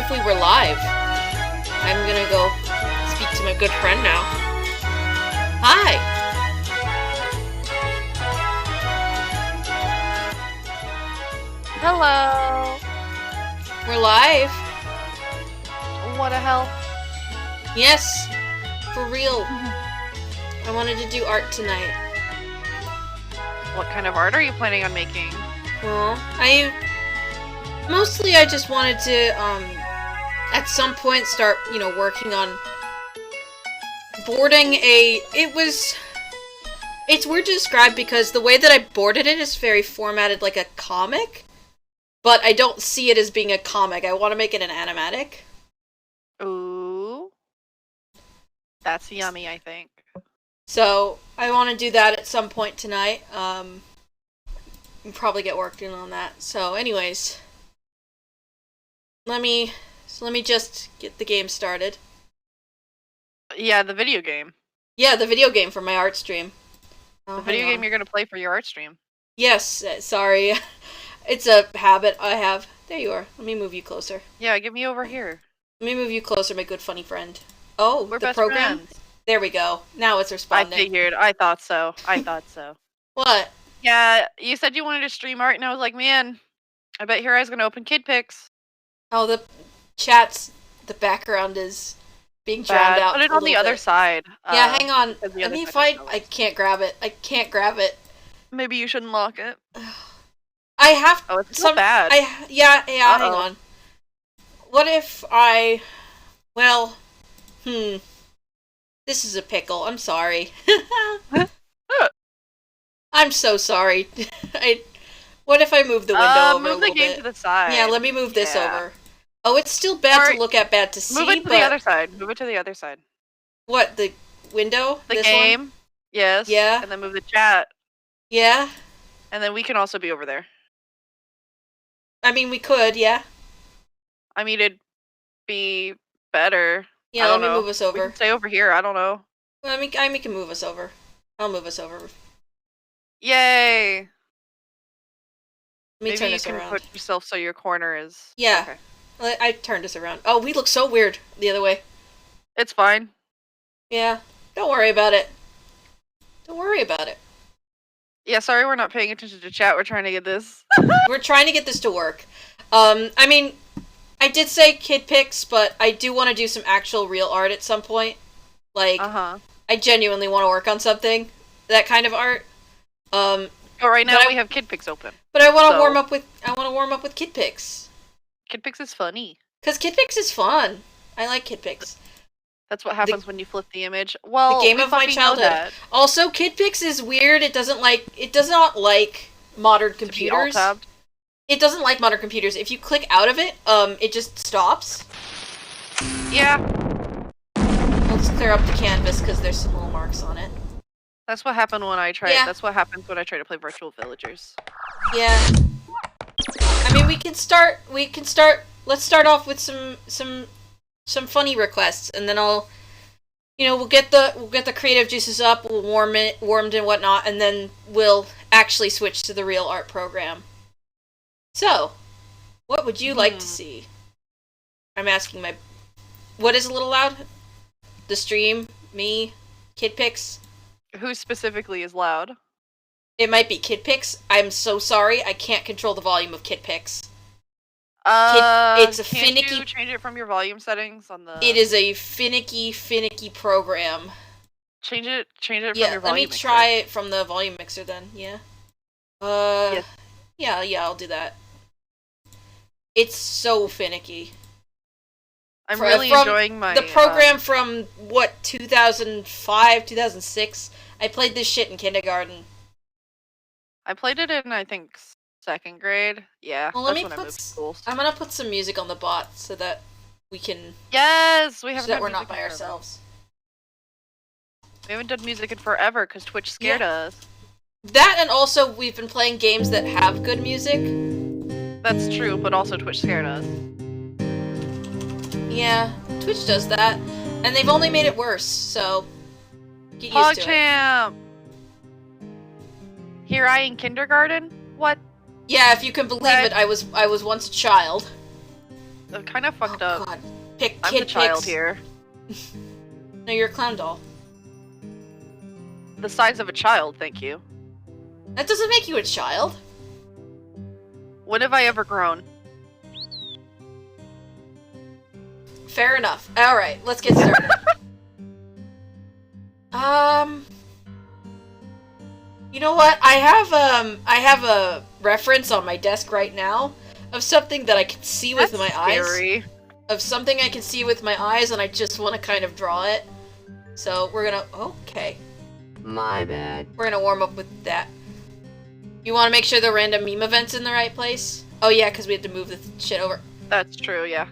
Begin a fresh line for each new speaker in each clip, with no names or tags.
if we were live. I'm gonna go speak to my good friend now. Hi!
Hello!
We're live.
What the hell?
Yes, for real. I wanted to do art tonight.
What kind of art are you planning on making?
Well, I just wanted to, at some point start, working on boarding it's weird to describe because the way that I boarded it is very formatted like a comic, but I don't see it as being a comic. I want to make it an animatic.
Ooh. That's yummy, I think.
So, I want to do that at some point tonight. And probably get working on that. So, anyways, let me just get the game started.
Yeah, the video game.
Yeah, the video game for my art stream.
The video game you're gonna play for your art stream.
Yes, sorry. It's a habit I have. There you are. Let me move you closer.
Yeah, get me over here.
Let me move you closer, my good funny friend. Oh,
We're
the
best
program?
friends.
There we go. Now it's responding.
I figured. I thought so.
What?
Yeah, you said you wanted to stream art, and I was like, man, I bet here I was gonna open kid pics.
Oh, the background is being drowned out.
Put it on the other side.
Yeah, hang on.
Let me find.
I can't grab it.
Maybe you shouldn't lock it.
I have.
Oh, it's so bad.
Yeah. Hang on. What if I? Well, This is a pickle. I'm sorry. I'm so sorry. What if I move the window over a little bit?
Move the game to the side.
Yeah, let me move this over. Oh, it's still bad to look at, bad to see.
Move it to the other side. Move it to the other side.
What, the window?
The
this
game.
One?
Yes.
Yeah.
And then move the chat.
Yeah.
And then we can also be over there.
I mean, we could, yeah.
I mean, it'd be better.
Yeah, let me move us over.
We can stay over here. I don't know.
Well, I can move us over. I'll move us over.
Yay!
Let me turn this around.
Maybe you can put yourself so your corner is...
Yeah.
Okay.
I turned us around. Oh, we look so weird the other way.
It's fine.
Yeah. Don't worry about it.
Yeah, sorry we're not paying attention to chat. We're trying to get this.
We're trying to get this to work. I mean, I did say kid pics, but I do want to do some actual real art at some point. Like, I genuinely want to work on something. That kind of art.
But right now we have kid pics open.
But I want to warm up with kid pics.
Kid pics is funny.
Cause kid pics is fun. I like kid pics.
That's what happens when you flip the image. Well,
the game of my childhood. Also, kid pics is weird. It does not like modern computers. It doesn't like modern computers. If you click out of it, it just stops.
Yeah.
Let's clear up the canvas because there's some little marks on it.
That's what happened when I tried.
Yeah.
That's what happens when I try to play Virtual Villagers.
Yeah. I mean, we can start. Let's start off with some funny requests, and then we'll get the creative juices up. We'll warmed and whatnot, and then we'll actually switch to the real art program. So, what would you like to see? I'm asking what is a little loud? The stream, me, kid pics.
Who specifically is loud?
It might be kid pics. I'm so sorry. I can't control the volume of kid pics. It's a finicky.
Can't you change it from your volume settings on the?
It is a finicky program.
Change it from your volume.
Yeah, let me try it from the volume mixer then. Yeah.
Yes.
Yeah, I'll do that. It's so finicky.
I'm really enjoying
the program from 2005, 2006. I played this shit in kindergarten.
I played it in, I think, 2nd grade. Yeah.
Well, I'm gonna put some music on the bot so that we can.
Yes, we haven't.
So that we're not by ourselves.
We haven't done music in forever because Twitch scared us.
That, and also we've been playing games that have good music.
That's true, but also Twitch scared us.
Yeah, Twitch does that, and they've only made it worse. So get used to
it. Here I in kindergarten? What?
Yeah, if you can believe it, I was once a child.
kind of fucked up.
God.
I'm the child here.
No, you're a clown doll.
The size of a child, thank you.
That doesn't make you a child.
When have I ever grown?
Fair enough. Alright, let's get started. You know what? I have a reference on my desk right now of something that I can see with my eyes. Of something I can see with my eyes, and I just want to kind of draw it. So we're gonna... Okay.
My bad.
We're gonna warm up with that. You want to make sure the random meme event's in the right place? Oh yeah, because we had to move the shit over.
That's true, yeah.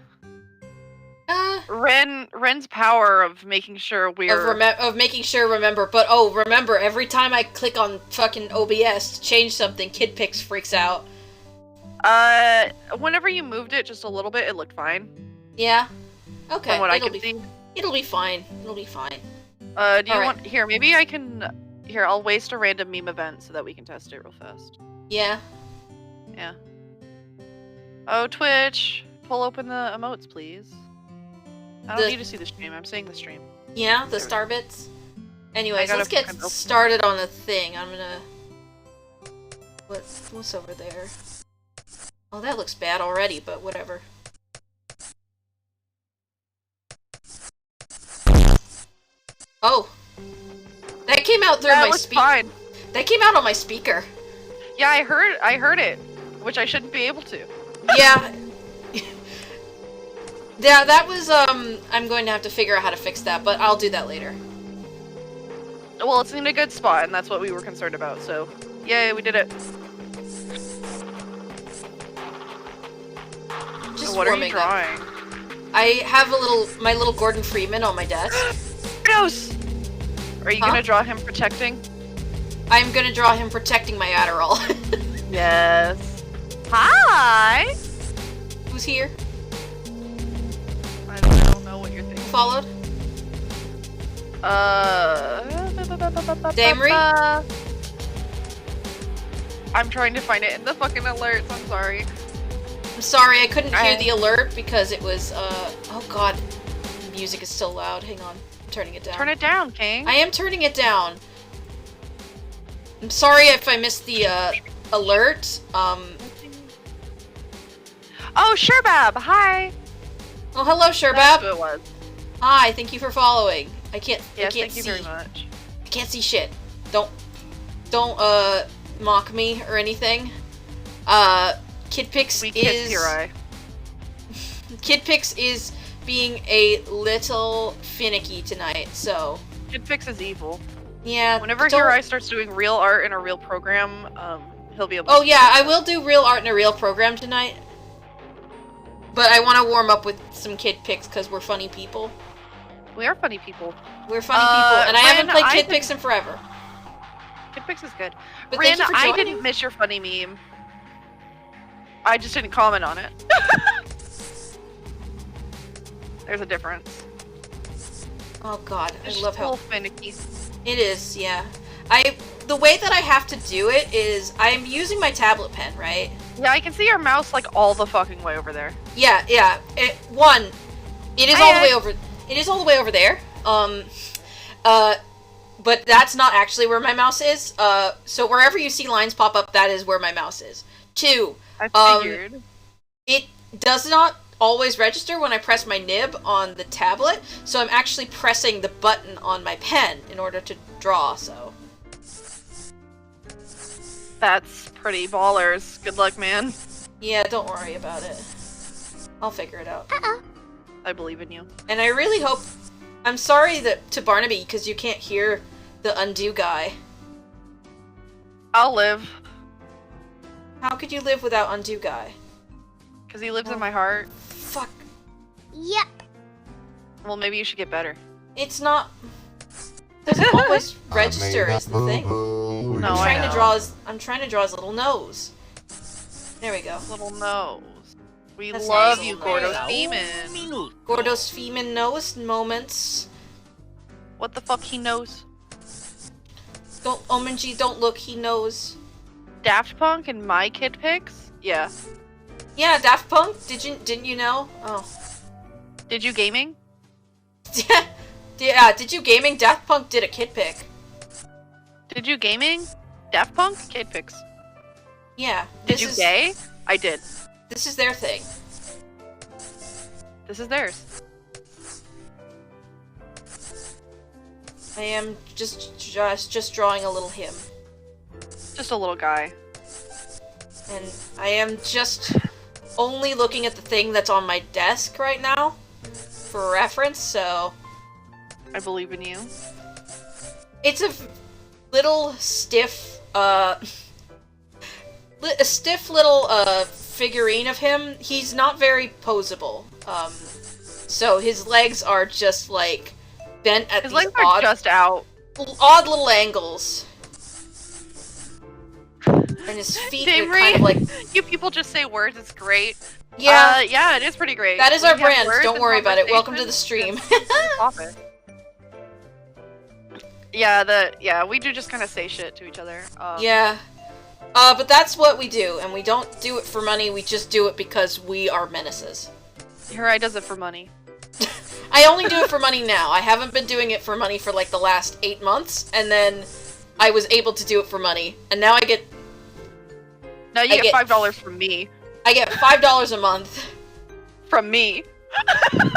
Ren's power of making sure we're...
Of making sure remember, but remember, every time I click on fucking OBS to change something, KidPix freaks out.
Whenever you moved it just a little bit, it looked fine.
Yeah? Okay.
From what I can see.
It'll be fine. It'll be fine.
Do you want... Here, maybe I can... Here, I'll waste a random meme event so that we can test it real fast.
Yeah?
Yeah. Oh, Twitch! Pull open the emotes, please. I don't need to see the stream, I'm seeing the stream.
Yeah, the star bits? Anyways, let's get started on the thing. I'm gonna... What's over there? Oh, that looks bad already, but whatever. Oh. That came out through my speaker. That came out on my speaker.
Yeah, I heard it. Which I shouldn't be able to.
Yeah. Yeah, that was, I'm going to have to figure out how to fix that, but I'll do that later.
Well, it's in a good spot, and that's what we were concerned about, so... Yay, we did it.
Just
what are you drawing?
I have my little Gordon Freeman on my desk.
Gross! Are you gonna draw him protecting?
I'm gonna draw him protecting my Adderall.
Yes. Hi!
Who's here?
I don't know what you're thinking.
Followed? Damery?
I'm trying to find it in the fucking alerts, I'm sorry.
I'm sorry, I couldn't hear the alert because it was, oh god. The music is still loud. Hang on. I'm turning it down.
Turn it down, King.
I am turning it down. I'm sorry if I missed the, alert.
Oh, Sherbab! Hi!
Oh, hello, Sherbab.
That's who it was.
Hi, thank you for following. I can't
thank
see.
you very much.
I can't see shit. Don't, mock me or anything. KidPix is... your eye. KidPix is being a little finicky tonight, so...
KidPix is evil.
Yeah,
whenever Your Eye starts doing real art in a real program, he'll be able to...
Oh yeah, I will do real art in a real program tonight. But I want to warm up with some KidPix because we're funny people.
We are funny people.
We're funny people, and I haven't played KidPix in forever.
KidPix is good.
But
Ren, I didn't miss your funny meme. I just didn't comment on it. There's a difference.
Oh god, I love how
finicky.
It is, yeah. The way that I have to do it is I'm using my tablet pen, right?
Yeah, I can see your mouse like all the fucking way over there.
Yeah. It is all the way over. It is all the way over there. But that's not actually where my mouse is. So wherever you see lines pop up, that is where my mouse is. 2.
I figured.
It does not always register when I press my nib on the tablet, so I'm actually pressing the button on my pen in order to draw, so.
That's pretty ballers. Good luck, man.
Yeah, don't worry about it. I'll figure it out.
I believe in you.
And I really hope... I'm sorry to Barnaby, because you can't hear the undo guy.
I'll live.
How could you live without undo guy?
Because he lives in my heart.
Fuck.
Yep.
Well, maybe you should get better.
It's not... doesn't always register is the thing.
No,
I'm trying to draw his little nose. There we go.
Little nose. We
That's
love
nice.
you, Gordos Feeman.
Gordos Feeman nose moments.
What the fuck he knows?
Don't, Omanji, don't look, he knows.
Daft Punk and my KidPix? Yeah.
Yeah, Daft Punk. Didn't you know? Oh.
Did you gaming?
Yeah. Did you gaming? Daft Punk did a kid pick.
Did you gaming? Daft Punk? Kid pics.
Yeah.
Did you gay? I did.
This is their thing.
This is theirs.
I am just drawing a little him.
Just a little guy.
And I am just only looking at the thing that's on my desk right now for reference, so
I believe in you.
it's a little stiff, a stiff little, figurine of him. He's not very posable. So his legs are just, like, bent at
His
these
legs are just out.
odd little angles. And his feet are kind of like...
You people just say words, it's great.
Yeah.
Yeah, it is pretty great.
That is
We
our
have
brand,
words
don't
and
worry about it. Welcome to the
conversations.
stream.
Yeah, we do just kind of say shit to each other.
Yeah. But that's what we do, and we don't do it for money, we just do it because we are menaces.
Hirai does it for money.
I only do it for money now. I haven't been doing it for money for like the last 8 months, and then I was able to do it for money, and now I get...
Now you get $5 from me.
I get $5 a month.
From me.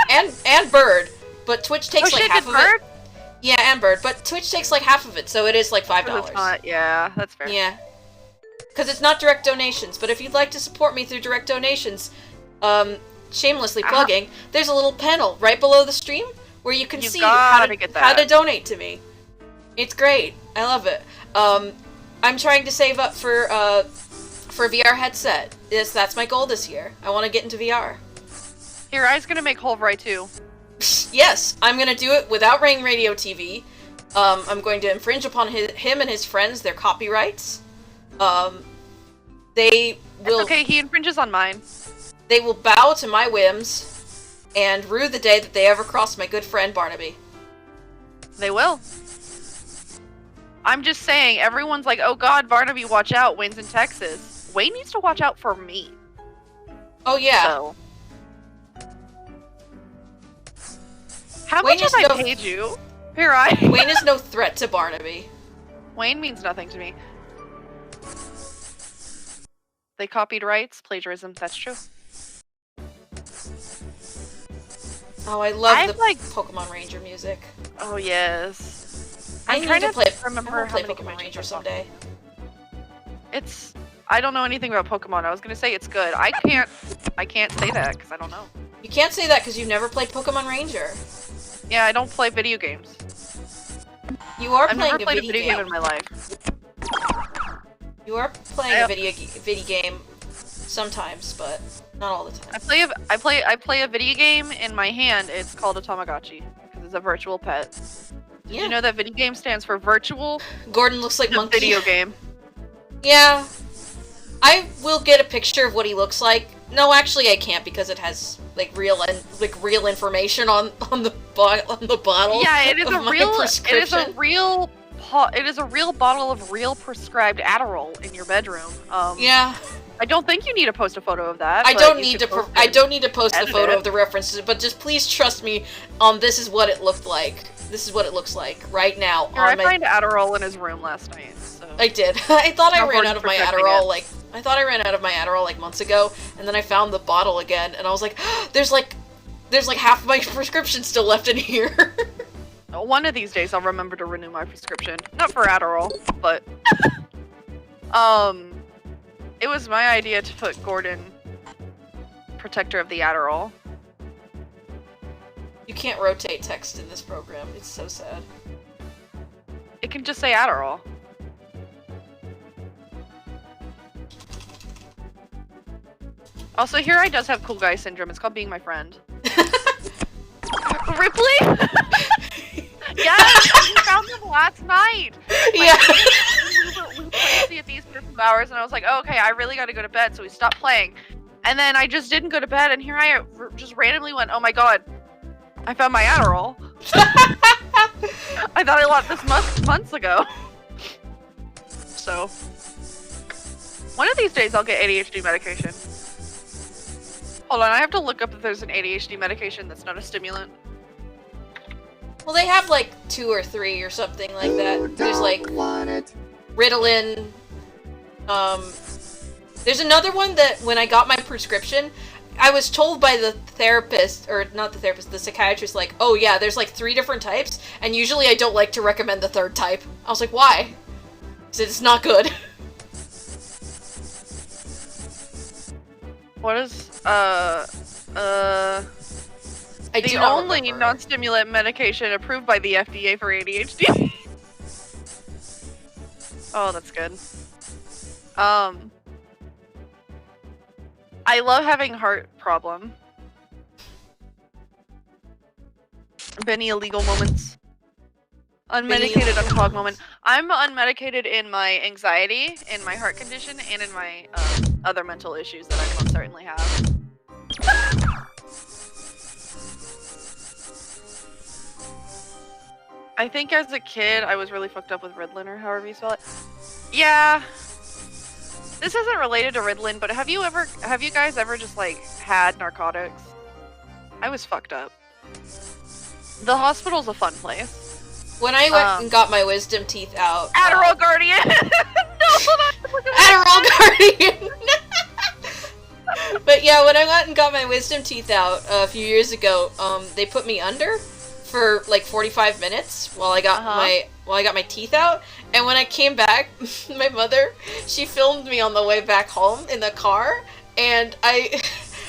and Bird, but Twitch takes like
shit,
half
did
of
Bird?
it. Yeah, and Bird, but Twitch takes like half of it, so it is like $5.
It's not, yeah, that's fair.
Yeah. Because it's not direct donations, but if you'd like to support me through direct donations, shamelessly plugging, there's a little panel right below the stream where you can see how to donate to me. It's great. I love it. I'm trying to save up for a VR headset. That's my goal this year. I want to get into VR.
Hirai's gonna make Holvrai too.
Yes, I'm gonna do it without Ring Radio TV. I'm going to infringe upon him and his friends, their copyrights. They will...
It's okay, he infringes on mine.
They will bow to my whims and rue the day that they ever cross my good friend Barnaby.
They will. I'm just saying, everyone's like, oh god, Barnaby, watch out, Wayne's in Texas. Wayne needs to watch out for me.
Oh yeah.
So. How much have I paid you? Hirai?
Wayne is no threat to Barnaby.
Wayne means nothing to me. They copied rights, plagiarism, that's true.
Oh, I love the Pokemon Ranger music.
Oh yes.
I'm trying to remember how many
Pokemon
Ranger someday.
I don't know anything about Pokemon. I was gonna say it's good. I can't say that because I don't know.
You can't say that because you've never played Pokemon Ranger.
Yeah, I don't play video games.
You are
I've
playing
never played a video game in my life.
You are playing a video game sometimes, but not all the time.
I play a video game in my hand. It's called a Tamagotchi because it's a virtual pet.
Yeah.
Did you know that video game stands for virtual?
Gordon looks like monkey.
Video game.
Yeah. I will get a picture of what he looks like. No, actually I can't because it has like real information on the bottle.
Yeah, it is a real
prescription.
It is a real bottle of real prescribed Adderall in your bedroom.
Yeah.
I don't think you need to post a photo of that.
I don't need to post the photo of the references, but just please trust me on this is what it looked like. This is what it looks like right now.
Here, I found Adderall in his room last night. So.
I did. I thought I ran out of my Adderall like months ago, and then I found the bottle again, and I was like, there's like half of my prescription still left in here.
One of these days I'll remember to renew my prescription. Not for Adderall, but it was my idea to put Gordon protector of the Adderall.
You can't rotate text in this program. It's so sad.
It can just say Adderall. Also, Hirai does have cool guy syndrome. It's called being my friend. Ripley? Yes! We found them last night!
Yeah.
We were crazy at these for 2 hours, and I was like, oh, okay, I really gotta go to bed, so we stopped playing. And then I just didn't go to bed, and Hirai just randomly went, oh my god, I found my Adderall. I thought I left this months ago. So, one of these days I'll get ADHD medication. Hold on, I have to look up if there's an ADHD medication that's not a stimulant.
Well, they have like 2 or 3 or something like that. There's like Ritalin. There's another one that when I got my prescription, I was told by the therapist, or not the therapist, the psychiatrist, like, oh yeah, there's like 3 different types, and usually I don't like to recommend the 3rd type. I was like, why? He said it's not good.
What is,
I do
the
not
only
remember.
non-stimulant medication approved by the FDA for ADHD. Oh, that's good. I love having heart problem. Any illegal moments. Unmedicated unclog moment. I'm unmedicated in my anxiety, in my heart condition, and in my other mental issues that I most certainly have. I think as a kid, I was really fucked up with Ritalin, or however you spell it. Yeah. This isn't related to Ritalin, but have you guys ever just, like, had narcotics? I was fucked up. The hospital's a fun place.
When I went and got my wisdom teeth out...
Adderall Guardian! No, hold on!
Adderall Guardian! But yeah, when I went and got my wisdom teeth out a few years ago, they put me under for like 45 minutes while I got my teeth out. And when I came back, my mother, she filmed me on the way back home in the car, and I,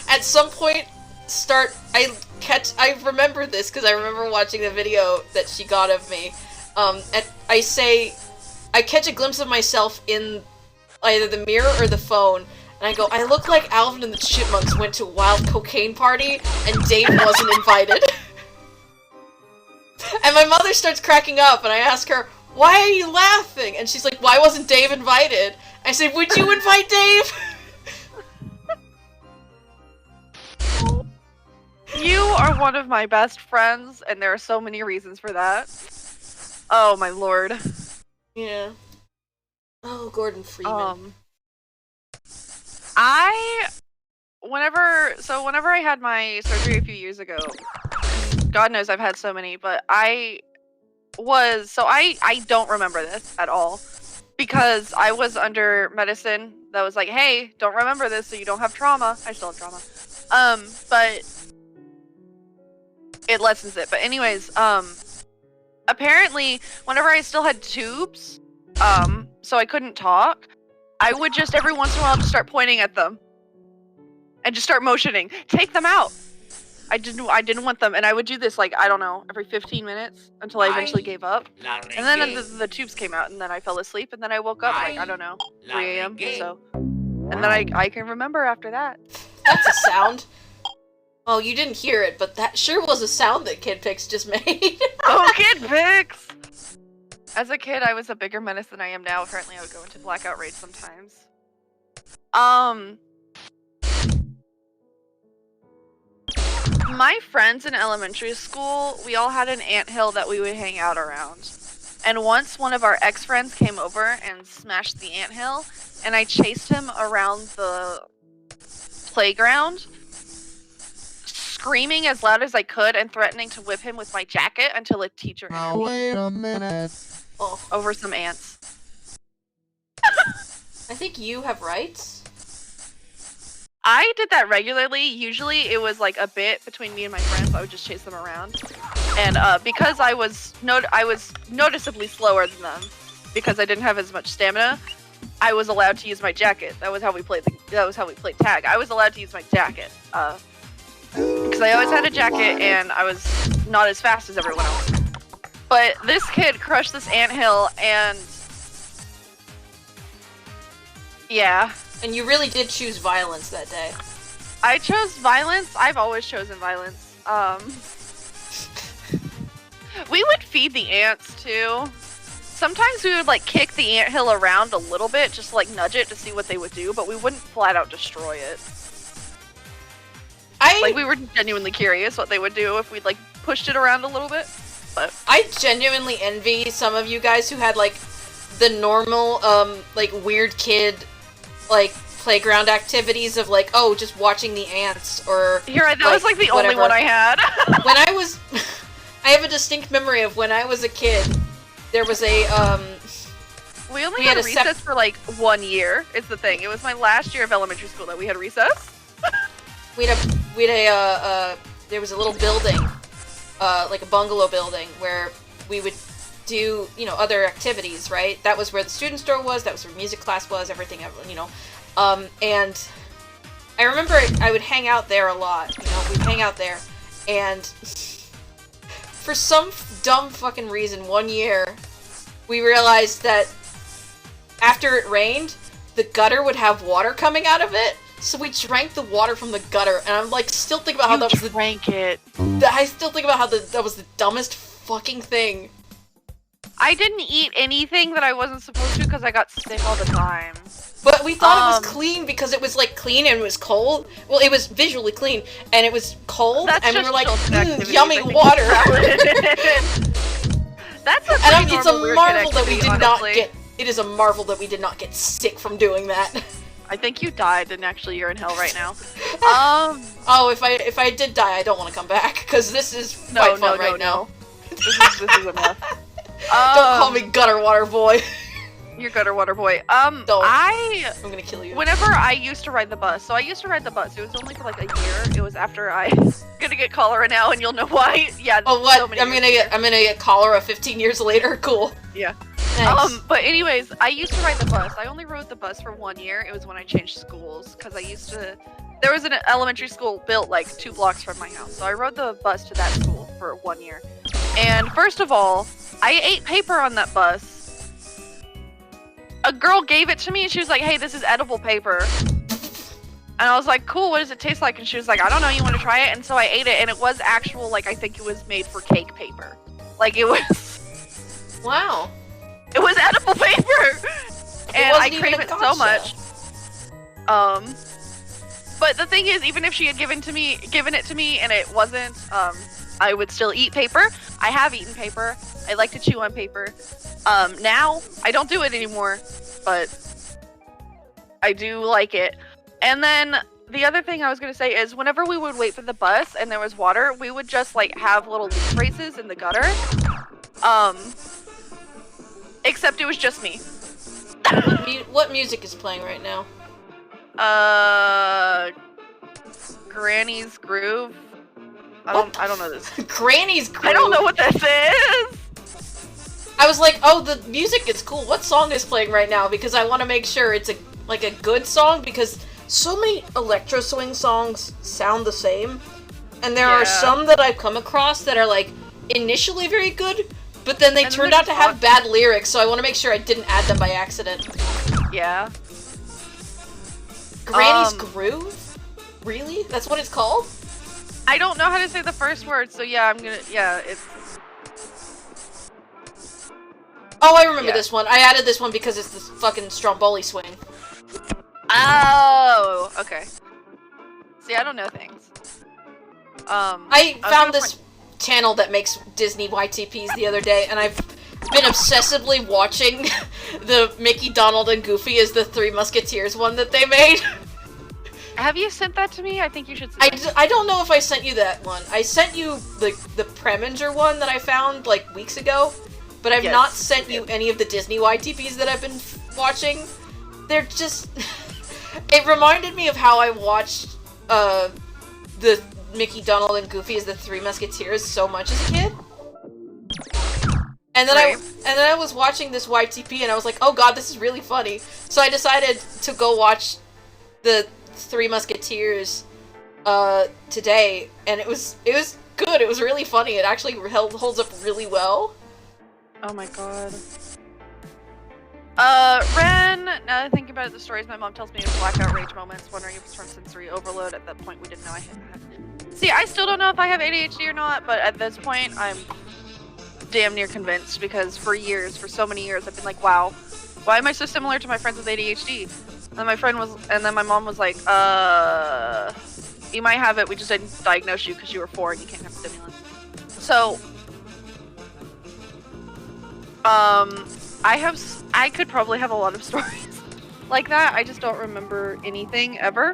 at some point, I remember this because I remember watching the video that she got of me. I catch a glimpse of myself in either the mirror or the phone, and I go, I look like Alvin and the Chipmunks went to a wild cocaine party, and Dave wasn't invited. And my mother starts cracking up, and I ask her, why are you laughing? And she's like, why wasn't Dave invited? I said, would you invite Dave?
You are one of my best friends, and there are so many reasons for that. Oh my lord.
Yeah. Oh, Gordon Freeman.
Whenever I had my surgery a few years ago, God knows I've had so many, but I don't remember this at all, because I was under medicine that was like, hey, don't remember this so you don't have trauma. I still have trauma. But it lessens it. But anyways, apparently, whenever I still had tubes, so I couldn't talk, I would just every once in a while just start pointing at them. And just start motioning. Take them out! I didn't want them, and I would do this, like, I don't know, every 15 minutes, until I eventually gave up. And then the tubes came out, and then I fell asleep, and then I woke up, like, I don't know, 3 a.m., so... And then I can remember after that.
That's a sound. Oh, you didn't hear it, but that sure was a sound that Kid Pix just made.
Oh, Kid Pix! As a kid, I was a bigger menace than I am now. Apparently, I would go into blackout rage sometimes. My friends in elementary school, we all had an anthill that we would hang out around. And once one of our ex-friends came over and smashed the anthill, and I chased him around the playground, screaming as loud as I could and threatening to whip him with my jacket until a teacher intervened.
Wait a minute.
Oh,
Over some ants.
I think you have rights.
I did that regularly. Usually it was like a bit between me and my friends. I would just chase them around. And because I was noticeably slower than them, because I didn't have as much stamina, I was allowed to use my jacket. That was how we played tag. I was allowed to use my jacket. Because I always had a jacket and I was not as fast as everyone else. But this kid crushed this anthill and yeah.
And you really did choose violence that day.
I chose violence. I've always chosen violence. We would feed the ants too. Sometimes we would like kick the anthill around a little bit, just to, like nudge it to see what they would do, but we wouldn't flat out destroy it. Like we were genuinely curious what they would do if we'd like pushed it around a little bit. But
I genuinely envy some of you guys who had like the normal like weird kid like playground activities of like, oh, just watching the ants or.
You're right. That was like the only one I had.
When I was, I have a distinct memory of when I was a kid. There was a
We only had recess for like 1 year. Is the thing. It was my last year of elementary school that we had recess.
There was a little building, like a bungalow building, where we would do, other activities, right? That was where the student store was, that was where music class was, everything, and I remember I would hang out there a lot, we'd hang out there, and for some dumb fucking reason, 1 year, we realized that after it rained, the gutter would have water coming out of it. So we drank the water from the gutter, and I'm like, still thinking about how that was I still think about how that was the dumbest fucking thing.
I didn't eat anything that I wasn't supposed to because I got sick all the time.
But we thought it was clean because it was like clean and it was cold. Well, it was visually clean and it was cold, and we were like, yummy water.
That's a
and it's a marvel that we did
honestly.
not get. It is a marvel that we did not get sick from doing that.
I think you died, and actually you're in hell right now.
Oh, if I did die, I don't want to come back because this is quite fun right now.
This is enough.
Don't call me gutter water boy.
You're gutter water boy.
I'm gonna kill you.
Whenever I used to ride the bus, so I used to ride the bus. It was only for like a year. It was after I'm gonna get cholera now, and you'll know why. Yeah.
Oh, what? I'm gonna get cholera 15 years later. Cool.
Yeah.
Thanks.
But anyways, I used to ride the bus. I only rode the bus for 1 year. It was when I changed schools, because there was an elementary school built like 2 blocks from my house. So I rode the bus to that school for 1 year. And first of all, I ate paper on that bus. A girl gave it to me and she was like, hey, this is edible paper. And I was like, cool, what does it taste like? And she was like, I don't know, you want to try it? And so I ate it, and it was actual, like, I think it was made for cake paper. Like, it was...
Wow.
It was edible paper! And I crave it so much. But the thing is, even if she had given it to me and it wasn't, I would still eat paper. I have eaten paper. I like to chew on paper. Now, I don't do it anymore, but I do like it. And then the other thing I was going to say is whenever we would wait for the bus and there was water, we would just like have little leaf races in the gutter. Except it was just me.
What music is playing right now?
Granny's Groove. I don't know this.
Granny's Groove?
I don't know what this is!
I was like, oh, the music is cool. What song is playing right now? Because I want to make sure it's a good song, because so many electro swing songs sound the same. And there are some that I've come across that are like initially very good, but then they turned out to have bad lyrics, so I want to make sure I didn't add them by accident.
Yeah.
Granny's Groove? Really? That's what it's called?
I don't know how to say the first word, so yeah, it's...
Oh, I remember this one. I added this one because it's the fucking Stromboli swing.
Oh, okay. See, I don't know things.
I found this channel that makes Disney YTPs the other day, and I've been obsessively watching the Mickey, Donald, and Goofy as the Three Musketeers one that they made.
Have you sent that to me? I think you should send that.
I don't know if I sent you that one. I sent you the Preminger one that I found like weeks ago, but I've not sent you any of the Disney YTPs that I've been watching. They're just... It reminded me of how I watched the Mickey, Donald, and Goofy as the Three Musketeers so much as a kid. And then I was watching this YTP and I was like, oh god, this is really funny. So I decided to go watch the Three Musketeers today, and it was good. It was really funny. It actually holds up really well.
Oh my god. Ren, now that I think about it, the stories my mom tells me of blackout rage moments, wondering if it's from sensory overload. At that point, we didn't know I had. See, I still don't know if I have ADHD or not, but at this point, I'm damn near convinced, because for so many years, I've been like, wow, why am I so similar to my friends with ADHD? And then my mom was like, you might have it, we just didn't diagnose you because you were 4 and you can't have stimulants. So, I could probably have a lot of stories. like that. I just don't remember anything ever.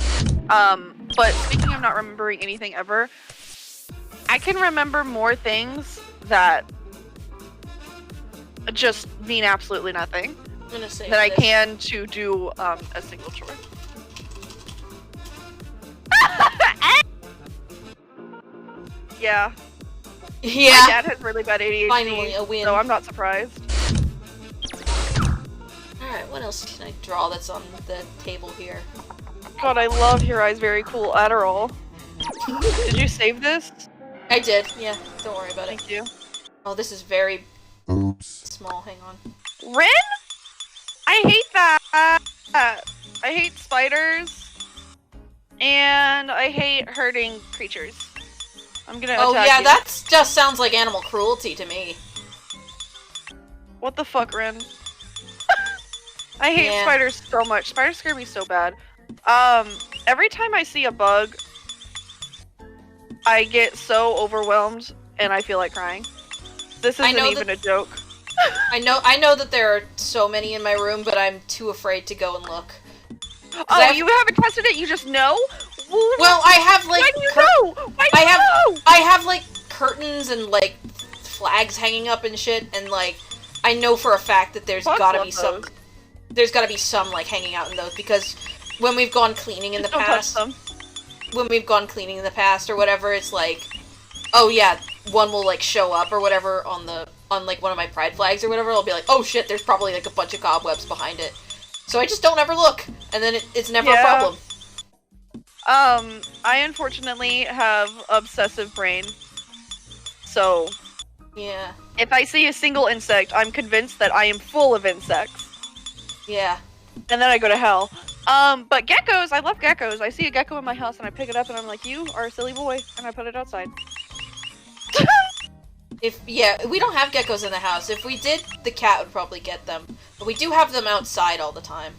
But speaking of not remembering anything ever, I can remember more things that just mean absolutely nothing
I'm gonna say
than I
this.
can to do a single chore. Yeah.
Yeah.
My dad has really bad ADHD,
Finally a win.
so I'm not surprised.
Alright, what else can I draw that's on the table here?
God, I love Your Eyes Very Cool Adderall. Did you save this?
I did, yeah. Don't worry about it.
Thank you.
Oh, this is very
Oops.
small. Hang on.
Rin? I hate that! I hate spiders. And I hate hurting creatures. I'm gonna
Oh
attack
yeah,
you.
that just sounds like animal cruelty to me.
What the fuck, Rin? I hate
Yeah.
spiders so much. Spiders scare me so bad. Every time I see a bug, I get so overwhelmed and I feel like crying. This
I
isn't
know
even a joke.
I know that there are so many in my room, but I'm too afraid to go and look.
Oh, you haven't tested it? You just know?
Well, I have like
Why do you know? Why do
I
you
have
know?
I have like curtains and like flags hanging up and shit, and like I know for a fact that there's
Bugs
gotta
love
be some
those.
there's gotta be some like hanging out in those, because when we've gone cleaning in the
Don't touch
past,
them.
when we've gone cleaning in the past or whatever, it's like, oh yeah, one will like show up or whatever on like one of my pride flags or whatever. I'll be like, oh shit, there's probably like a bunch of cobwebs behind it. So I just don't ever look, and then it's never a problem.
I unfortunately have obsessive brain. So,
Yeah,
if I see a single insect, I'm convinced that I am full of insects.
yeah.
And then I go to hell. But geckos, I love geckos. I see a gecko in my house and I pick it up and I'm like, you are a silly boy. And I put it outside.
We don't have geckos in the house. If we did, the cat would probably get them. But we do have them outside all the time.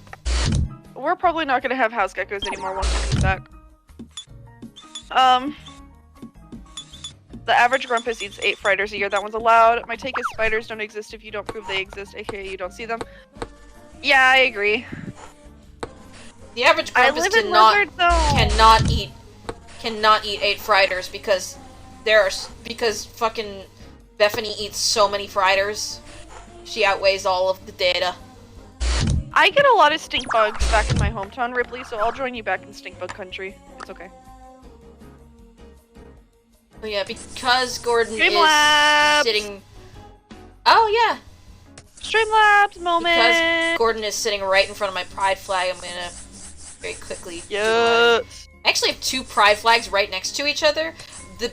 We're probably not going to have house geckos anymore once we move back. The average grumpus eats 8 frighters a year. That one's allowed. My take is spiders don't exist if you don't prove they exist, aka you don't see them. Yeah, I agree.
The average
I
grumpus
live in Lizard Zone.
cannot eat 8 frighters because fucking Bethany eats so many frighters. She outweighs all of the data.
I get a lot of stink bugs back in my hometown, Ripley, so I'll join you back in stink bug country. It's okay.
Oh yeah, because Gordon
Streamlabs!
is sitting... Oh yeah!
Streamlabs moment!
Because Gordon is sitting right in front of my pride flag, I'm gonna very quickly...
Yes!
I actually have 2 pride flags right next to each other,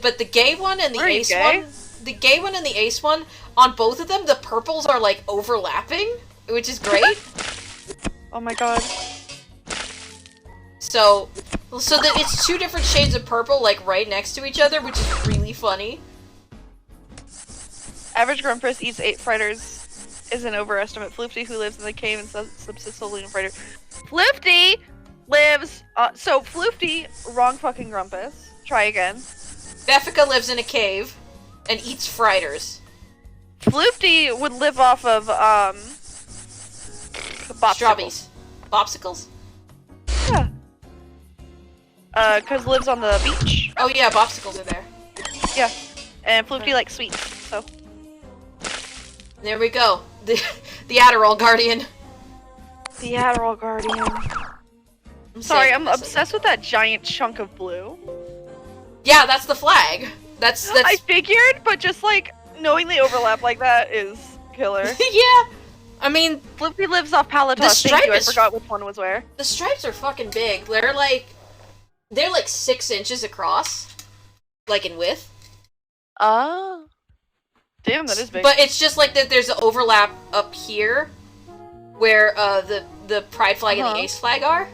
but the gay one and the
Are you
ace
gay?
one... The gay one and the ace one, on both of them, the purples are like overlapping, which is great.
Oh my god.
So that it's 2 different shades of purple, like, right next to each other, which is really funny.
Average grumpus eats 8 frighters is an overestimate. Floofty, who lives in the cave and subsists solely on frighter. Floofty lives... so, Floofty, wrong fucking grumpus. Try again.
Beffica lives in a cave and eats frighters.
Floofty would live off of,
Strawberries. Bopsicles?
Yeah. Cause lives on the beach.
Oh yeah, bopsicles are there.
Yeah. And Floofty likes sweets, so.
There we go. The Adderall Guardian.
The Adderall Guardian.
I'm
Sorry,
saving
I'm
this.
obsessed with that giant chunk of blue.
Yeah, that's the flag. That's
I figured, but just like knowing the overlap like that is killer.
yeah. I mean,
Floofty lives off Palatos.
The
Thank you.
stripe
I
is-
forgot which one was where.
the stripes are fucking big. They're like 6 inches across, like in width.
Oh. Damn, that is big.
But it's just like that. There's an overlap up here, where the pride flag and the ace flag are,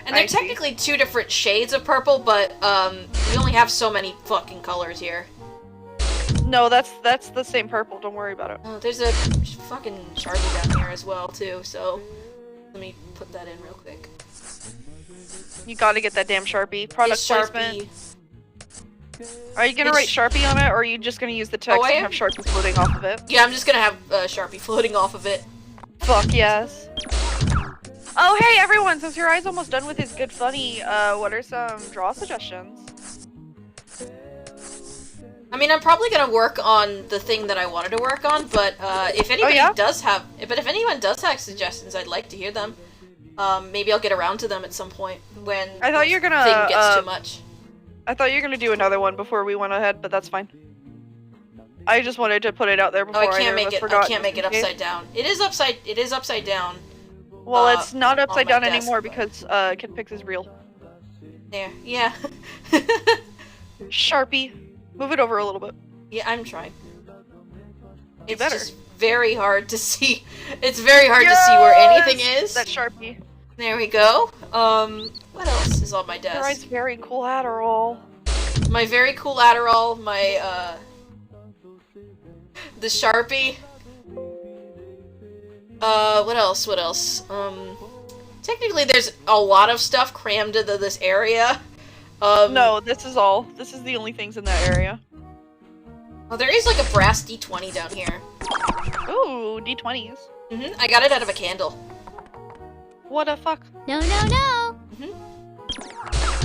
and they're
I see.
technically 2 different shades of purple. But we only have so many fucking colors here.
No, that's the same purple. Don't worry about it.
Oh, there's a fucking Sharpie down here as well too. So let me put that in real quick.
You gotta get that damn Sharpie. Product
It's
placement.
Sharpie.
Are you gonna write Sharpie on it, or are you just gonna use the text
I
and
am.
have Sharpie floating off of it?
Yeah, I'm just gonna have Sharpie floating off of it.
Fuck yes. Oh, hey everyone! Since your eye's almost done with his good funny, what are some draw suggestions?
I mean, I'm probably gonna work on the thing that I wanted to work on, but if anybody does have, if anyone does have suggestions, I'd like to hear them. Maybe I'll get around to them at some point when
I thought you were gonna
thing gets too much.
I thought you were gonna do another one before we went ahead, but that's fine. I just wanted to put it out there before
I can't make it.
forgot
I can't make it upside down. It is upside. It is upside down.
Well, it's not upside down
desk,
anymore
but...
because KidPix is real.
There. Yeah.
Sharpie, move it over a little bit.
Yeah, I'm trying. It's
better.
just very hard to see. It's very hard to see where anything is.
That Sharpie.
There we go. What else is on my desk?
Your eye's very cool Adderall.
My very cool Adderall, my, the Sharpie. What else? What else? Technically there's a lot of stuff crammed into this area.
No, this is all. This is the only things in that area.
Well, there is like a brass D20 down here.
Ooh, D20s.
I got it out of a candle.
What the fuck?
No, no, no.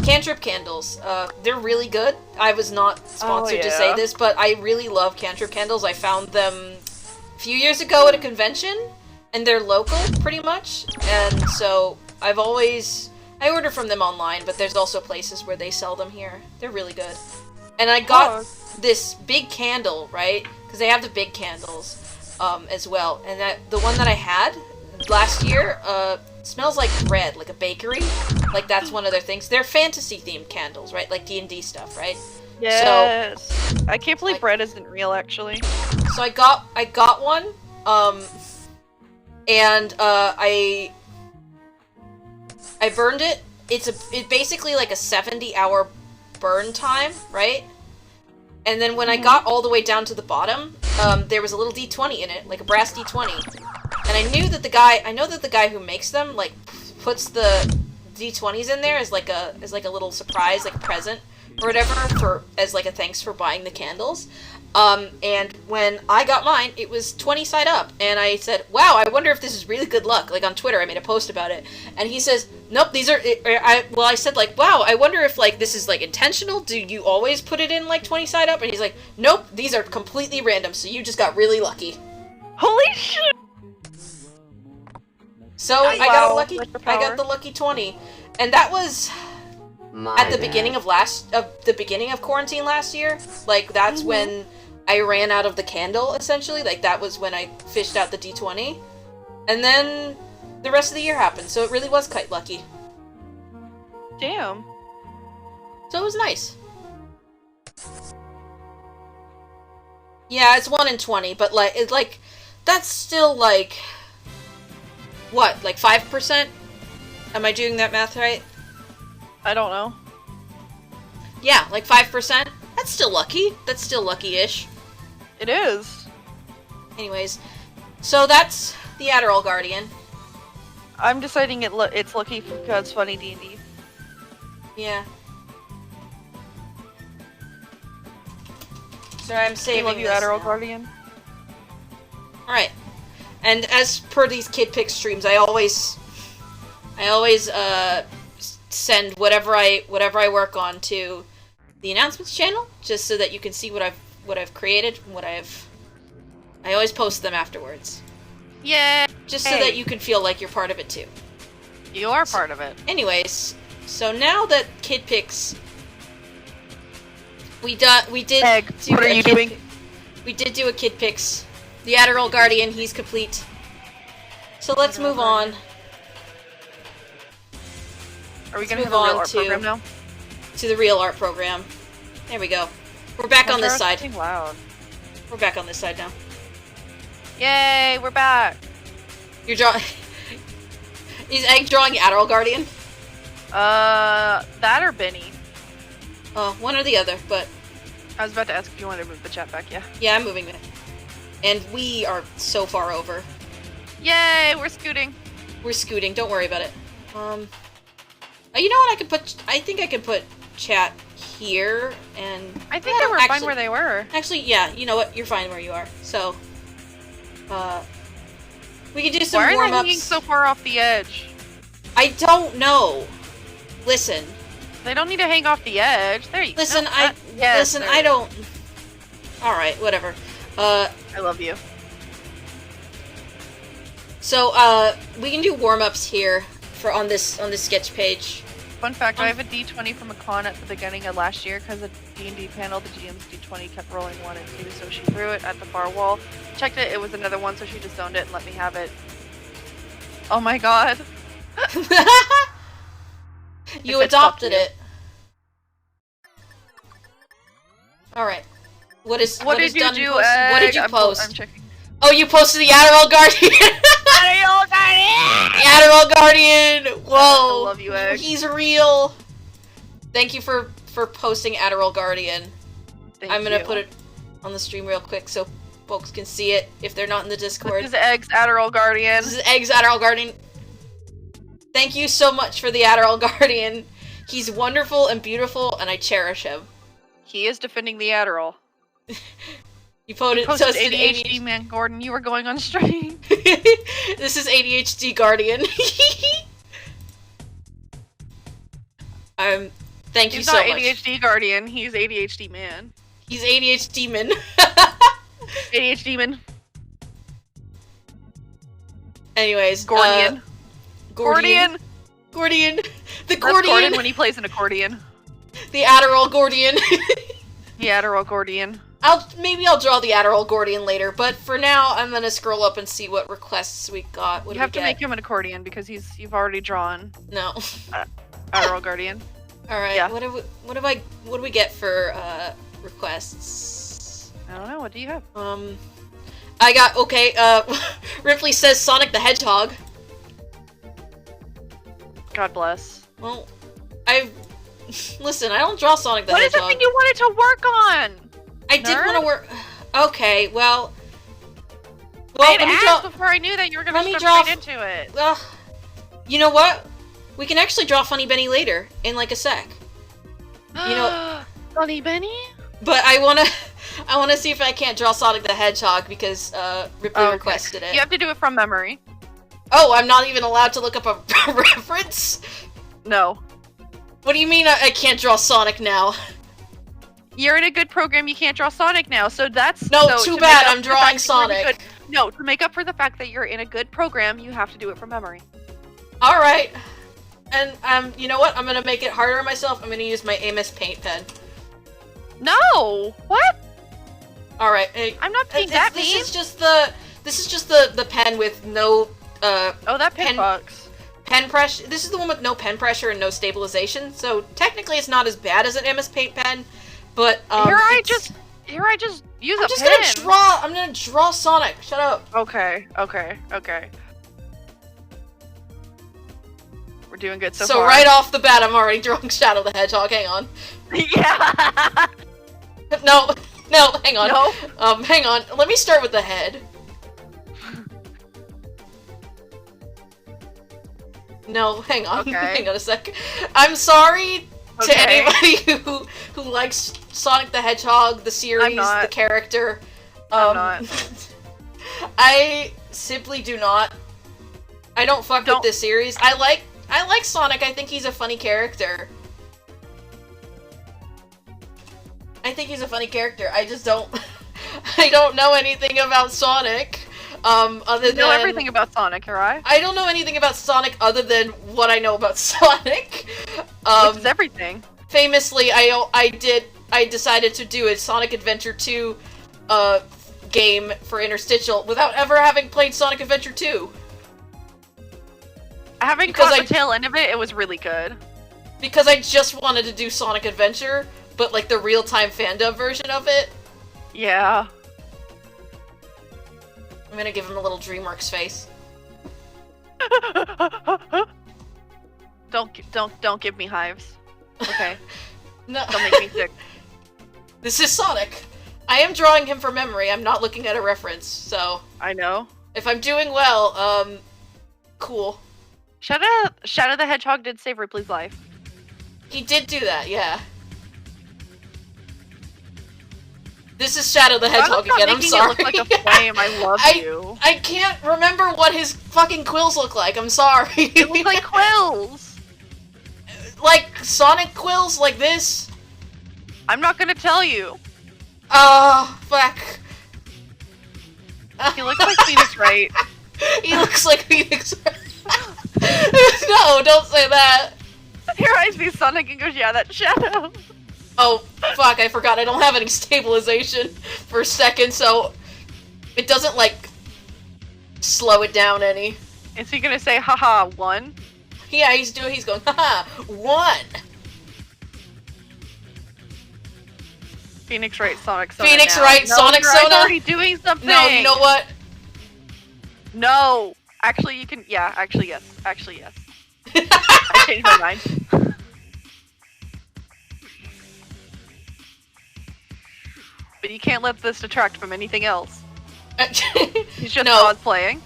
Cantrip candles. They're really good. I was not sponsored to say this, but I really love cantrip candles. I found them a few years ago at a convention, and they're local, pretty much. And so I order from them online, but there's also places where they sell them here. They're really good. And I got this big candle, right? Because they have the big candles as well. And the one that I had last year smells like bread, like a bakery. Like that's one of their things. They're fantasy-themed candles, right? Like D&D stuff, right?
Yes. So, I can't believe bread isn't real, actually.
So I got one, and I burned it. It's basically like a 70-hour burn time, right? And then when I got all the way down to the bottom, there was a little D20 in it, like a brass D20. And I know that the guy who makes them, like, puts the D20s in there as like a little surprise, like a present or whatever, as like a thanks for buying the candles. And when I got mine, it was 20 side up, and I said, wow, I wonder if this is really good luck. Like on Twitter, I made a post about it, and he says, nope, these are, I said like, wow, I wonder if like this is like intentional, do you always put it in like 20 side up? And he's like, nope, these are completely random, so you just got really lucky.
Holy shit!
So I got the lucky 20, and that was at the beginning of quarantine last year. Like that's when I ran out of the candle, essentially. Like that was when I fished out the D20, and then the rest of the year happened. So it really was quite lucky.
Damn.
So it was nice. Yeah, it's 1 in 20, but like that's still like what, like 5%? Am I doing that math right?
I don't know.
Yeah, like 5%. That's still lucky. That's still lucky-ish.
It is.
Anyways, so that's the Adderall Guardian.
I'm deciding it's lucky because funny D&D.
Yeah. Sorry, I'm saving
I love you,
this
Adderall
now.
Guardian.
Alright. And as per these KidPix streams, I always send whatever I work on to the announcements channel, just so that you can see what I've created and I always post them afterwards.
Yeah.
Just so that you can feel like you're part of it too.
You are part of it.
Anyways, so now that KidPix, we did.
Egg, what are you doing?
We did do a KidPix. The Adderall Guardian, he's complete. So let's move on.
Are we gonna have a real art program now?
To the real art program. There we go. We're back on this side.
Loud.
We're back on this side now.
Yay, we're back.
You're drawing. Is Egg drawing Adderall Guardian?
That or Benny.
One or the other, but...
I was about to ask if you wanted to move the chat back, yeah.
Yeah, I'm moving it. And we are so far over.
Yay, we're scooting.
We're scooting, don't worry about it. You know what, I think I can put chat here, and...
I think they were fine where they were.
Actually, yeah, you know what, you're fine where you are. So, we can do some warm-ups.
Why are they hanging so far off the edge?
I don't know. Listen.
They don't need to hang off the edge. There you go.
Listen,
Yes,
listen,
there
I
it is.
don't... Alright, whatever.
I love you.
So, we can do warm-ups here on this sketch page.
Fun fact, I have a D20 from a con at the beginning of last year because the D&D panel, the GM's D20 kept rolling 1 and 2, so she threw it at the far wall. Checked it, it was another one, so she just owned it and let me have it. Oh my god.
You
Except
adopted
fuck you.
it. Alright. What
What
is
did you
done
do,
post? What did you
I'm
post?
checking.
Oh, you posted the Adderall Guardian!
Adderall Guardian!
Adderall Guardian! Whoa!
I love you, Egg.
He's real! Thank you for posting Adderall Guardian. I'm gonna put it on the stream real quick so folks can see it if they're not in the Discord.
This is Egg's Adderall Guardian.
This is Egg's Adderall Guardian. Thank you so much for the Adderall Guardian. He's wonderful and beautiful, and I cherish him.
He is defending the Adderall.
You posted
ADHD man Gordon, you were going on stream.
This is ADHD Guardian. Thank you
He's
so
not
much.
ADHD Guardian, he's ADHD man.
He's ADHD man.
ADHD man.
Anyways,
Gordian.
Gordian. Gordian. The
That's
Gordian.
Gordon when he plays an accordion.
The Adderall Gordian.
The Adderall Gordian.
Maybe I'll draw the Adderall Gordian later, but for now I'm gonna scroll up and see what requests we got. What
You
do
have
we
to
get?
make him an accordion because you've already drawn
No.
Adderall Guardian.
All right.
Yeah.
What do we get for requests?
I don't know, what do you have?
I got Ripley says Sonic the Hedgehog.
God bless.
Well, listen, I don't draw Sonic the
What is
Hedgehog.
the thing you wanted to work on?
I did
nerd?
want to work. Okay, well,
I had
let me
asked
draw.
before I knew that you were going
let
to
me
jump
draw
straight into it.
You know what? We can actually draw Funny Benny later in like a sec. You know,
Funny Benny?
but I wanna see if I can't draw Sonic the Hedgehog because Ripley
Okay.
requested it.
You have to do it from memory.
Oh, I'm not even allowed to look up a reference?
No.
What do you mean I can't draw Sonic now?
You're in a good program, you can't draw Sonic now, so that's...
No,
so
too
to
bad,
make up
I'm
for the fact
drawing
that you're in a
Sonic.
No, to make up for the fact that you're in a good program, you have to do it from memory.
Alright. And, you know what? I'm gonna make it harder on myself. I'm gonna use my Amos paint pen.
No! What?
Alright.
I'm not being that mean.
This is just the pen with no,
Oh, that pen bugs.
pen pressure. This is the one with no pen pressure and no stabilization, so technically it's not as bad as an MS Paint pen, but,
Here I just use a pen.
I'm gonna draw Sonic. Shut up.
Okay. We're doing good so
So
far.
right off the bat, I'm already drawing Shadow the Hedgehog. Hang on.
Yeah!
No, hang on.
No?
Hang on. Let me start with the head. No, hang on.
Okay.
Hang on a sec. I'm sorry to
Okay.
anybody who likes Sonic the Hedgehog, the series,
not.
the character.
I'm not.
I simply do not. I don't fuck with this series. I like Sonic. I think he's a funny character. I just don't. I don't know anything about Sonic. Other than
You know everything about Sonic, right?
I don't know anything about Sonic other than what I know about Sonic.
Which is everything.
Famously, I decided to do a Sonic Adventure 2 game for Interstitial without ever having played Sonic Adventure 2.
Having caught the tail end of it, it was really good.
Because I just wanted to do Sonic Adventure, but like the real-time fandom version of it.
Yeah.
I'm gonna give him a little DreamWorks face.
Don't give me hives. Okay.
No.
Don't make me sick.
This is Sonic. I am drawing him from memory. I'm not looking at a reference, so
I know.
if I'm doing well, cool.
Shadow the Hedgehog did save Ripley's life.
He did do that, yeah. This is Shadow the Hedgehog
Stop
again, I'm
making
sorry.
It look like a flame. I love you.
I can't remember what his fucking quills look like, I'm sorry.
They look like quills!
Like Sonic quills, like this?
I'm not gonna tell you.
Oh, fuck.
He looks like Phoenix Wright.
He looks like Phoenix No, don't say that.
Here I see Sonic and goes, yeah, that's Shadow.
Oh, fuck, I forgot I don't have any stabilization for a second, so it doesn't, like, slow it down any.
Is he gonna say, haha, 1?
Yeah, he's going, haha, 1!
Phoenix Wright, Sonic Sona.
Phoenix
now.
Wright,
No,
Sonic
your eye's
Sona?
already doing something.
No, you know what?
No. Actually, you can. Yeah, actually, yes. Actually, yes. I changed my mind. But you can't let this detract from anything else. He's just
No.
cosplaying.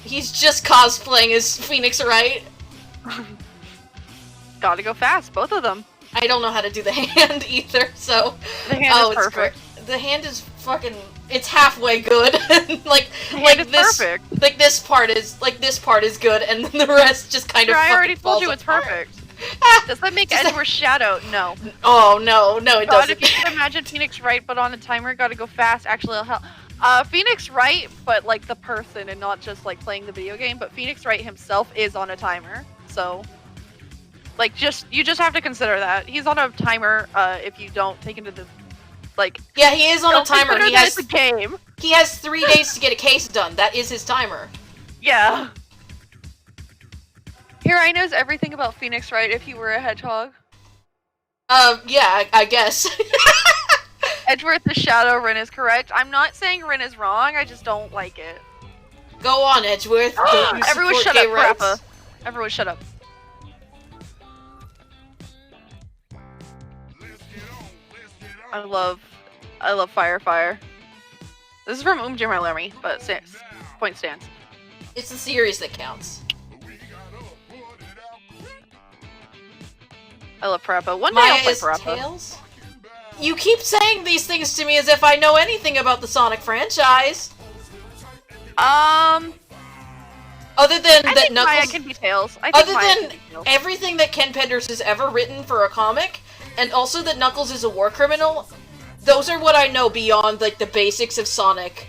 He's just cosplaying as Phoenix Wright.
Gotta go fast, both of them.
I don't know how to do the hand either, so...
The hand is
it's
perfect.
great. The hand is fucking... It's halfway good. like,
The hand
like
is
this...
perfect.
Like, this part is good, and then the rest just kind of
I
fucking
already told
falls
you it's
apart.
perfect. Does that make
Just
Edward Shadow? No.
Oh, no, it
God,
doesn't.
if you can imagine Phoenix Wright, but on a timer, gotta go fast. Actually, it'll help. Phoenix Wright, but like the person and not just like playing the video game. But Phoenix Wright himself is on a timer, so like you just have to consider that he's on a timer. If you don't take into the like.
Yeah, he is on a
Don't
timer.
consider
He
that
has
it's a game.
He has 3 days to get a case done. That is his timer.
Yeah. Here I knows everything about Phoenix Wright if he were a hedgehog.
Yeah, I guess.
Edgeworth the Shadow Rin is correct. I'm not saying Rin is wrong, I just don't like it.
Go on, Edgeworth. Don't you
Everyone
support
shut
gay
up,
rights?
Parappa. Everyone shut up. I love Fire. This is from Jimmer Lemmy, but point stands.
It's the series that counts.
I love Parappa. One day
Maya
I'll play
is
Parappa.
Tails? You keep saying these things to me as if I know anything about the Sonic franchise. Other than
I
that
think Maya
Knuckles...
can be Tails. I think
Other
Maya can
than
be Tails.
everything that Ken Penders has ever written for a comic, and also that Knuckles is a war criminal, those are what I know beyond, like, the basics of Sonic.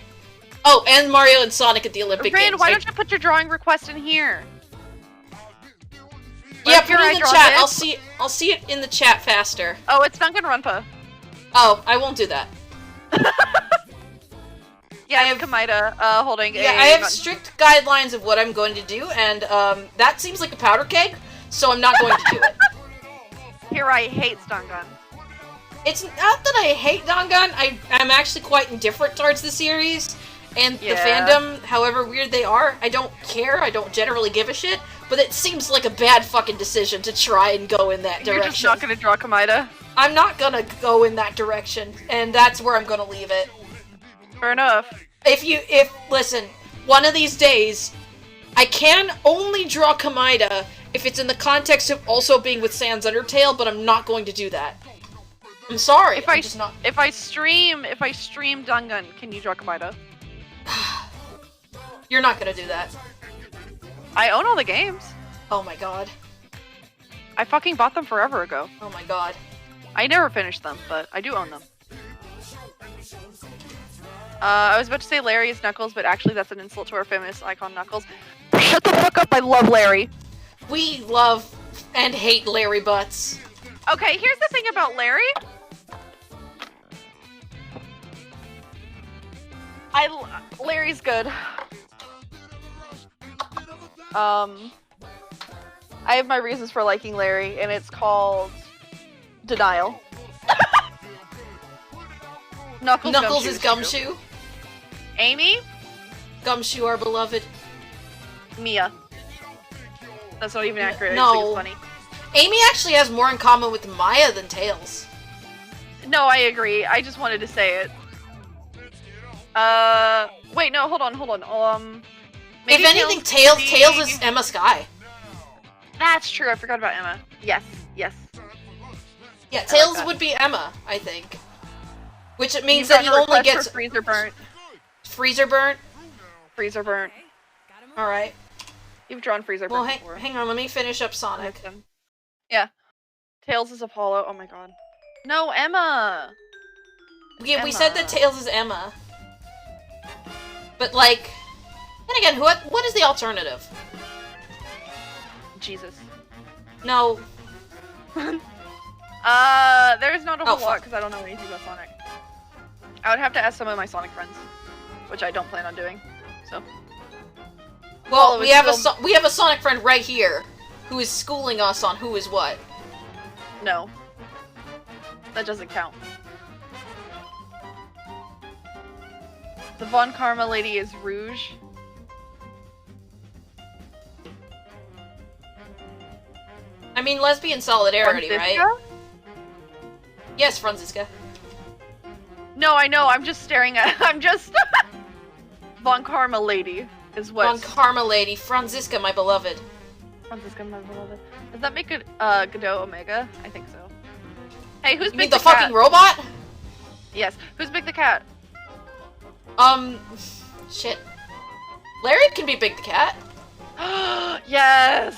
Oh, and Mario and Sonic at the Olympic
Rin,
Games.
why don't you put your drawing request in here?
Yeah,
Like,
put it
here
in
I
the
draw
chat.
this.
I'll see it in the chat faster.
Oh, it's Danganronpa.
Oh, I won't do that.
Yeah,
I
I have Kamida holding
Yeah, I have strict guidelines of what I'm going to do, and that seems like a powder keg, so I'm not going to do it.
Here I hate stun gun.
It's not that I hate Dangan, I'm actually quite indifferent towards the series, and the fandom, however weird they are. I don't care, I don't generally give a shit, but it seems like a bad fucking decision to try and go in that direction.
You're just not gonna draw Kamida?
I'm not gonna go in that direction, and that's where I'm gonna leave it.
Fair enough.
Listen, one of these days, I can only draw Kamida if it's in the context of also being with Sans Undertale, but I'm not going to do that. I'm sorry, I'm just not.
If I stream Dangan, can you draw Kamida?
You're not gonna do that.
I own all the games.
Oh my god.
I fucking bought them forever ago.
Oh my god.
I never finished them, but I do own them. I was about to say Larry is Knuckles, but actually that's an insult to our famous icon Knuckles. Shut the fuck up, I love Larry.
We love and hate Larry Butts.
Okay, here's the thing about Larry. Larry's good. I have my reasons for liking Larry, and it's called denial.
Knuckles is Gumshoe.
Amy?
Gumshoe, our beloved.
Mia. That's not even accurate.
No.
I just think it's funny.
Amy actually has more in common with Maya than Tails.
No, I agree. I just wanted to say it. Wait, no, hold on. Maybe
If anything, Tails is Emma Sky.
That's true. I forgot about Emma. Yes.
Yeah, Tails would be Emma, I think. Which it means
You've
that he
gotten a
only
request
gets
for freezer burnt.
freezer burnt.
Freezer burnt.
All right.
You've drawn freezer
Well,
burnt before.
hang on. Let me finish up Sonic.
Yeah. Tails is Apollo. Oh my god. No, Emma.
Yeah, we said that Tails is Emma. But like, then again, what is the alternative?
Jesus.
No.
There's not a whole lot
fuck.
because I don't know anything about Sonic. I would have to ask some of my Sonic friends, which I don't plan on doing. So.
Well, we have
still...
we have a Sonic friend right here, who is schooling us on who is what.
No. That doesn't count. The Von Karma lady is Rouge.
I mean, lesbian solidarity,
Franziska?
right? Yes, Franziska.
No, I know. I'm just staring at. I'm just. Von Karma lady is what.
Von Karma lady, Franziska, my beloved.
Franziska, my beloved. Does that make it Godot Omega? I think so. Hey, who's
You
Big
mean the
Cat?
fucking robot?
Yes. Who's Big the Cat?
Shit. Larry can be Big the Cat.
Yes.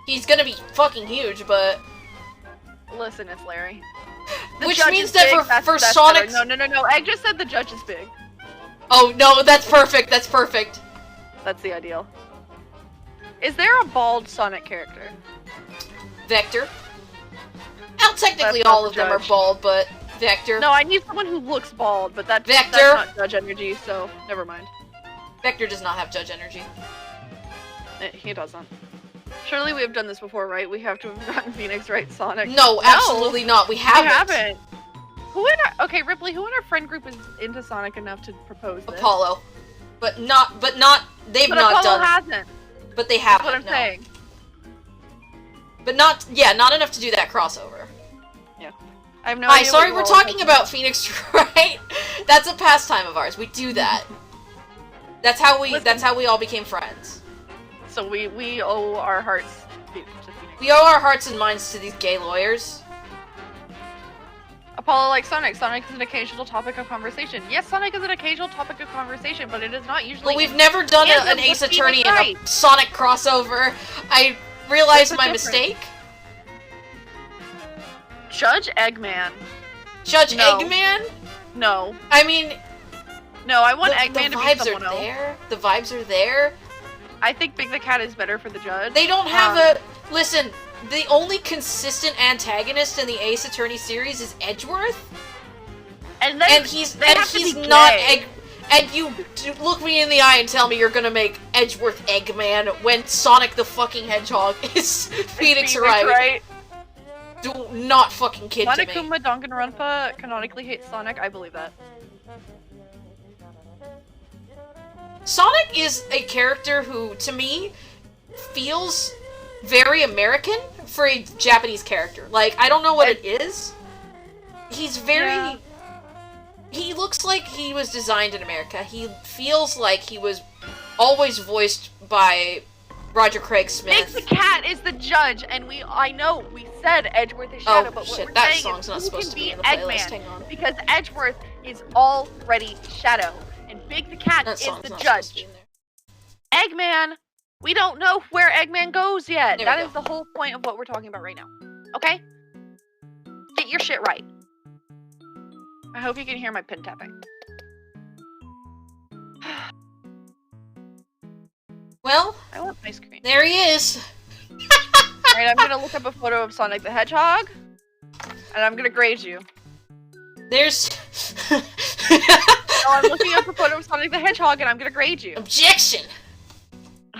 He's gonna be fucking huge, but
Listen, it's Larry.
which means that for Sonic.
No. Egg just said the judge is big.
Oh no, that's perfect. That's perfect.
That's the ideal. Is there a bald Sonic character?
Vector. Now, technically,
That's not
all
the
of them are
judge.
bald, but Vector.
No, I need someone who looks bald, but that's
Vector.
not judge energy, so never mind.
Vector does not have judge energy.
He doesn't. Surely we have done this before, right? We have to have gotten Phoenix right, Sonic.
No, absolutely not. We
We
haven't.
haven't. Okay, Ripley, who in our friend group is into Sonic enough to propose this?
Apollo, but they've
But
not
Apollo
done.
hasn't.
But they haven't.
That's what I'm
no.
saying.
But not enough to do that crossover.
Yeah. I have no
Hi,
idea.
sorry,
what
we're
you all
talking about Phoenix, right? That's a pastime of ours. We do that. That's how we all became friends.
So we owe our hearts to Phoenix.
We owe our hearts and minds to these gay lawyers.
Apollo likes Sonic. Sonic is an occasional topic of conversation. Yes, Sonic is an occasional topic of conversation, but it is not usually.
But we've never done
Yeah,
an
but
Ace
Phoenix
Attorney and
right.
a Sonic crossover. I realized
What's
my
the difference?
mistake.
Judge Eggman.
Judge
No.
Eggman?
No.
I mean,
No, I want
the
Eggman to be
vibes
someone
are
else.
there. The vibes are there.
I think Big the Cat is better for the judge.
They don't have a... Listen, the only consistent antagonist in the Ace Attorney series is Edgeworth.
and
He's
be
not
gay.
And you look me in the eye and tell me you're gonna make Edgeworth Eggman when Sonic the fucking Hedgehog is Phoenix right? Do not fucking kid to me.
Monokuma Danganronpa canonically hates Sonic. I believe that.
Sonic is a character who, to me, feels very American for a Japanese character. Like, I don't know what it is. He's very...
Yeah.
He looks like he was designed in America. He feels like he was always voiced by Roger Craig Smith.
Big the Cat is the judge, and I know we said Edgeworth is Shadow,
Oh,
but what
shit,
we're
that
saying
song's
is
not
who
supposed
can
to be
be
in the playlist.
Eggman,
Hang on.
because Edgeworth is already Shadow, and Big the Cat
That
is
song's
the
not supposed to be
judge.
in there.
Eggman, we don't know where Eggman goes yet.
There we
That
go.
is the whole point of what we're talking about right now. Okay? Get your shit right. I hope you can hear my pin tapping.
Well,
I want ice cream.
there he is.
Alright, I'm gonna look up a photo of Sonic the Hedgehog, and I'm gonna grade you.
There's...
No, I'm looking up a photo of Sonic the Hedgehog, and I'm gonna grade you.
Objection!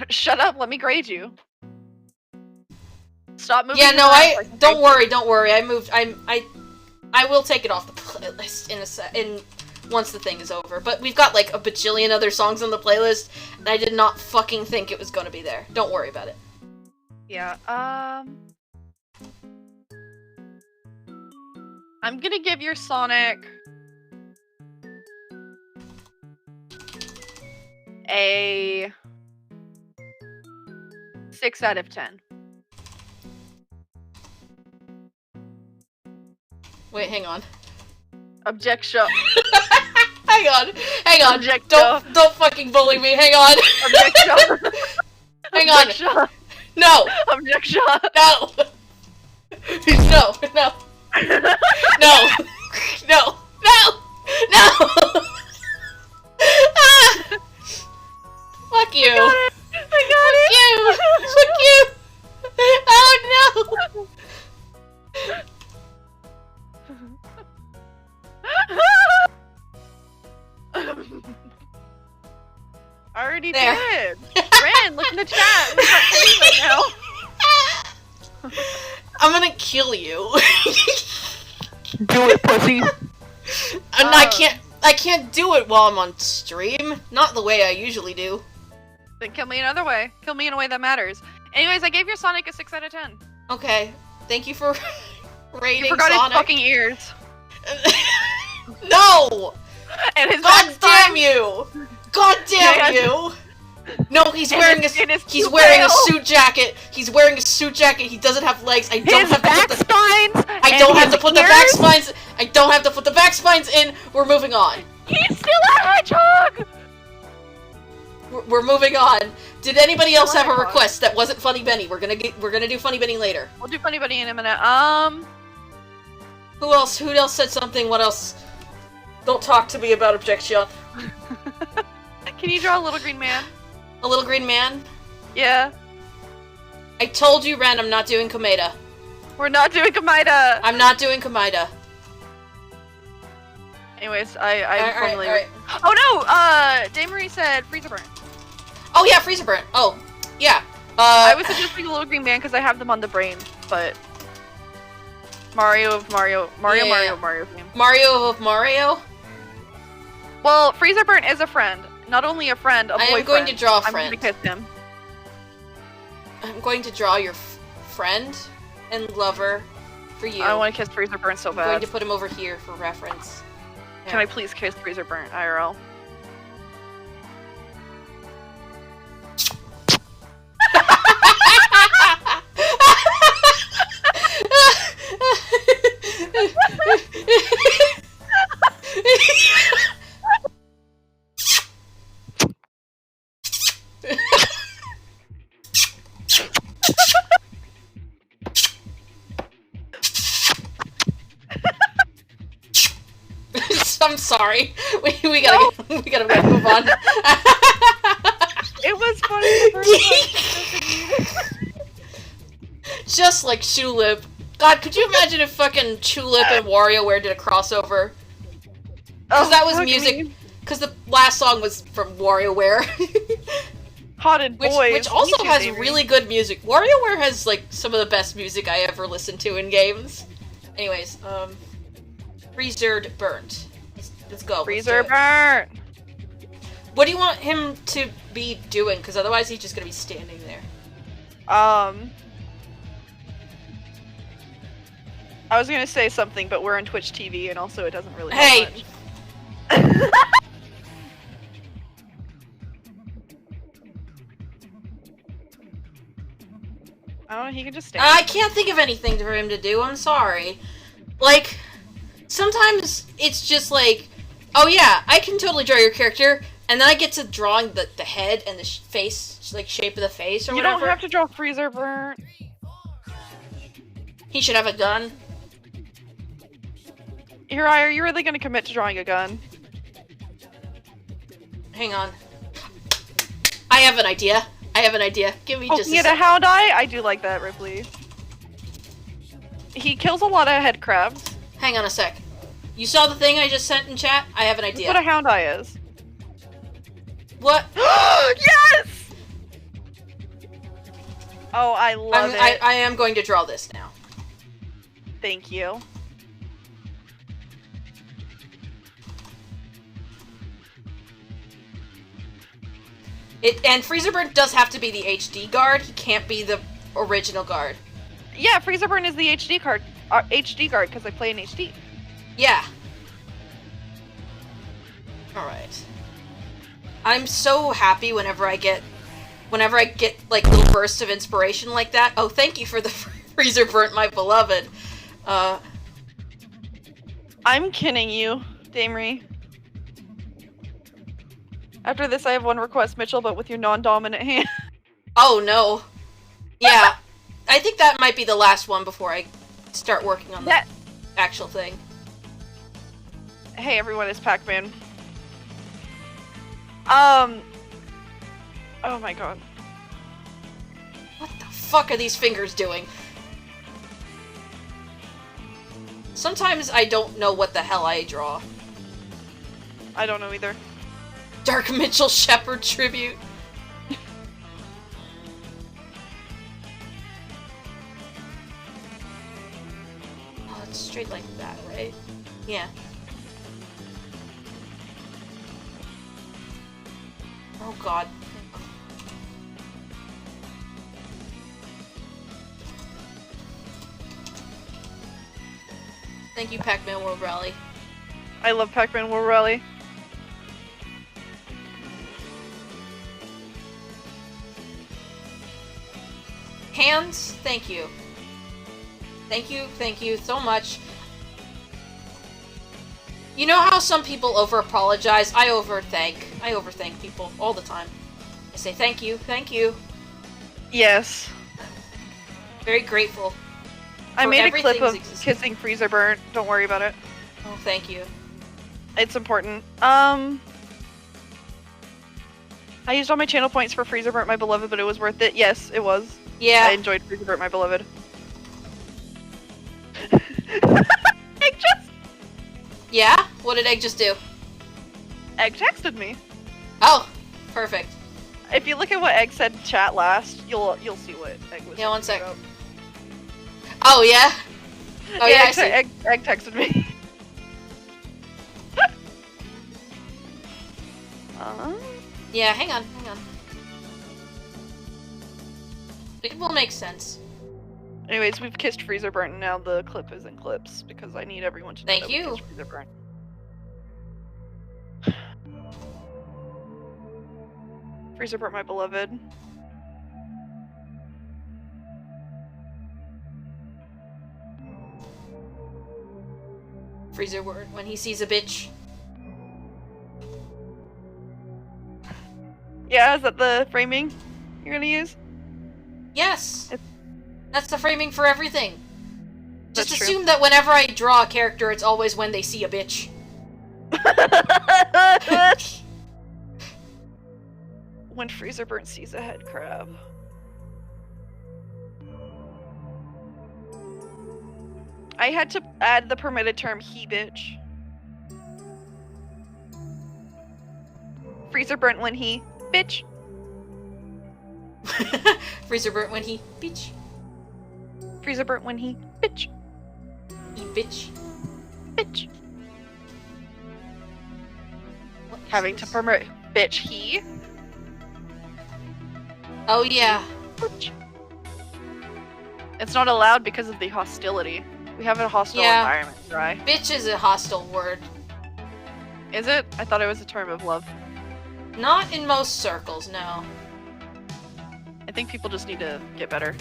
Shut up, let me grade you. Stop moving.
Yeah, no,
your ass like a
don't
crazy-
worry. I will take it off the playlist in once the thing is over. But we've got like a bajillion other songs on the playlist, and I did not fucking think it was gonna be there. Don't worry about it.
Yeah, I'm gonna give your Sonic a 6 out of 10.
Wait, hang on.
Objection.
Hang on.
Objection.
Don't fucking bully me. Hang on.
Objection.
Hang on.
Objection.
No.
Objection.
No. No. No. No. No. No. No. Ah. Fuck you.
I got it.
Fuck you. Oh no.
I already
There.
did. Ren, look in the chat. We've got three right now.
I'm gonna kill you.
Do it, pussy.
And I can't do it while I'm on stream. Not the way I usually do.
Then kill me another way. Kill me in a way that matters. Anyways, I gave your Sonic a 6 out of 10.
Okay. Thank you for rating
You forgot
Sonic.
his fucking ears.
No!
And his
God
back
damn
spine.
you! God damn
Yeah.
you! No, he's
And
wearing
his
he's
cute
wearing a
tail.
suit jacket. He's wearing a suit jacket. He doesn't have legs. I don't
His
have to
back
put the
spines.
I don't have to put the back spines. I don't have to put the back spines in. We're moving on.
He's still a hedgehog.
We're moving on. Did anybody else have a
Hedgehog.
request that wasn't Funny Benny? We're gonna do Funny Benny later.
We'll do Funny Bunny in a minute.
Who else? Who else said something? What else? Don't talk to me about objection.
Can you draw a little green man?
A little green man.
Yeah.
I told you, Ren, I'm not doing Komeda.
We're not doing Kamida.
I'm not doing Komeda.
Anyways, I formally.
Alright.
Oh no! Daymarie said Freezer Burn.
Oh yeah, Freezer Burn. Oh, yeah.
I was suggesting a little green man because I have them on the brain, but Mario
Yeah.
Mario theme.
Mario of Mario.
Well, Freezer Burn is a friend. Not only a friend, a
I
boyfriend.
am going to draw a
I'm
friend.
gonna kiss him.
I'm going to draw your friend and lover for you.
I want to kiss Freezer Burn so
I'm going
bad.
to put him over here for reference.
Can I please kiss Freezer Burn IRL?
I'm sorry. We gotta move on.
It was funny the first time.
Just like Tulip. God, could you imagine if fucking Tulip and WarioWare did a crossover? Because that was
fuck
music.
me.
Because the last song was from WarioWare.
Hotted
which
boys.
also
Me too,
has
baby.
really good music. WarioWare has like some of the best music I ever listened to in games. Anyways, Freezered Burnt. Let's go.
Freezer
Let's do it.
Burn.
What do you want him to be doing? Because otherwise he's just gonna be standing there.
I was gonna say something, but we're on Twitch TV, and also it doesn't really
Hey!
help much. Oh, he can just stand.
I can't think of anything for him to do. I'm sorry. Like, sometimes it's just like, oh yeah, I can totally draw your character, and then I get to drawing the head and the face, like shape of the face or
You
whatever.
don't have to draw Freezer Burn.
He should have a gun.
Hirai, are you really gonna commit to drawing a gun?
Hang on. I have an idea. Give me just
Poking
a
at a
sec.
hound eye? I do like that, Ripley. He kills a lot of head crabs.
Hang on a sec. You saw the thing I just sent in chat? I have an
That's
idea.
what a hound eye is.
What?
Yes! Oh, I love it.
I am going to draw this now.
Thank you.
And Freezerburn does have to be the HD guard. He can't be the original guard.
Yeah, Freezer Burn is the HD card, HD guard, because I play in HD.
Yeah. Alright. I'm so happy whenever I get like little bursts of inspiration like that. Oh, thank you for the freezer burnt, my beloved.
I'm kidding you, Damery. After this, I have one request, Mitchell, but with your non-dominant hand.
Oh no. Yeah, I think that might be the last one before I start working on the actual thing.
Hey everyone, it's Pac-Man. Oh my god.
What the fuck are these fingers doing? Sometimes I don't know what the hell I draw.
I don't know either.
Dark Mitchell Shepard tribute. Oh, it's straight like that, right? Yeah. Oh god. Thank you, Pac-Man World Rally.
I love Pac-Man World Rally.
Hands, thank you. Thank you so much. You know how some people over-apologize? I overthank people all the time. I say thank you.
Yes.
Very grateful.
I made a clip of
existence.
kissing Freezer Burnt. Don't worry about it.
Oh, thank you.
It's important. I used all my channel points for Freezer Burnt, my beloved, but it was worth it. Yes, it was.
Yeah.
I enjoyed Freezer Burnt, my beloved. Egg just...
Yeah? What did Egg just do?
Egg texted me.
Oh, perfect.
If you look at what Egg said in chat last, you'll see what Egg was.
Yeah, one sec.
About.
Oh yeah. Oh yeah, I see.
Egg texted me.
Yeah, hang on. It will make sense.
Anyways, we've kissed Freezer Burnt, and now the clip is in clips because I need everyone to know
Thank
that we
you.
kissed Freezer Burnt. Freezer Burnt, my beloved.
Freezer word when he sees a bitch.
Yeah, is that the framing you're gonna use?
Yes. That's the framing for everything. Just
That's
assume that whenever I draw a character, it's always when they see a bitch.
When Freezer Burnt sees a head crab. I had to add the permitted term he bitch. Freezer Burnt when he bitch.
Freezer burnt when he bitch.
Freezer Burnt when he bitch.
He bitch.
Bitch.
What is
Having
this?
to permit bitch he.
Oh yeah.
Bitch. It's not allowed because of the hostility. We have a hostile
Yeah.
environment, right?
Bitch is a hostile word.
Is it? I thought it was a term of love.
Not in most circles, no.
I think people just need to get better.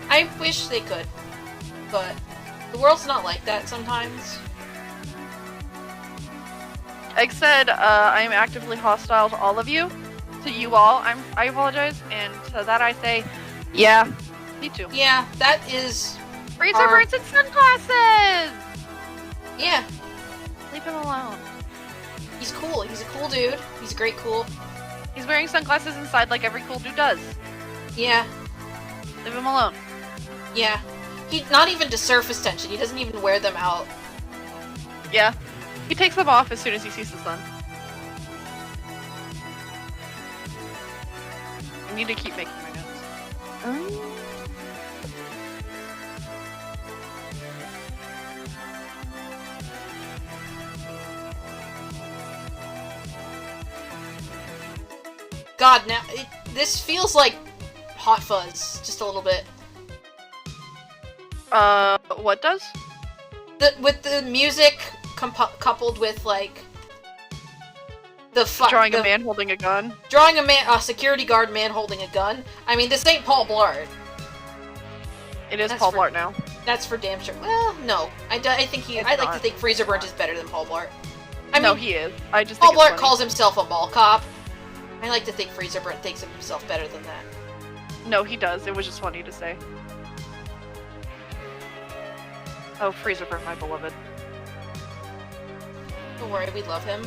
I wish they could. But the world's not like that sometimes.
Egg said, I am actively hostile to all of you. To you all, I apologize. And to that I say, yeah, me too.
Yeah, that is...
Freezer Burnt's in sunglasses!
Yeah,
Leave him alone.
he's cool. He's a cool dude. He's a great cool.
He's wearing sunglasses inside like every cool dude does.
Yeah,
Leave him alone.
yeah. He not even to surface tension. He doesn't even wear them out.
Yeah. He takes them off as soon as he sees the sun. I need to keep making my notes.
God, now this feels like Hot Fuzz, just a little bit.
What does?
With the music coupled with like
Drawing a man holding a gun.
drawing a security guard man holding a gun. I mean, this ain't Paul Blart.
It is
That's
Paul
for-
Blart now.
That's for damn sure. Well, no. I think
It's
I like
not.
to think Freezer Burnt is better than Paul Blart. I
No,
mean,
he is. I just
Paul
think it's
Blart
funny.
calls himself a mall cop. I like to think Freezer Burnt thinks of himself better than that.
No, he does. It was just funny to say. Oh, Freezer Burnt, my beloved.
Don't worry, we love him.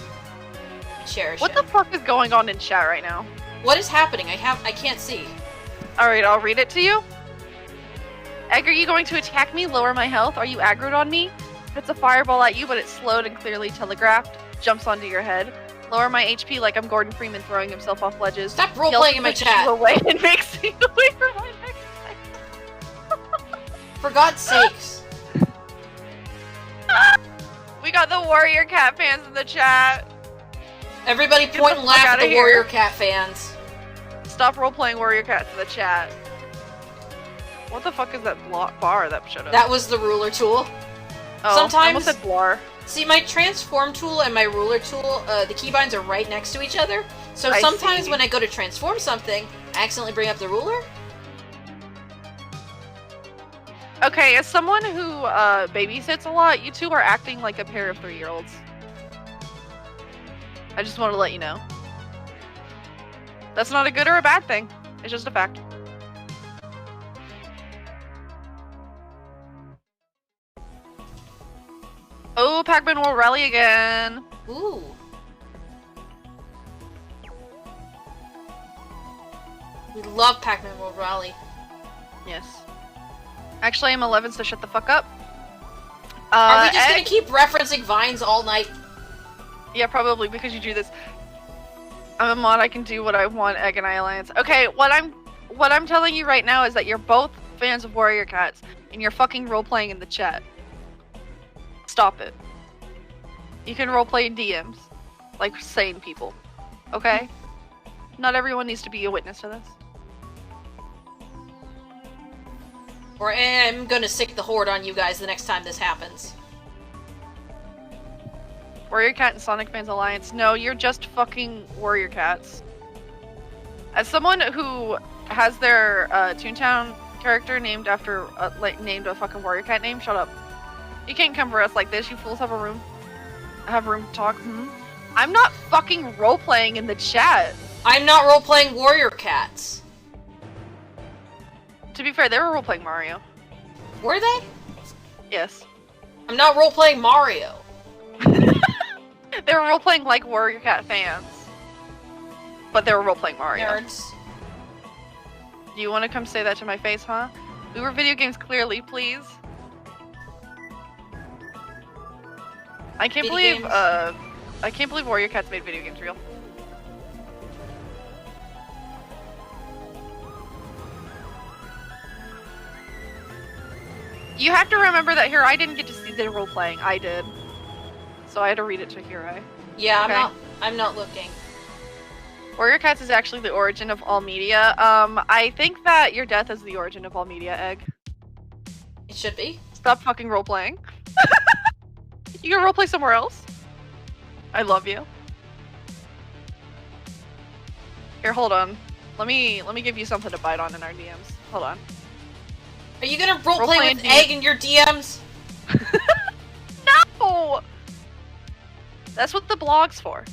Cherish
What
him.
the fuck is going on in chat right now?
What is happening? I can't see.
Alright, I'll read it to you. Egg, are you going to attack me? Lower my health? Are you aggroed on me? It's a fireball at you, but it's slowed and clearly telegraphed. Jumps onto your head. Lower my HP like I'm Gordon Freeman throwing himself off ledges.
Stop
Yells
role-playing in my
pushes you
chat.
away and makes you away from my next
For God's sakes.
We got the Warrior Cat fans in the chat.
Everybody
Get
point
the
and
fuck
laugh at
outta
the
here.
Warrior Cat fans.
Stop role-playing Warrior Cats in the chat. What the fuck is that bar that showed up?
That was the ruler tool.
I
sometimes-
almost said blar.
See, my transform tool and my ruler tool, the keybinds are right next to each other. So
I
sometimes
see.
when I go to transform something, I accidentally bring up the ruler.
Okay, as someone who babysits a lot, you two are acting like a pair of 3-year-olds. I just want to let you know. That's not a good or a bad thing. It's just a fact. Oh, Pac-Man will rally again.
Ooh. We love Pac-Man World Rally.
Yes. Actually, I'm 11, so shut the fuck up.
Are we just
Egg?
gonna keep referencing Vines all night?
Yeah, probably, because you do this. I'm a mod, I can do what I want, Egg and I Alliance. Okay, what I'm telling you right now is that you're both fans of Warrior Cats, and you're fucking role-playing in the chat. Stop it. You can roleplay in DMs. Like sane people. Okay? Not everyone needs to be a witness to this.
Or I'm gonna sick the horde on you guys the next time this happens.
Warrior Cat and Sonic Fans Alliance. No, you're just fucking Warrior Cats. As someone who has their Toontown character named after, named a fucking Warrior Cat name, shut up. You can't come for us like this. You fools have room to talk. I'm not fucking role-playing in the chat.
I'm not role-playing Warrior Cats.
To be fair, they were role-playing Mario.
Were they?
Yes.
I'm not role-playing Mario.
They were role-playing like Warrior Cat fans. But they were role-playing Mario.
Nerds.
Do you want to come say that to my face, huh? We were video games clearly, please. I can't
Video
believe,
games?
I can't believe Warrior Cats made video games real. You have to remember that here, I didn't get to see the role playing. I did. So I had to read it to Hirai.
Yeah,
Okay.
I'm not looking.
Warrior Cats is actually the origin of all media. I think that your death is the origin of all media, Egg.
It should be.
Stop fucking role playing. You can role play somewhere else. I love you. Here, hold on. Let me give you something to bite on in our DMs. Hold on.
Are you gonna roleplay
Role-play
with
in
Egg in your DMs?
No! That's what the blog's for.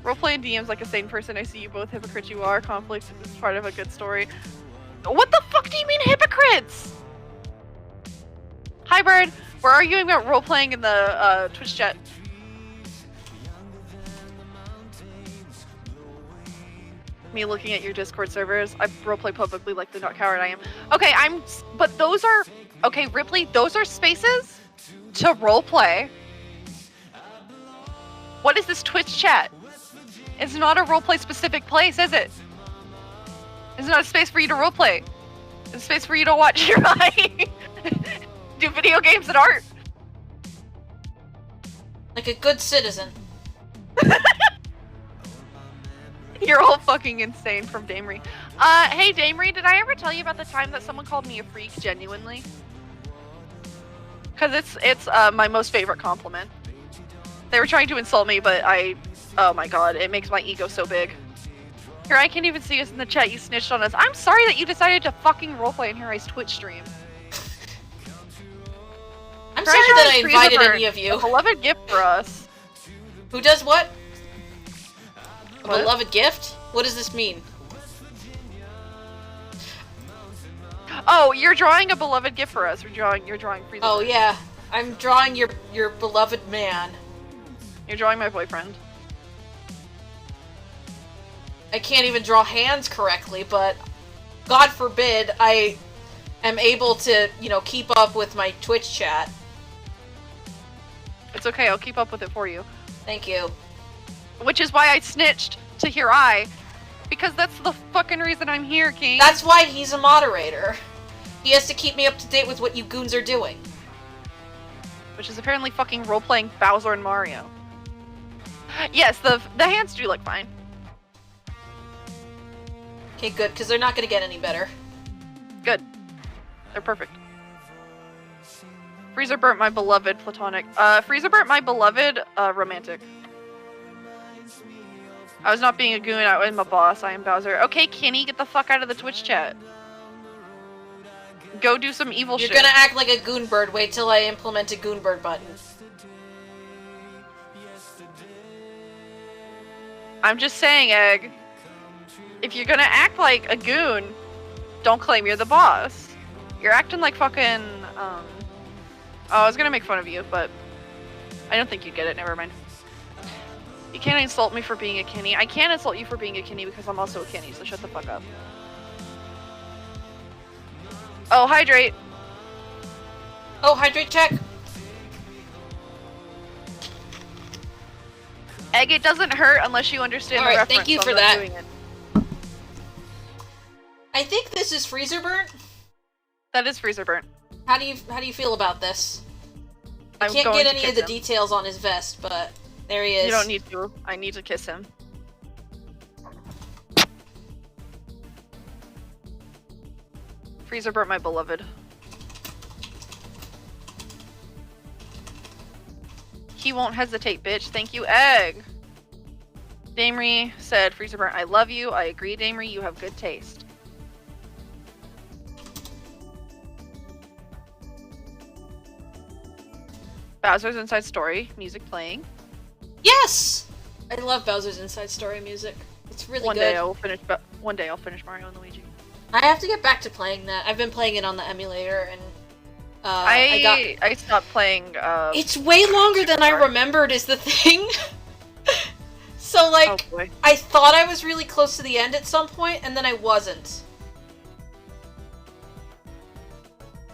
Roleplay in DMs like a sane person. I see you both hypocrites you are. Conflict is part of a good story. What the fuck do you mean hypocrites? Hi, Bird. We're arguing about role-playing in the Twitch chat. Me looking at your Discord servers. I roleplay publicly like the coward I am. Okay, but those are... Okay, Ripley, those are spaces to roleplay. What is this Twitch chat? It's not a roleplay specific place, is it? It's not a space for you to roleplay. It's a space for you to watch your eye. Do video games and art.
Like a good citizen.
You're all fucking insane from Damery. Hey Damery, did I ever tell you about the time that someone called me a freak genuinely? Cause it's my most favorite compliment. They were trying to insult me, but oh my god, it makes my ego so big. Here, I can't even see us in the chat. You snitched on us. I'm sorry that you decided to fucking roleplay in Harry's Twitch stream.
I'm sorry that I invited any of you.
A beloved gift for us.
Who does what? A
What?
beloved gift? What does this mean?
Oh, you're drawing a beloved gift for us. You're drawing Freezer.
Oh yeah, I'm drawing your beloved man.
You're drawing my boyfriend.
I can't even draw hands correctly, but God forbid I am able to, you know, keep up with my Twitch chat.
It's okay, I'll keep up with it for you.
Thank you.
Which is why I snitched to Hirai. Because that's the fucking reason I'm here, King.
That's why he's a moderator. He has to keep me up to date with what you goons are doing.
Which is apparently fucking role-playing Bowser and Mario. Yes, the hands do look fine.
Okay, good, because they're not going to get any better.
Good. They're perfect. Freezer burnt my beloved platonic. Freezer burnt my beloved romantic. I was not being a goon, I was my boss. I am Bowser. Okay, Kenny, get the fuck out of the Twitch chat. Go do some evil shit.
You're gonna act like a goon bird. Wait till I implement a goon bird button.
I'm just saying, Egg. If you're gonna act like a goon, don't claim you're the boss. You're acting like fucking, Oh, I was gonna make fun of you, but I don't think you'd get it. Never mind. You can't insult me for being a Kenny. I can't insult you for being a Kenny because I'm also a Kenny, so shut the fuck up. Oh, hydrate.
Oh, hydrate check.
Egg, it doesn't hurt unless you understand the
Alright,
reference.
thank you
so
for
I'm not
that.
doing it.
I think this is freezer burnt.
That is freezer burnt.
How do you feel about this? I
I'm
can't
going
get
to
any of
kiss
the
him.
details on his vest, but there he is.
You don't need to. I need to kiss him. Freezer burnt my beloved. He won't hesitate, bitch. Thank you, Egg. Damery said, Freezer burnt, I love you. I agree, Damery. You have good taste. Bowser's Inside Story, music playing.
Yes! I love Bowser's Inside Story music. It's really
One
good.
day I'll finish. One day I'll finish Mario and Luigi.
I have to get back to playing that. I've been playing it on the emulator, and
I stopped playing.
It's way longer than I remembered. Is the thing. So like,
Oh boy.
I thought I was really close to the end at some point, and then I wasn't.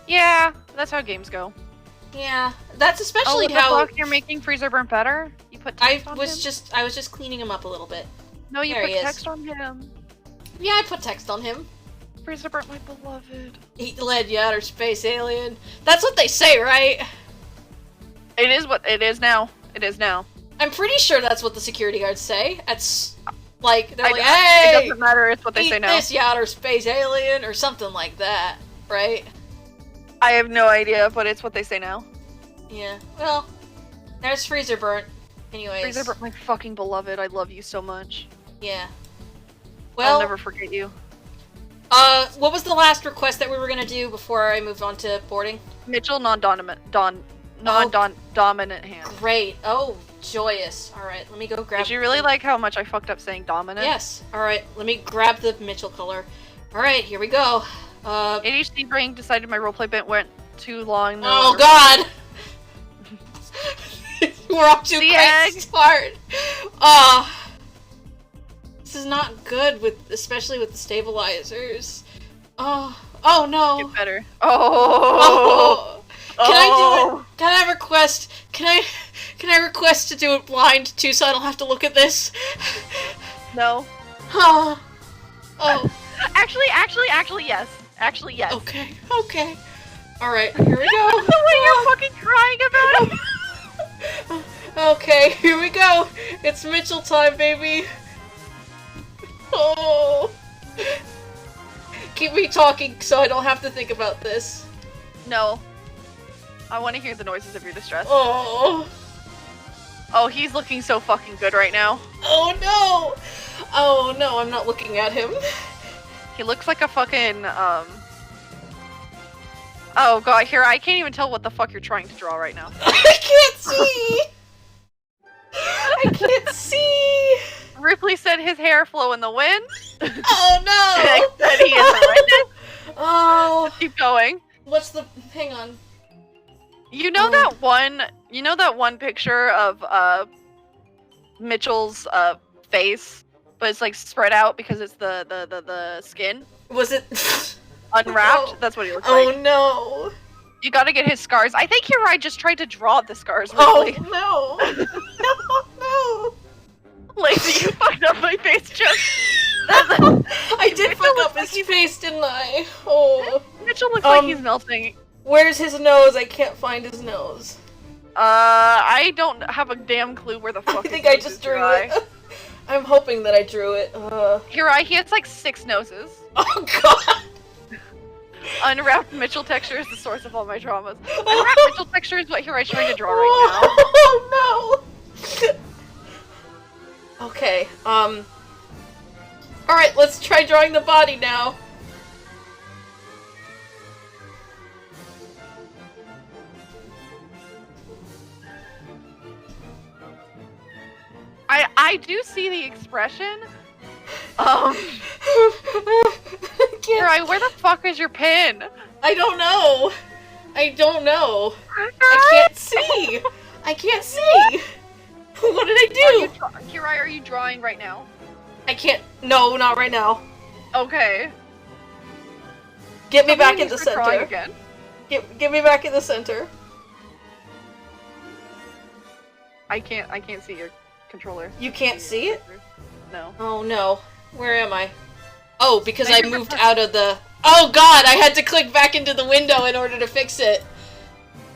Yeah, that's how games go.
Yeah, that's
Oh,
especially
what the
how
fuck? You're making Freezer burnt better? You put
I
text on
was
him?
just cleaning him up a little bit.
No, you
there
put
he is.
text on him.
Yeah, I put text on him.
Freezer burnt my beloved.
He led you outer space, alien. That's what they say, right?
It is what it is now. It is now.
I'm pretty sure that's what the security guards say. It's like they're like,
It
"Hey,
doesn't matter. It's what they
eat
say now.
this, you outer space alien," or something like that, right?
I have no idea, but it's what they say now.
Yeah. Well, there's freezer burnt. Anyways.
Freezer burnt my fucking beloved. I love you so much.
Yeah.
I'll
Well,
never forget you.
what was the last request that we were gonna do before I moved on to boarding?
Mitchell, non-dominant hand.
Great. Oh, joyous. All right, let me go grab.
Did you really like how much I fucked up saying dominant?
Yes. All right, let me grab the Mitchell color. All right, here we go.
ADHD brain decided my roleplay bit went too long.
Oh God. We're off to a
The
great
egg.
start. This is not good especially with the stabilizers. Oh no.
Get better. Oh.
Can I do it? Can I request? Can I request to do it blind too, so I don't have to look at this?
No.
Oh.
Actually, yes. Actually, yes.
Okay. All right, here we go.
The way you're fucking crying about it.
Okay, here we go. It's Mitchell time, baby. Oh. Keep me talking so I don't have to think about this.
No. I want to hear the noises of your distress.
Oh.
Oh, he's looking so fucking good right now.
Oh no. Oh no, I'm not looking at him.
He looks like a fucking, Oh god, here, I can't even tell what the fuck you're trying to draw right now.
I can't see! I can't see!
Ripley said his hair flow in the wind.
Oh no!
Nick said he is horrendous.
Oh,
Keep going.
what's the... Hang on.
You know that one picture of, Mitchell's, face, but it's like spread out because it's the skin?
Was it...
Unwrapped?
Oh.
That's what he looks
Oh
like.
no!
You gotta get his scars. I think here I just tried to draw the scars,
Oh
Ripley.
no! No!
Lazy, you fucked up my face joke.
I did fuck up his face, didn't I? Oh.
Mitchell looks like he's melting.
Where's his nose? I can't find his nose.
I don't have a damn clue where the fuck
I think
his
I
nose
just
is,
drew
Hirai.
it. I'm hoping that I drew it.
Hirai, he has like 6 noses.
Oh god!
Unwrapped Mitchell texture is the source of all my traumas. Unwrapped Mitchell texture is what Hirai's trying to draw right
Oh no! Okay, Alright, let's try drawing the body now.
I do see the expression. Hirai, where the fuck is your pin?
I don't know. I don't know. I can't see. I can't see. What did I do?
Hirai, are you drawing right now?
I can't. No, not right now.
Okay.
Get me back
Somebody
in the
needs to try
center.
again.
Get me back in the center.
I can't see your controller.
You can't see it?
No.
Oh no. Where am I? Oh, because I
Maybe
moved out of the... Oh god, I had to click back into the window in order to fix it.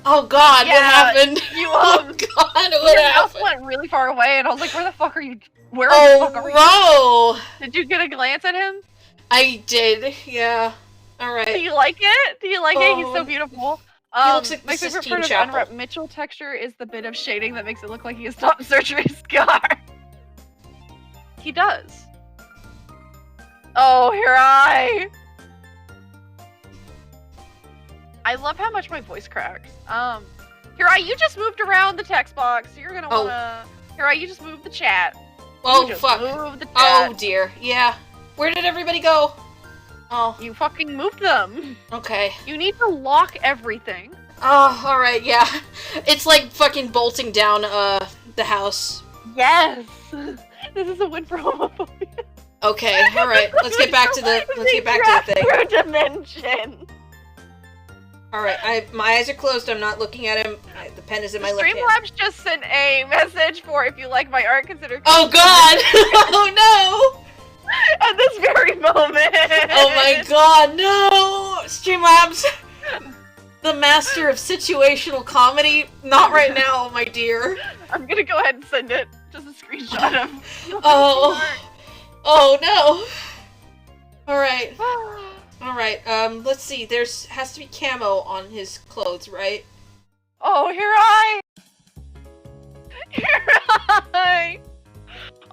Oh god, what happened?
You
Oh god, what
your mouse
happened?
went really far away, and I was like, "Where the fuck are you? Where the fuck are you?"
Oh,
Did you get a glance at him?
I did, yeah.
Do
Alright.
you like it? Do you like it? He's so
Oh.
beautiful.
looks like
My
the
favorite
Sistine
part of
Chapel.
Unwrapped Mitchell texture is the bit of shading that makes it look like he has top surgery scar. He does. Oh, Hirai! I love how much my voice cracks. Hirai, you just moved around the text box. You're gonna wanna... Hirai, you just moved the chat.
Oh,
You just
fuck.
moved the chat.
Oh, dear. Yeah. Where did everybody go? Oh,
You fucking moved them.
okay.
You need to lock everything.
Oh, alright, yeah. It's like fucking bolting down, the house.
Yes! This is a win for homophobia.
Okay, alright. Let's get back to the thing.
Through dimension.
Alright, my eyes are closed. I'm not looking at him. The pen is in my left hand.
Streamlabs just sent a message for if you like my art, consider.
Oh god! Oh no!
At this very moment.
Oh my god, no! Streamlabs! The master of situational comedy? Not right now, my dear.
I'm gonna go ahead and send it. Just a screenshot of.
Oh. Oh no! Alright. Alright, let's see. Has to be camo on his clothes, right?
Oh, Hirai! Hirai!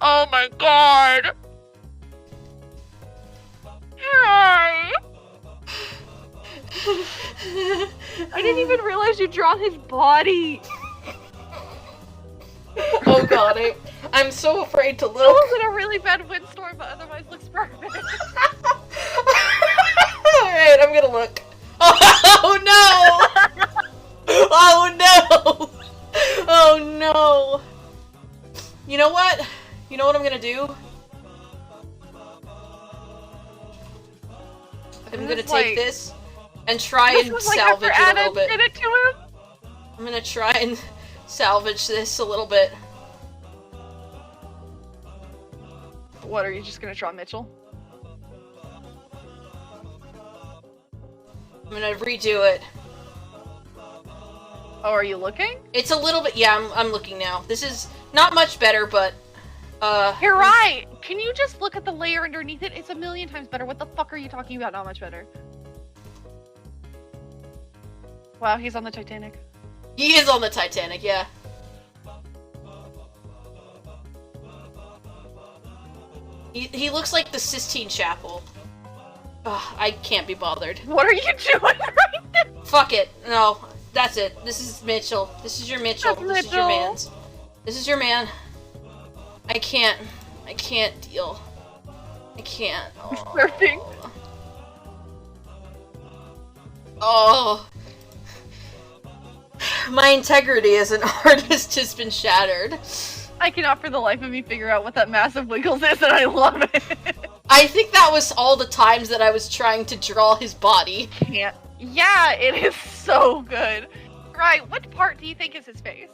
Oh my god! Hirai! I didn't even realize you drawn his body!
Oh god, I'm so afraid to
It
look.
was in a really bad windstorm, but otherwise looks perfect.
Alright, I'm gonna look. Oh no! Oh no! Oh no! You know what? You know what I'm gonna do? I'm gonna take this and try and salvage it a little bit.
Did it to him?
I'm gonna try and salvage this a little bit.
What, are you just gonna draw Mitchell?
I'm gonna redo it.
Oh, are you looking?
It's a little bit, yeah, I'm looking now. This is not much better, but,
Hirai! Can you just look at the layer underneath it? It's a million times better. What the fuck are you talking about? Not much better. Wow, he's on the Titanic.
He is on the Titanic, yeah. He looks like the Sistine Chapel. Ugh, I can't be bothered.
What are you doing right now?
Fuck it. No, that's it. This is Mitchell. This is your Mitchell.
That's
This is your
Mitchell.
man's. This is your man. I can't deal. I can't. Oh.
Perfect.
Oh. My integrity as an artist has been shattered.
I cannot for the life of me figure out what that massive wiggles is, and I love it.
I think that was all the times that I was trying to draw his body.
Can't. Yeah, it is so good. Right, what part do you think is his face?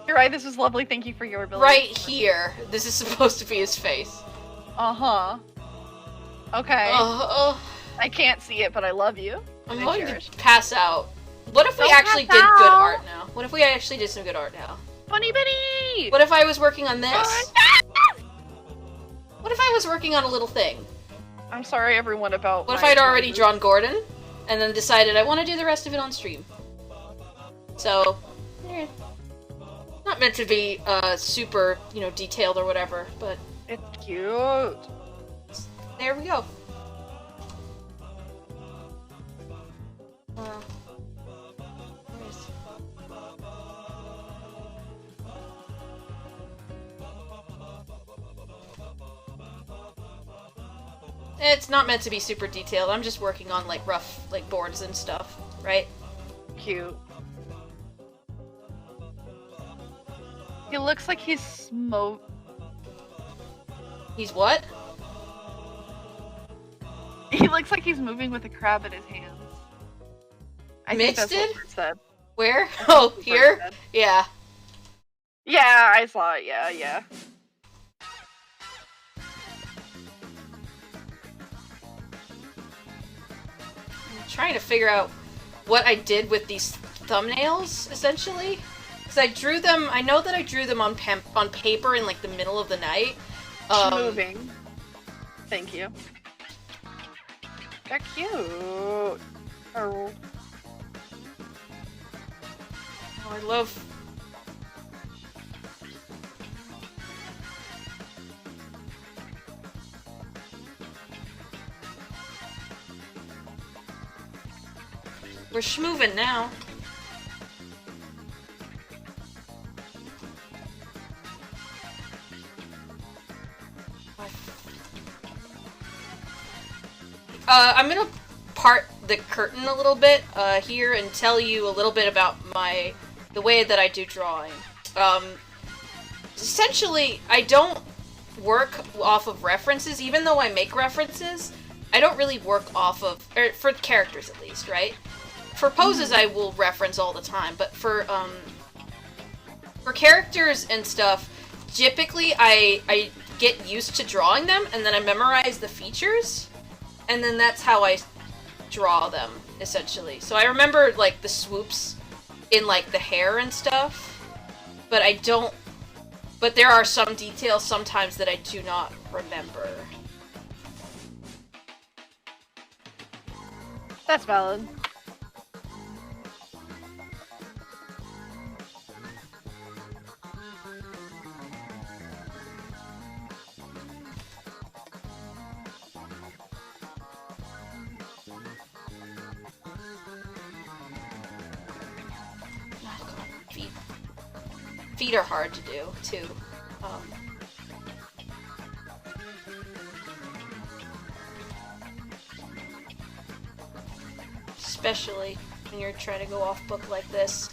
You're right, this was lovely. Thank you for your ability.
Right here. This is supposed to be his face.
Uh-huh. Okay. I can't see it, but I love you.
I'm
I
going
cherish.
to pass out. What if we
Don't
actually
pass
did good
out.
art now? What if we actually did some good art now?
Bunny Bitty!
What if I was working on this?
Oh,
What if I was working on a little thing?
I'm sorry, everyone, about.
What if
my
I'd already
choices.
drawn Gordon, and then decided I want to do the rest of it on stream? So, not meant to be super, detailed or whatever, but
It's cute.
there we go. Where's- It's not meant to be super detailed. I'm just working on like rough boards and stuff, right?
Cute. He looks like he's
He's what?
He looks like he's moving with a crab in his hands. I
Mitch
think that's
did?
what Bert said.
Where?
That's
Oh,
what Bert
here?
said.
Yeah.
Yeah, I saw it. Yeah.
I'm trying to figure out what I did with these thumbnails, essentially. Because I drew them, I know that I drew them on paper in like the middle of the night.
Moving. Thank you. They're cute. Oh.
I love... We're schmoovin' now. I'm gonna part the curtain a little bit here and tell you a little bit about the way that I do drawing. Essentially, I don't work off of references, even though I make references. I don't really work off of, or for characters at least, right? For poses, I will reference all the time, but for characters and stuff, typically I get used to drawing them, and then I memorize the features, and then that's how I draw them, essentially. So I remember, like, the swoops in, like, the hair and stuff, but there are some details sometimes that I do not remember.
That's valid.
Feet are hard to do, too. Especially when you're trying to go off book like this.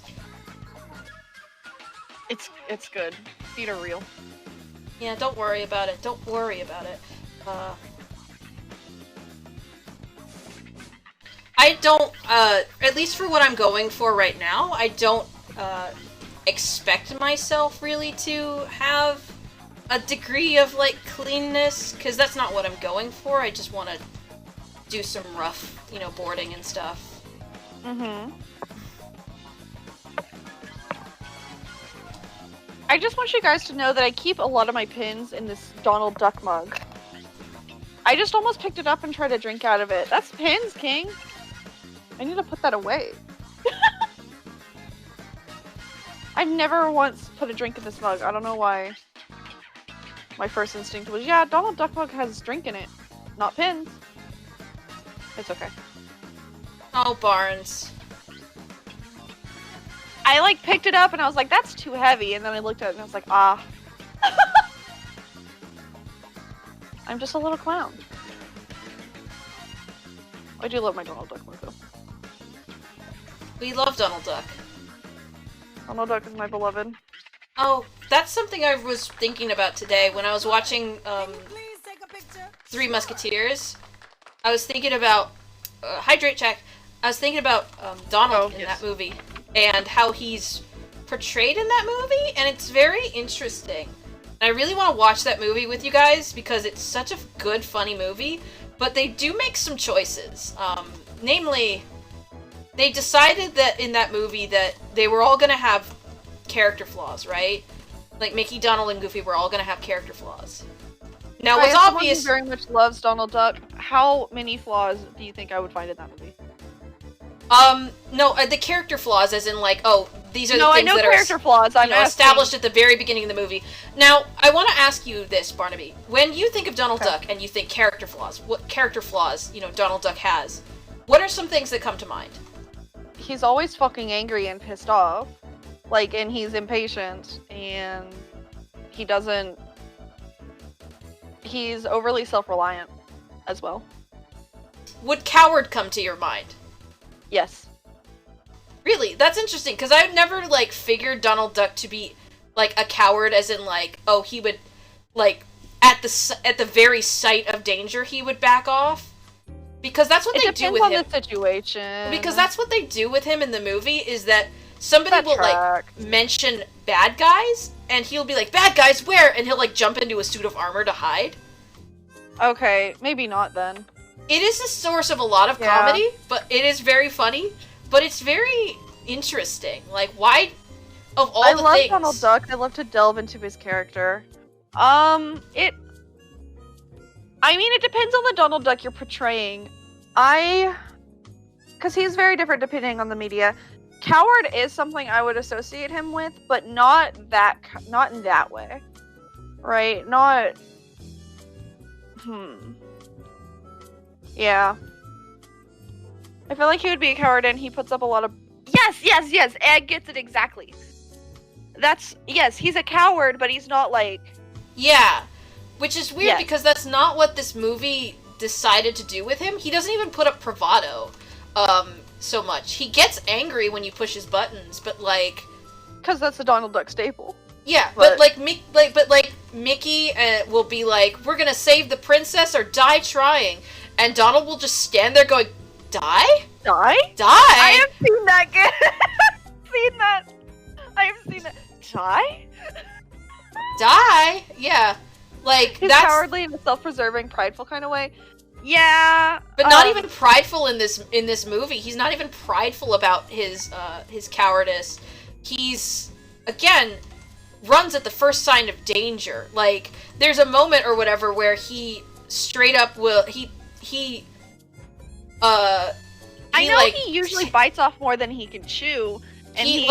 It's good. Feet are real.
Yeah, don't worry about it. Don't worry about it. I don't, at least for what I'm going for right now, I don't, expect myself really to have a degree of, like, cleanness, because that's not what I'm going for. I just want to do some rough, boarding and stuff.
Mm-hmm. I just want you guys to know that I keep a lot of my pins in this Donald Duck mug. I just almost picked it up and tried to drink out of it. That's pins, King! I need to put that away. I've never once put a drink in this mug. I don't know why. my first instinct was, yeah, Donald Duck mug has drink in it, not pins. It's okay.
Oh, Barnes.
I like picked it up and I was like, that's too heavy, and then I looked at it and I was like, ah. I'm just a little clown. I do love my Donald Duck mug though.
We love Donald Duck.
Donald Duck is my beloved.
Oh, that's something I was thinking about today when I was watching Three Musketeers. I was thinking about Hydrate Check. I was thinking about Donald in that movie and how he's portrayed in that movie, and it's very interesting. And I really want to watch that movie with you guys because it's such a good, funny movie. But they do make some choices. Namely, they decided that in that movie that they were all going to have character flaws, right? Like Mickey, Donald, and Goofy were all going to have character flaws. Now, what's obvious...
Someone who very much loves Donald Duck, how many flaws do you think I would find in that movie?
No, the character flaws, as in, like, oh, these are the things that are...
No, I know character flaws. I'm
established at the very beginning of the movie. Now, I want to ask you this, Barnaby. When you think of Donald Duck and you think character flaws, what character flaws, Donald Duck has, what are some things that come to mind?
He's always fucking angry and pissed off. Like, and he's impatient, and he doesn't... He's overly self-reliant as well.
Would coward come to your mind?
Yes.
Really? That's interesting, because I've never, like, figured Donald Duck to be, like, a coward, as in, like, oh, he would, like, at the very sight of danger, he would back off. Because that's what they do with him.
It depends on the situation.
Because that's what they do with him in the movie, is that somebody will, like, mention bad guys, and he'll be like, bad guys, where? And he'll, like, jump into a suit of armor to hide.
Okay, maybe not then.
It is the source of a lot of comedy, but it is very funny, but it's very interesting. Like, why, of all the things... I love
Donald Duck. I love to delve into his character. It depends on the Donald Duck you're portraying. Because he's very different depending on the media. Coward is something I would associate him with, but not in that way. Right? Not... Yeah. I feel like he would be a coward and he puts up a lot of... Yes! Ed gets it exactly. Yes, he's a coward, but he's not like...
Yeah. Which is weird because that's not what this movie decided to do with him. He doesn't even put up bravado so much. He gets angry when you push his buttons, but like...
Because that's the Donald Duck staple.
Yeah, but Mickey will be like, we're gonna save the princess or die trying. And Donald will just stand there going, die?
Die?
Die?
I have seen that I have seen that. Die?
Die? Yeah. Like,
he's cowardly in a self-preserving, prideful kind of way. Yeah.
But not even prideful in this movie. He's not even prideful about his cowardice. He's, again, runs at the first sign of danger. Like, there's a moment or whatever where he straight up will...
I know he usually bites off more than he can chew. And
he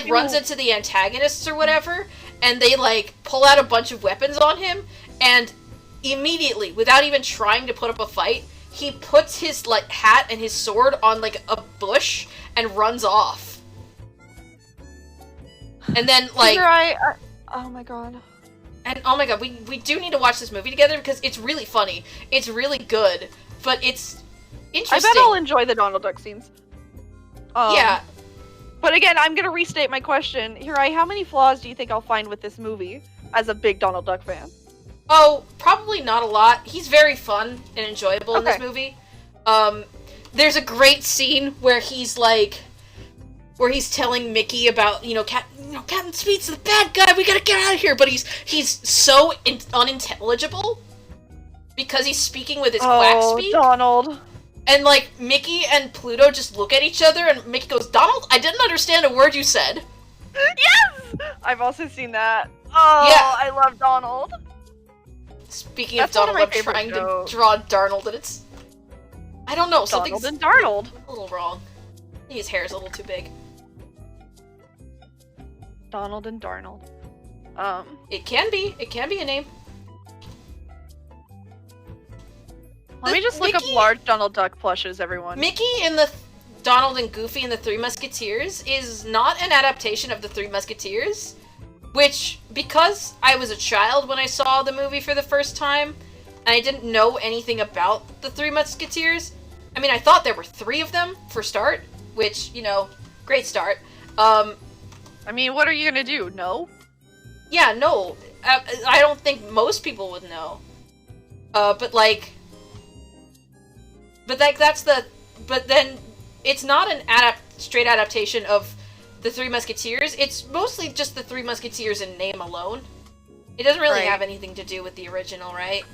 runs into the antagonists or whatever, and they, like, pull out a bunch of weapons on him, and immediately, without even trying to put up a fight, he puts his, like, hat and his sword on, like, a bush and runs off. And then, like...
oh my god.
And, oh my god, we do need to watch this movie together because it's really funny. It's really good, but it's interesting.
I bet I'll enjoy the Donald Duck scenes.
Yeah.
But again, I'm gonna restate my question. Hirai, how many flaws do you think I'll find with this movie as a big Donald Duck fan?
Oh, probably not a lot. He's very fun and enjoyable in this movie. There's a great scene where he's telling Mickey about, Captain Speed's the bad guy, we gotta get out of here, but he's so unintelligible because he's speaking with his quack speak.
Oh, Donald.
And, like, Mickey and Pluto just look at each other, and Mickey goes, Donald, I didn't understand a word you said.
Yes! I've also seen that. Oh, yeah. I love Donald.
Speaking of Donald, I'm trying to draw Darnold, and it's... I don't know, something's...
Donald and Darnold.
A little wrong. I think his hair is a little too big.
Donald and Darnold.
It can be a name.
Let me just look up large Donald Duck plushes, everyone.
Mickey and the Donald and Goofy and the Three Musketeers is not an adaptation of the Three Musketeers, which, because I was a child when I saw the movie for the first time, and I didn't know anything about the Three Musketeers. I mean, I thought there were 3 of them for start, which, you know, great start.
I mean, what are you gonna do? No?
Yeah, no. I don't think most people would know. But then it's not an straight adaptation of the Three Musketeers. It's mostly just the Three Musketeers in name alone. It doesn't really have anything to do with the original, right?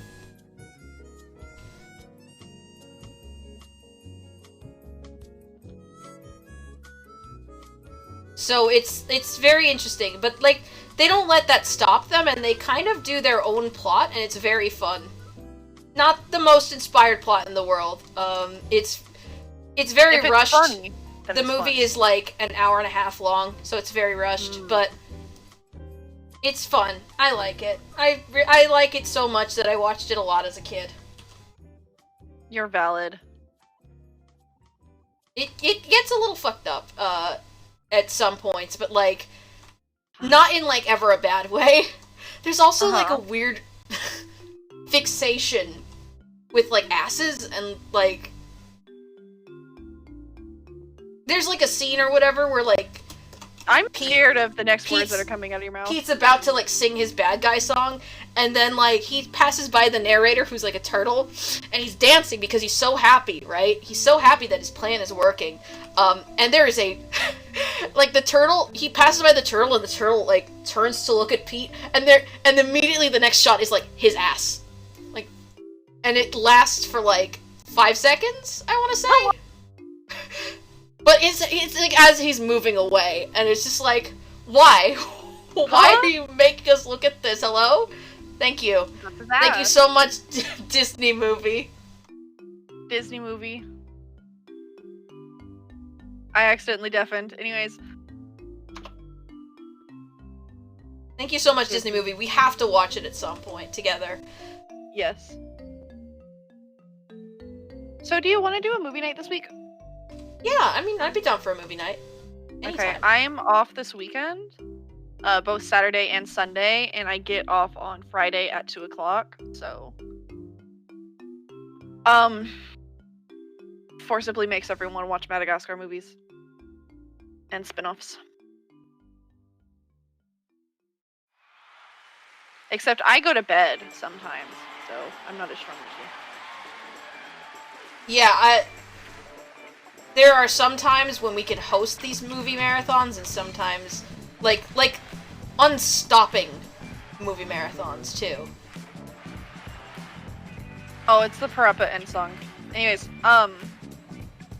So it's very interesting, but like they don't let that stop them, and they kind of do their own plot, and it's very fun. Not the most inspired plot in the world. It's very rushed.
Funny,
the movie is like an hour and a half long, so it's very rushed, but it's fun. I like it. I like it so much that I watched it a lot as a kid.
You're valid.
It gets a little fucked up at some points, but like not in like ever a bad way. There's also like a weird fixation with like asses, and like there's like a scene or whatever where like
I'm scared of the next words that are coming out of your mouth.
Pete's about to like sing his bad guy song, and then like he passes by the narrator who's like a turtle, and he's dancing because he's so happy, right? He's so happy that his plan is working. And there is a like the turtle, he passes by the turtle, and the turtle like turns to look at Pete, and immediately the next shot is like his ass. Like, and it lasts for like 5 seconds, I want to say. But it's like as he's moving away, and it's just like, why? Why are you making us look at this? Hello? Thank you. Thank you so much, Disney movie.
Disney movie. I accidentally deafened. Anyways.
Thank you so much, Disney movie. We have to watch it at some point together.
Yes. So do you want to do a movie night this week?
Yeah, I mean, I'd be down for a movie night. Anytime.
Okay, I'm off this weekend, both Saturday and Sunday, and I get off on Friday at 2 o'clock, so... forcibly makes everyone watch Madagascar movies. And spin-offs. Except I go to bed sometimes, so I'm not as strong as you.
Yeah, there are some times when we can host these movie marathons, and sometimes, like unstopping movie marathons, too.
Oh, it's the Parappa end song. Anyways, I'm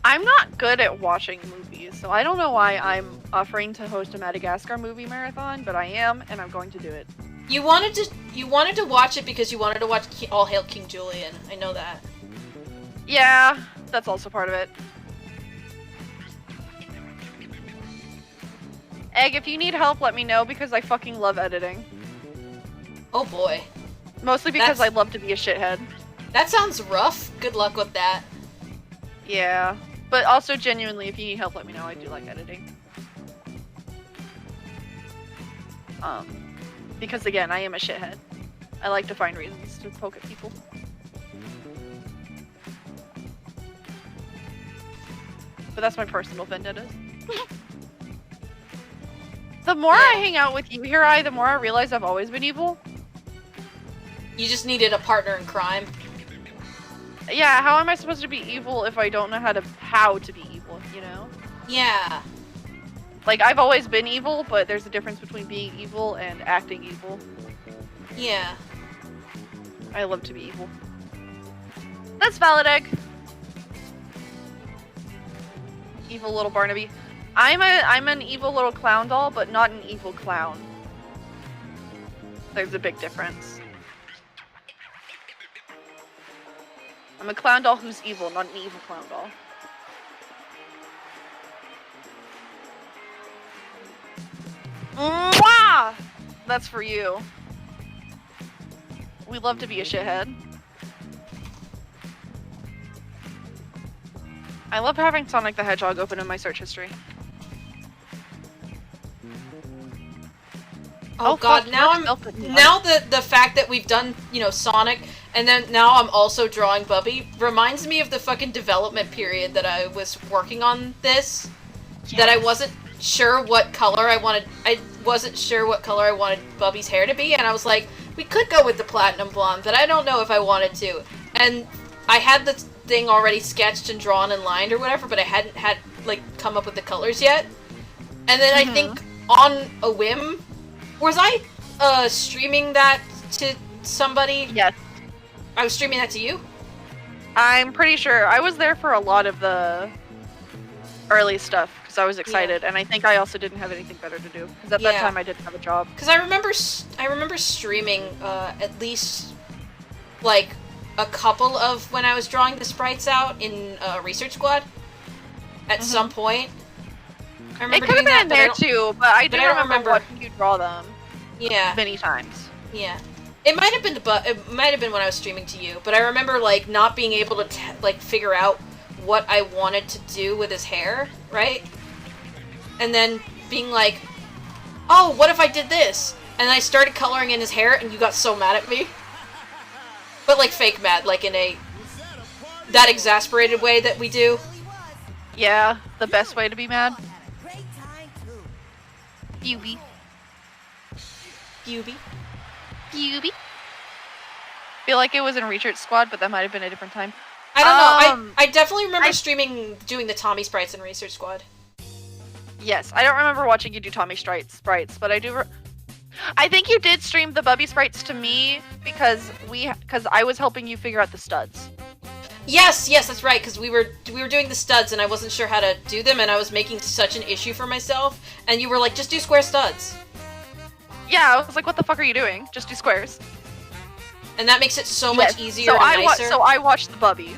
not good at watching movies, so I don't know why I'm offering to host a Madagascar movie marathon, but I am, and I'm going to do it.
You wanted to watch it because you wanted to watch All Hail King Julian. I know that.
Yeah, that's also part of it. Egg, if you need help, let me know, because I fucking love editing.
Oh boy.
Mostly because I love to be a shithead.
That sounds rough. Good luck with that.
Yeah. But also, genuinely, if you need help, let me know. I do like editing. Because again, I am a shithead. I like to find reasons to poke at people. But that's my personal vendettas. The more I hang out with you here, the more I realize I've always been evil.
You just needed a partner in crime.
Yeah, how am I supposed to be evil if I don't know how to be evil, you know?
Yeah.
Like, I've always been evil, but there's a difference between being evil and acting evil.
Yeah.
I love to be evil. That's valid, Egg. Evil little Barnaby. I'm an evil little clown doll, but not an evil clown. There's a big difference. I'm a clown doll who's evil, not an evil clown doll. Mwah! That's for you. We love to be a shithead. I love having Sonic the Hedgehog open in my search history.
Oh god,
fuck,
now
Mark's
I'm
melted.
now the fact that we've done, Sonic, and then now I'm also drawing Bubby reminds me of the fucking development period that I was working on this. That I wasn't sure what color I wanted. I wasn't sure what color I wanted Bubby's hair to be, and I was like, we could go with the platinum blonde, but I don't know if I wanted to. And I had the thing already sketched and drawn and lined or whatever, but I hadn't had come up with the colors yet. And then I think on a whim, was I streaming that to somebody?
Yes.
I was streaming that to you?
I'm pretty sure. I was there for a lot of the early stuff because I was excited, and I think I also didn't have anything better to do because at that time I didn't have a job.
Because I remember streaming at least like a couple of when I was drawing the sprites out in Research Squad at some point. I remember
It could have
doing
been in
that,
there too, but I do
don't
remember watching you draw them.
Yeah.
Many times.
Yeah. It might have been when I was streaming to you, but I remember not being able to figure out what I wanted to do with his hair, right? And then being like, oh, what if I did this? And I started coloring in his hair, and you got so mad at me. But fake mad, in that exasperated way that we do.
Yeah, the best way to be mad. Beauty.
Beauty.
Beauty. Feel like it was in Research Squad, but that might have been a different time.
I don't know. I definitely remember streaming doing the Tommy sprites in Research Squad.
Yes, I don't remember watching you do Tommy sprites, but I do. I think you did stream the Bubby sprites to me because I was helping you figure out the studs.
Yes, that's right. Because we were doing the studs, and I wasn't sure how to do them, and I was making such an issue for myself. And you were like, "Just do square studs."
Yeah, I was like, "What the fuck are you doing? Just do squares."
And that makes it so much easier and nicer.
So I watched the Bubbies.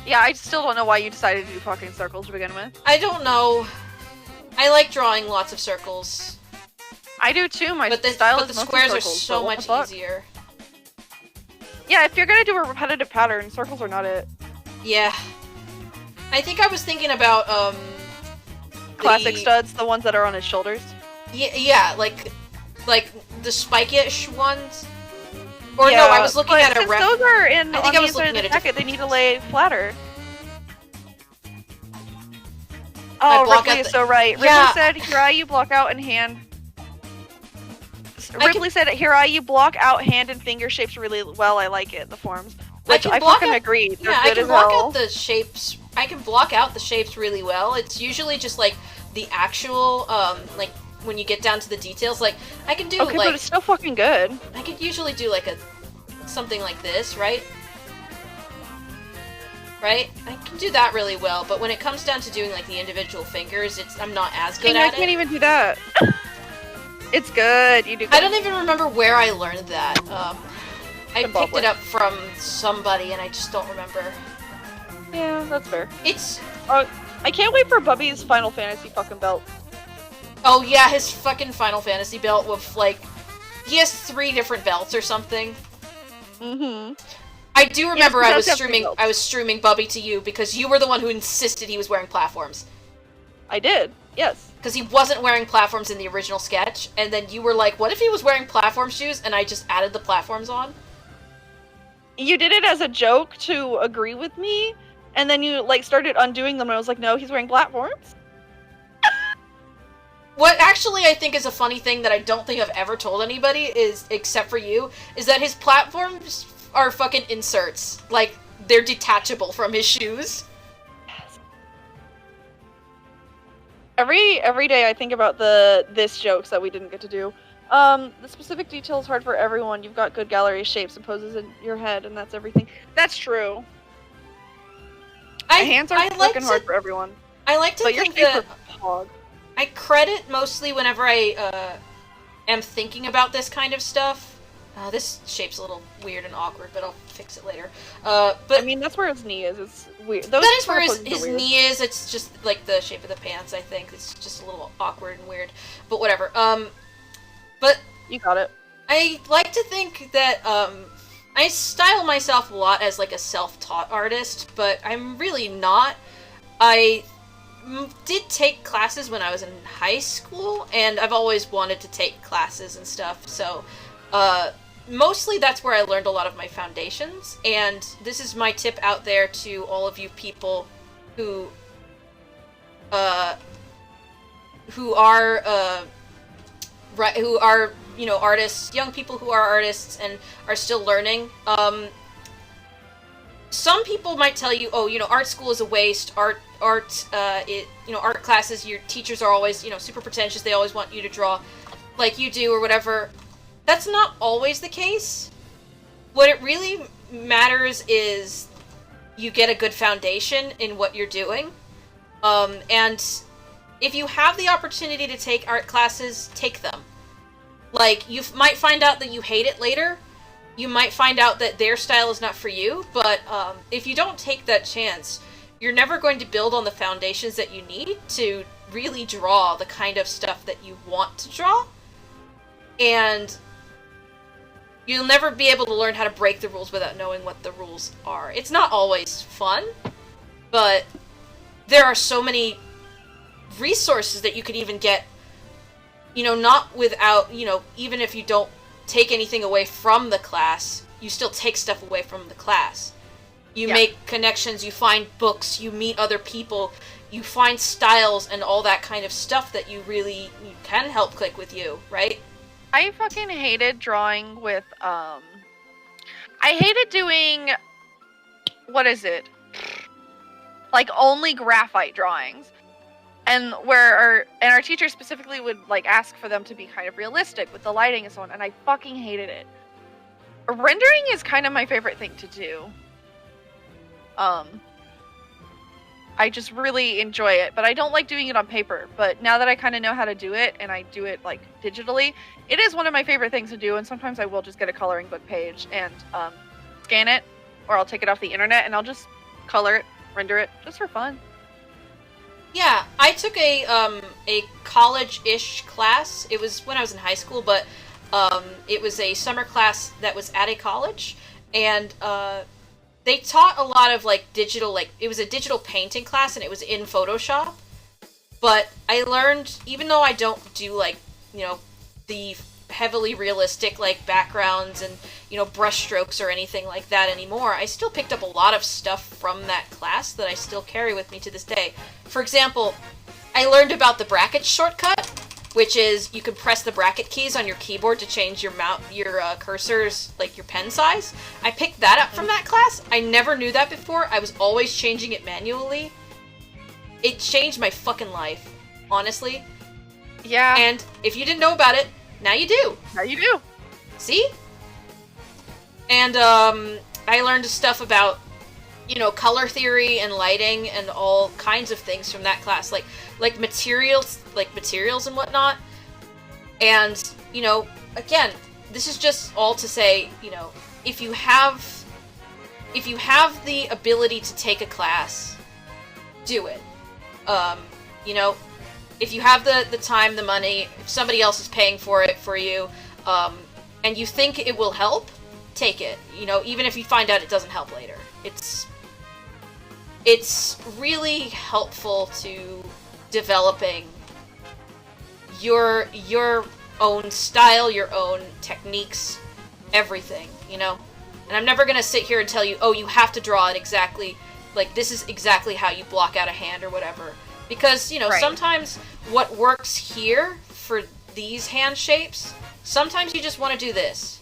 Yeah, I still don't know why you decided to do fucking circles to begin with.
I don't know. I like drawing lots of circles.
I do too.
But the squares are so much easier.
Yeah, if you're gonna do a repetitive pattern, circles are not it.
Yeah. I think I was thinking about
classic studs, the ones that are on his shoulders.
Yeah, like the spike-ish ones. Or no, I was looking at a
rep. Those are in.
I think I was looking at
the jacket. They need to lay flatter.
Oh,
Ripley is so right.
Yeah.
Ripley said, "Here you block out and hand." Ripley said, "Here you block out hand and finger shapes really well. I like it in the forms." Which I fucking agree. They're
I
good
can
as
block
hell.
out the shapes. I can block out the shapes really well. It's usually just the actual when you get down to the details. I can do
okay, but it's still fucking good.
I could usually do something like this, right? Right? I can do that really well, but when it comes down to doing the individual fingers, I'm not as good at it.
I can't even do that. It's good. You do good.
I don't even remember where I learned that. I picked it up from somebody and I just don't remember.
Yeah, that's fair.
It's
I can't wait for Bubby's Final Fantasy fucking belt.
Oh yeah, his fucking Final Fantasy belt with he has 3 different belts or something.
Mm-hmm.
I do remember
Yes,
I was streaming Bubby to you because you were the one who insisted he was wearing platforms.
I did, yes.
Because he wasn't wearing platforms in the original sketch, and then you were like, what if he was wearing platform shoes, and I just added the platforms on?
You did it as a joke to agree with me, and then you started undoing them, and I was like, no, he's wearing platforms.
What actually I think is a funny thing that I don't think I've ever told anybody except for you, is that his platforms are fucking inserts. They're detachable from his shoes.
Every day I think about this jokes that we didn't get to do. The specific detail is hard for everyone. You've got good gallery shapes and poses in your head, and that's everything. That's true. My hands are fucking hard for everyone.
I like to think that
hog.
I credit mostly whenever I am thinking about this kind of stuff. This shape's a little weird and awkward, but I'll fix it later. But
I mean, that's where his knee is. It's weird.
That is where his knee is. It's just the shape of the pants, I think. It's just a little awkward and weird. But whatever. But
you got it.
I like to think that I style myself a lot as like a self-taught artist, but I'm really not. I did take classes when I was in high school, and I've always wanted to take classes and stuff, so mostly that's where I learned a lot of my foundations, and this is my tip out there to all of you people who are artists, young people who are artists and are still learning. Some people might tell you, oh, art school is a waste. Art classes, your teachers are always, super pretentious. They always want you to draw like you do or whatever. That's not always the case. What it really matters is you get a good foundation in what you're doing. And if you have the opportunity to take art classes, take them. Like, you might find out that you hate it later. You might find out that their style is not for you, but if you don't take that chance, you're never going to build on the foundations that you need to really draw the kind of stuff that you want to draw. And you'll never be able to learn how to break the rules without knowing what the rules are. It's not always fun, but there are so many resources that you could even get, not without, even if you don't take anything away from the class, you still take stuff away from the class. You make connections, you find books, you meet other people, you find styles and all that kind of stuff that you can help click with you, right?
I fucking hated drawing with, I hated doing, what is it? Like, only graphite drawings. And our teacher specifically would, like, ask for them to be kind of realistic with the lighting and so on, and I fucking hated it. Rendering is kind of my favorite thing to do. I just really enjoy it, but I don't like doing it on paper. But now that I kind of know how to do it, and I do it, like, digitally, it is one of my favorite things to do, and sometimes I will just get a coloring book page and scan it, or I'll take it off the internet, and I'll just color it, render it, just for fun.
Yeah, I took a college-ish class. It was when I was in high school, but it was a summer class that was at a college, and they taught a lot of, like, digital, like, it was a digital painting class, and it was in Photoshop. But I learned, even though I don't do, like, the heavily realistic, like, backgrounds and, brush strokes or anything like that anymore, I still picked up a lot of stuff from that class that I still carry with me to this day. For example, I learned about the bracket shortcut, which is you can press the bracket keys on your keyboard to change your cursor's, like, your pen size. I picked that up from that class. I never knew that before. I was always changing it manually. It changed my fucking life, honestly.
Yeah.
And if you didn't know about it, now you do.
Now you do.
See? And I learned stuff about, color theory and lighting and all kinds of things from that class, like materials and whatnot. And, again, this is just all to say, if you have the ability to take a class, do it. If you have the time, the money, if somebody else is paying for it for you, and you think it will help, take it. Even if you find out it doesn't help later. It's really helpful to developing your own style, your own techniques, everything, And I'm never gonna sit here and tell you, oh, you have to draw it exactly, like, this is exactly how you block out a hand or whatever. Because, right. Sometimes what works here for these hand shapes, sometimes you just want to do this.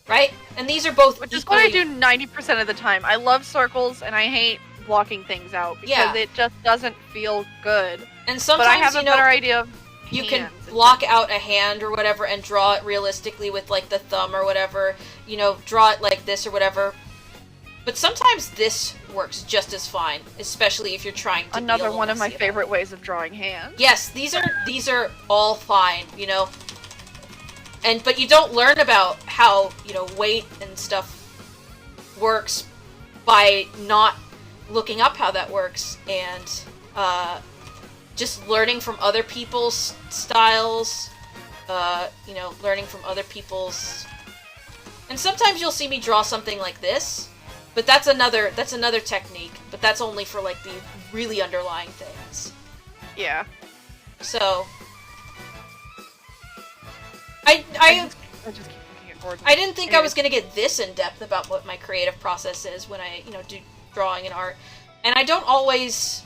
Right? And these are both
Which is what I do 90% of the time. I love circles, and I hate blocking things out, because it just doesn't feel good.
And sometimes,
but I have a better idea of
you can block out a hand or whatever and draw it realistically with, like, the thumb or whatever. Draw it like this or whatever. But sometimes this works just as fine, especially if you're trying to
Another one of my favorite ways of drawing hands.
Yes, these are all fine, But you don't learn about how, weight and stuff works by not looking up how that works, and just learning from other people's styles, learning from other people's... And sometimes you'll see me draw something like this, but that's another technique, but that's only for, like, the really underlying things.
Yeah.
So...
I just keep looking at Gordon.
I didn't think I was going to get this in-depth about what my creative process is when I, do drawing and art. And I don't always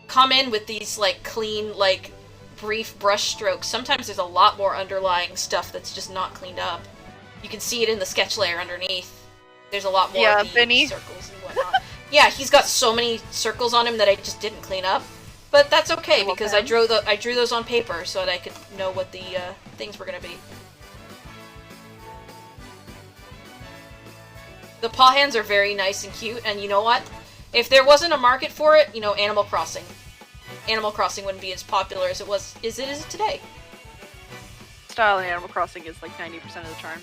come in with these, like, clean, like, brief brush strokes. Sometimes there's a lot more underlying stuff that's just not cleaned up. You can see it in the sketch layer underneath. There's a lot more of the
Benny.
circles and whatnot. Yeah, he's got so many circles on him that I just didn't clean up. But that's okay, because I drew those on paper so that I could know what the things were going to be. The paw hands are very nice and cute, and you know what? If there wasn't a market for it, Animal Crossing. Animal Crossing wouldn't be as popular as it is today.
Style in Animal Crossing is like 90% of the charm.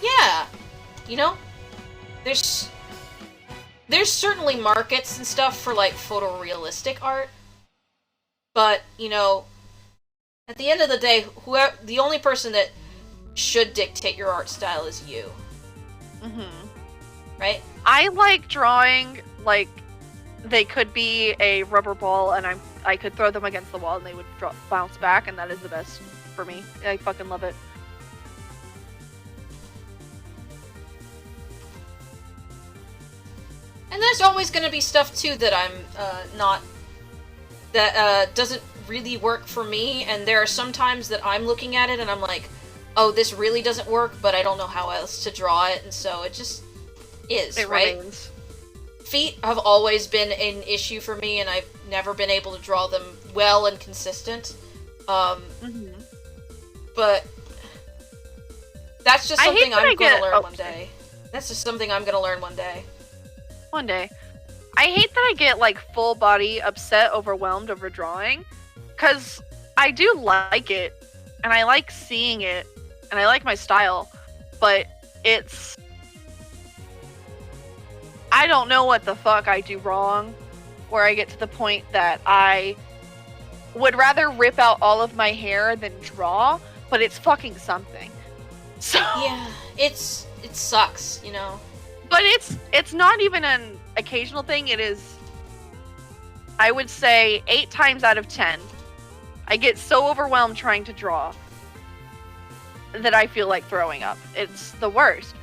Yeah, there's certainly markets and stuff for, like, photorealistic art, but at the end of the day, the only person that should dictate your art style is you.
Mm-hmm.
Right?
I like drawing like they could be a rubber ball, and I could throw them against the wall and they would bounce back, and that is the best for me. I fucking love it.
And there's always going to be stuff too that I'm doesn't really work for me, and there are some times that I'm looking at it and I'm like, oh, this really doesn't work, but I don't know how else to draw it, and so it just is, right?
Remains.
Feet have always been an issue for me, and I've never been able to draw them well and consistent. But that's just something I'm going to learn one day. That's just something I'm going to learn one day.
One day. I hate that I get, like, full body upset, overwhelmed over drawing, because I do like it, and I like seeing it, and I like my style, but it's... I don't know what the fuck I do wrong, where I get to the point that I would rather rip out all of my hair than draw, but it's fucking something. So
yeah, it sucks,
But it's not even an occasional thing. It is, I would say, 8 times out of 10, I get so overwhelmed trying to draw that I feel like throwing up. It's the worst.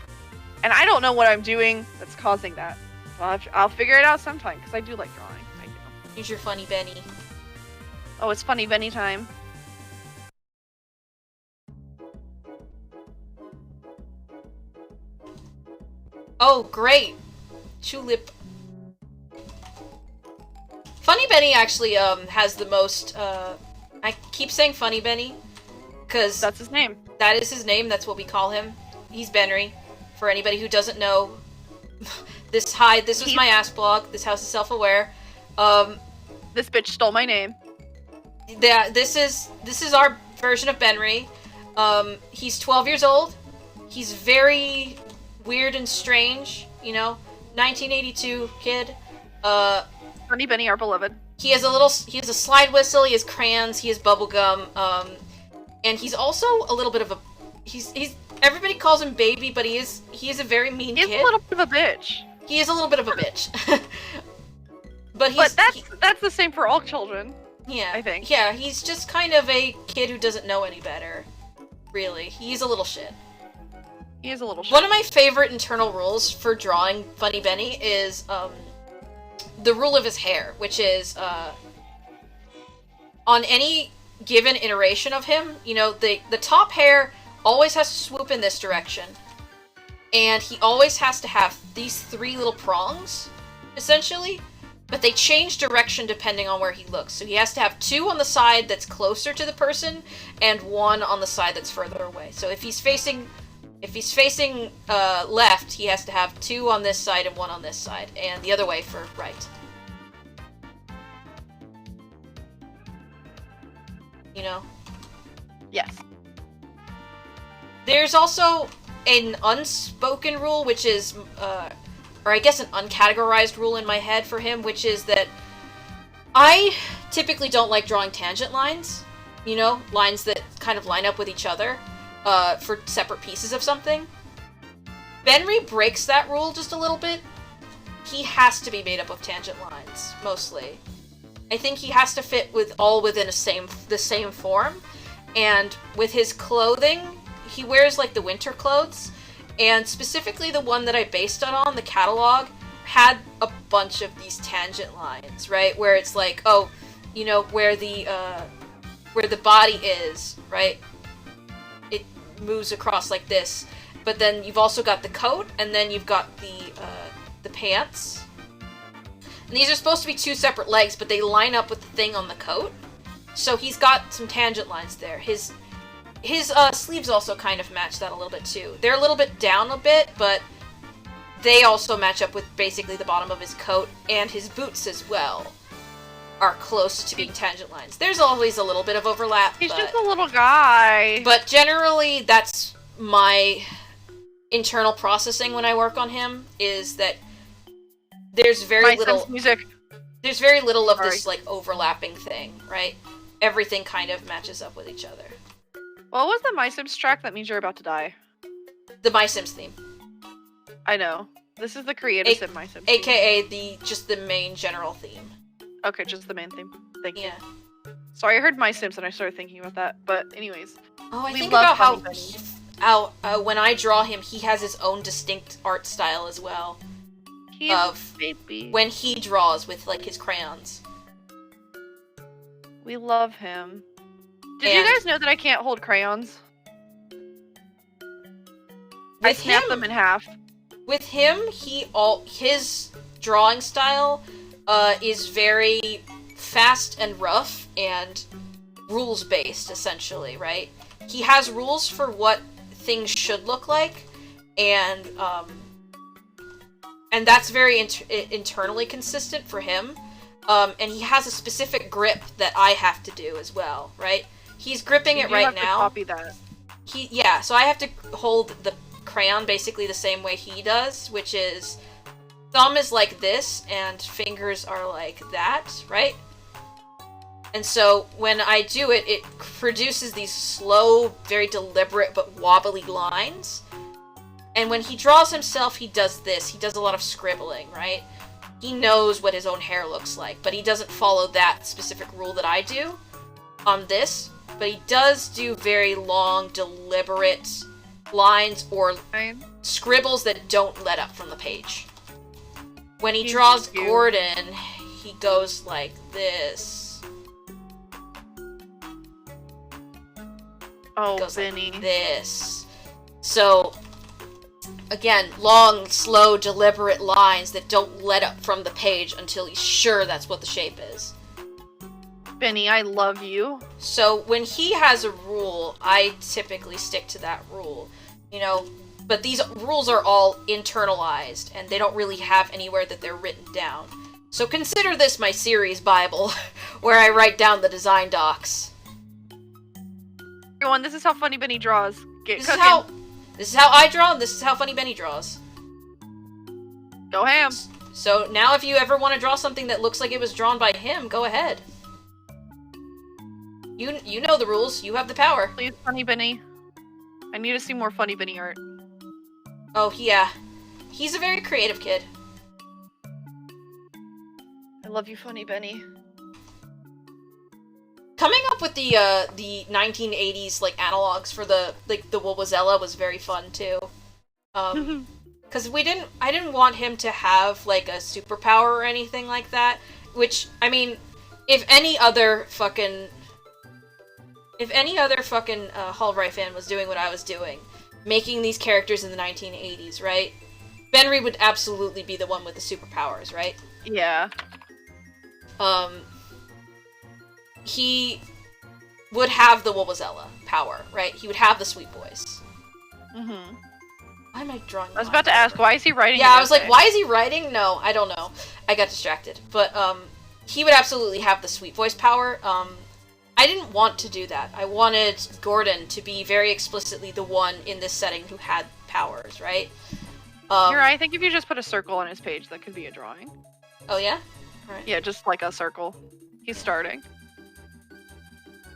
And I don't know what I'm doing that's causing that. I'll figure it out sometime, because I do like drawing. I do.
Use your funny Benny.
Oh, it's funny Benny time.
Oh, great! Tulip. Funny Benny actually has the most, I keep saying Funny Benny, because...
That's his name.
That is his name, that's what we call him. He's Benry. For anybody who doesn't know, this was my ass blog. This house is self-aware.
This bitch stole my name.
This is our version of Benry. He's 12 years old. He's very weird and strange, 1982 kid.
Funny Benny, our beloved.
He has a slide whistle, he has crayons, he has bubblegum, and he's also a little bit of a, he's everybody calls him baby, but he is a very mean kid.
He's a little bit of a bitch.
He is a little bit of a bitch. But
that's the same for all children.
Yeah.
I think.
Yeah, he's just kind of a kid who doesn't know any better. Really. He's a little shit.
He is a little shit.
One of my favorite internal rules for drawing Funny Benny is the rule of his hair, which is on any given iteration of him, the top hair always has to swoop in this direction. And he always has to have these 3 little prongs, essentially, but they change direction depending on where he looks. So he has to have 2 on the side that's closer to the person, and 1 on the side that's further away. So if he's facing left, he has to have 2 on this side and 1 on this side, and the other way for right.
Yes.
There's also an unspoken rule, which is, or I guess an uncategorized rule in my head for him, which is that I typically don't like drawing tangent lines, lines that kind of line up with each other, for separate pieces of something. Benry breaks that rule just a little bit. He has to be made up of tangent lines, mostly. I think he has to fit within the same form, and with his clothing, he wears like the winter clothes, and specifically the one that I based it on, the catalog, had a bunch of these tangent lines, right? Where it's like, oh, you know, where the body is, right? It moves across like this. But then you've also got the coat, and then you've got the pants. And these are supposed to be two separate legs, but they line up with the thing on the coat. So he's got some tangent lines there. His sleeves also kind of match that a little bit too. They're a little bit down a bit, but they also match up with basically the bottom of his coat, and his boots as well are close to being tangent lines. There's always a little bit of overlap.
He's just a little guy.
But generally, that's my internal processing when I work on him, is that there's very little
music.
There's very little of this like overlapping thing, right? Everything kind of matches up with each other.
What was the My Sims track that means you're about to die?
The My Sims theme.
I know. This is the creative sim My Sims theme.
AKA just the main general theme.
Okay, just the main theme. Thank you.
Yeah.
Sorry, I heard My Sims and I started thinking about that. But anyways.
Oh, I think about how when I draw him, he has his own distinct art style as well.
He's a baby.
When he draws with like his crayons.
We love him. Did you guys know that I can't hold crayons? I snap them in half.
With him, his drawing style is very fast and rough and rules based, essentially, right? He has rules for what things should look like, and that's very internally consistent for him. And he has a specific grip that I have to do as well, right? He's gripping it right now.
To copy that.
So I have to hold the crayon basically the same way he does, which is thumb is like this and fingers are like that, right? And so when I do it, it produces these slow, very deliberate but wobbly lines. And when he draws himself, he does this. He does a lot of scribbling, right? He knows what his own hair looks like, but he doesn't follow that specific rule that I do on this. But he does do very long, deliberate lines or scribbles that don't let up from the page. When he draws Gordon, he goes like this.
Oh, Vinny.
Like this. So, again, long, slow, deliberate lines that don't let up from the page until he's sure that's what the shape is.
Benny, I love you.
So when he has a rule, I typically stick to that rule. You know, but these rules are all internalized, and they don't really have anywhere that they're written down. So consider this my series Bible, where I write down the design docs.
Everyone, this is how Funny Benny draws.
This is how I draw, and this is how Funny Benny draws.
Go ham.
So now if you ever want to draw something that looks like it was drawn by him, go ahead. You know the rules. You have the power.
Please, Funny Benny. I need to see more Funny Benny art.
Oh, yeah. He's a very creative kid.
I love you, Funny Benny.
Coming up with the 1980s like analogs for the Wobozella was very fun too. Because I didn't want him to have like a superpower or anything like that. Which, I mean, if any other fucking Hallray fan was doing what I was doing, making these characters in the 1980s, right? Benry would absolutely be the one with the superpowers, right?
Yeah.
He would have the Wobozella power, right? He would have the sweet voice.
Mm-hmm.
Why am I drawing?
I was about to ask, why is he writing?
Yeah, I was like, why is he writing? No, I don't know. I got distracted. But, he would absolutely have the sweet voice power. I didn't want to do that. I wanted Gordon to be very explicitly the one in this setting who had powers, right?
You're right. I think if you just put a circle on his page, that could be a drawing.
Oh, yeah? Right.
Yeah, just like a circle. He's starting.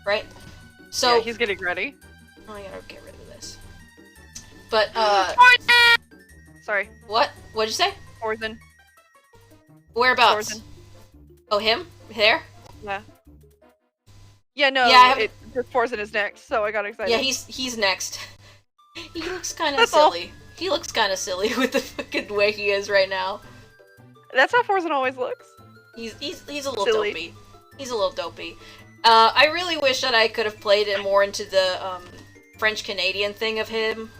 Right? So...
Yeah, he's getting ready.
Oh, I gotta get rid of this. But,
Sorry.
What? What'd you say?
Forzen.
Whereabouts?
Forzen.
Oh, him? There?
Yeah. Yeah, no,
Yeah,
just Forzen is next, so I got excited.
Yeah, he's next. He looks kind of
That's all.
silly. He looks kind of silly with the fucking way he is right now.
That's how Forzen always looks.
He's a little
Silly.
dopey. He's a little dopey. I really wish that I could have played it more into the French-Canadian thing of him.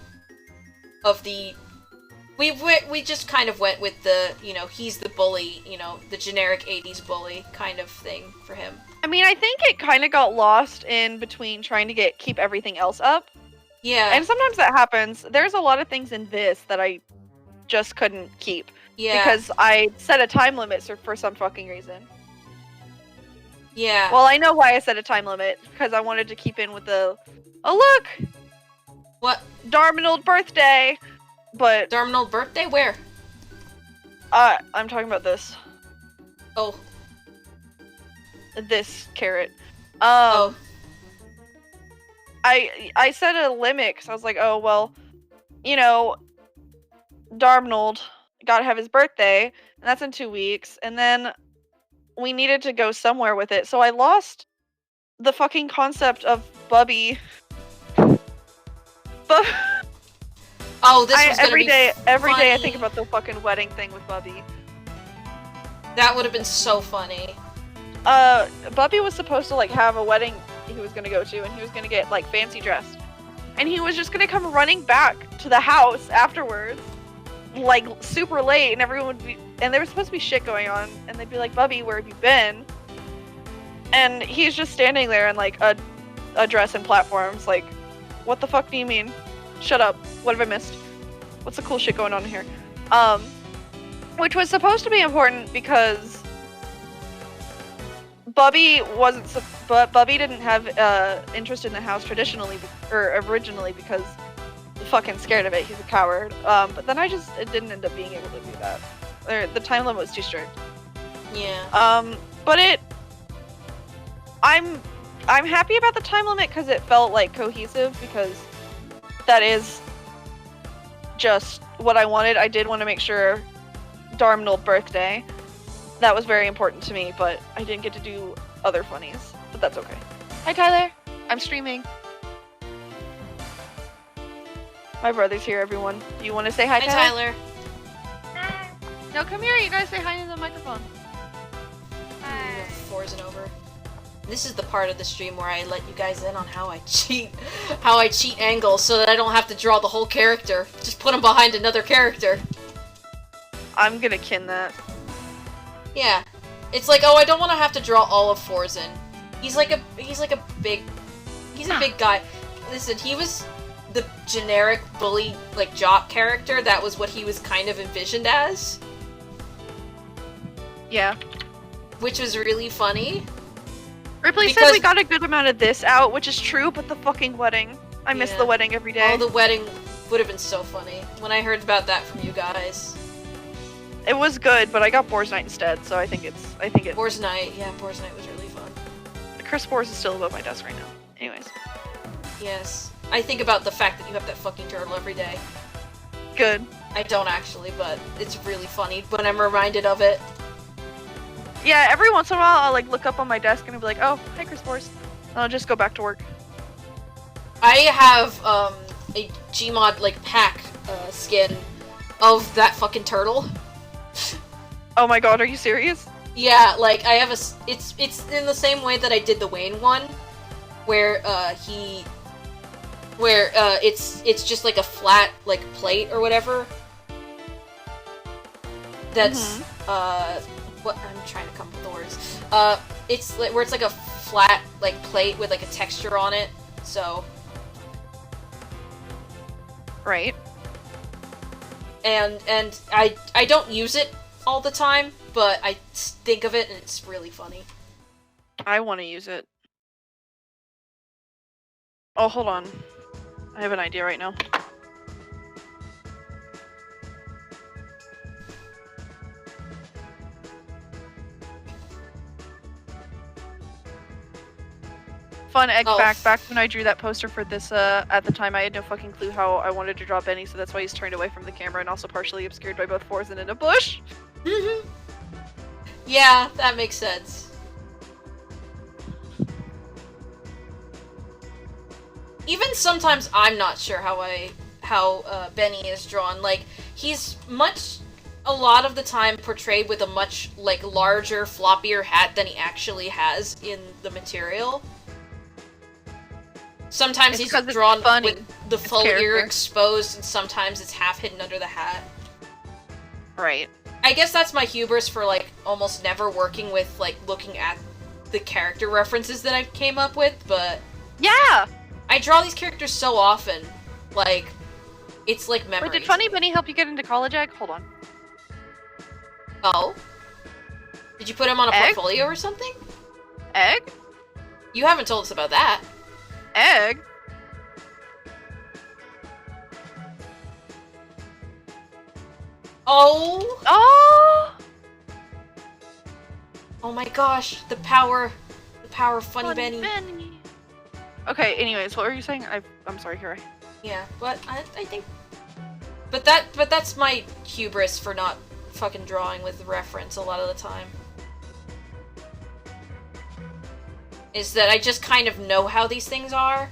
We just kind of went with the, he's the bully, the generic 80s bully kind of thing for him.
I mean, I think it kind of got lost in between trying to keep everything else up.
Yeah.
And sometimes that happens. There's a lot of things in this that I just couldn't keep.
Yeah.
Because I set a time limit for some fucking reason.
Yeah.
Well, I know why I set a time limit. Because I wanted to keep in with oh look!
What?
Darminold birthday! But...
Darminold birthday? Where?
I'm talking about this.
Oh.
This carrot.
Oh.
I set a limit because I was like, oh, well, Darmnold gotta have his birthday, and that's in 2 weeks, and then we needed to go somewhere with it, so I lost the fucking concept of Bubby.
Oh, this was gonna
every
be
day I think
funny.
about the fucking wedding thing with Bubby.
That would have been so funny.
Bubby was supposed to, have a wedding he was gonna go to, and he was gonna get, fancy dressed. And he was just gonna come running back to the house afterwards, super late, and everyone would be... And there was supposed to be shit going on, and they'd be like, Bubby, where have you been? And he's just standing there in, a dress and platforms, what the fuck do you mean? Shut up. What have I missed? What's the cool shit going on here? Which was supposed to be important because Bubby Bubby didn't have interest in the house originally because fucking scared of it. He's a coward. But then I didn't end up being able to do that. The time limit was too strict.
Yeah.
But I'm happy about the time limit because it felt cohesive, because that is just what I wanted. I did want to make sure Darmnold birthday. That was very important to me, but I didn't get to do other funnies. But that's okay. Hi, Tyler. I'm streaming. My brother's here, everyone. Do you want to say hi,
Hi,
Tyler?
Tyler.
No, come here. You guys say hi to the microphone.
Hi. Forzen over. This is the part of the stream where I let you guys in on how I cheat angles so that I don't have to draw the whole character. Just put him behind another character.
I'm gonna kin that.
Yeah. It's like, oh, I don't want to have to draw all of Forzen. He's a big guy. Listen, he was the generic bully, jock character. That was what he was kind of envisioned as.
Yeah.
Which was really funny.
Ripley said we got a good amount of this out, which is true, but the fucking wedding. I miss the wedding every day.
Oh, the wedding would have been so funny when I heard about that from you guys.
It was good, but I got Boar's Night instead, so I think it...
Boar's Night was really fun.
Chris Boars is still above my desk right now. Anyways.
Yes. I think about the fact that you have that fucking turtle every day.
Good.
I don't actually, but it's really funny when I'm reminded of it.
Yeah, every once in a while I'll look up on my desk and I'll be like, oh, hi Chris Boars. And I'll just go back to work.
I have a Gmod pack skin of that fucking turtle.
Oh my god, are you serious?
Yeah, I have it's in the same way that I did the Wayne one, where it's just a flat plate or whatever. That's what I'm trying to come up with the words. It's where it's a flat plate with a texture on it. So.
Right.
And I don't use it all the time, but I think of it and it's really funny.
I want to use it. Oh, hold on. I have an idea right now. Fun egg
Oh.
fact, back when I drew that poster for this, at the time I had no fucking clue how I wanted to draw Benny, so that's why he's turned away from the camera and also partially obscured by both fours and in a bush.
Yeah, that makes sense. Even sometimes I'm not sure how Benny is drawn. Like, he's a lot of the time portrayed with a much, like, larger, floppier hat than he actually has in the material. Sometimes
It's
he's
'cause it's
drawn
funny,
with the
his
full ear
character.
exposed, and sometimes it's half hidden under the hat.
Right.
I guess that's my hubris for, like, almost never working with, like, looking at the character references that I came up with, but
Yeah!
I draw these characters so often, like, it's like memory.
Wait, did Funny Benny help you get into college, Egg? Hold on.
Oh? Did you put him on a
Egg?
portfolio or something?
Egg?
You haven't told us about that.
Egg?
Oh!
Oh!
Oh my gosh, the power of Funny Benny.
Okay, anyways, what were you saying? I'm sorry, here
Yeah, but I think... But that's my hubris for not fucking drawing with reference a lot of the time. Is that I just kind of know how these things are,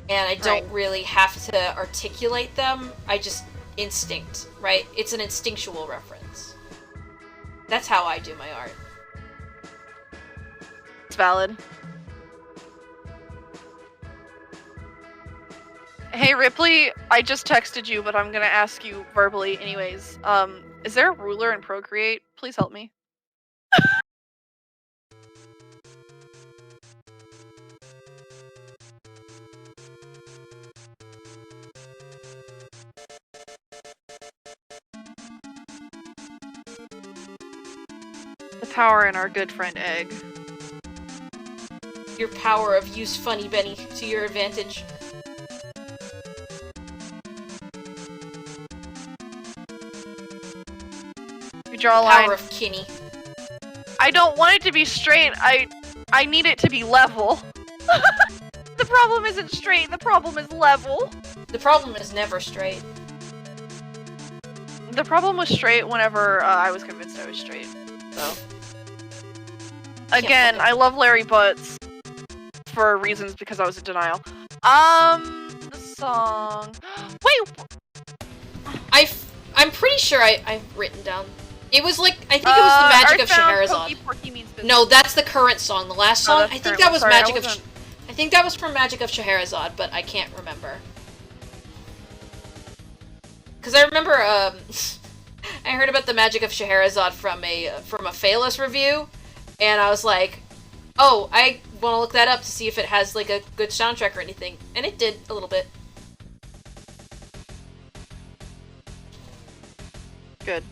and I don't really have to articulate them. I just instinct, right? It's an instinctual reference. That's how I do my art.
It's valid. Hey Ripley, I just texted you, but I'm gonna ask you verbally anyways. Is there a ruler in Procreate? Please help me. The power in our good friend Egg.
Your power of use Funny Benny to your advantage.
You draw a line.
Power of Kinney.
I don't want it to be straight. I need it to be level. The problem isn't straight. The problem is level.
The problem is never straight.
The problem was straight whenever I was convinced I was straight. So again, I love Larry Butts for reasons because I was in denial. The song. Wait.
I'm pretty sure I've written down. It was like I think it was the Magic of Scheherazade. No, that's the current song. The last song, I think that was Magic of. I think that was from Magic of Scheherazade, but I can't remember. Because I remember, I heard about the Magic of Scheherazade from a Phalos review, and I was like, oh, I want to look that up to see if it has like a good soundtrack or anything, and it did a little bit.
Good.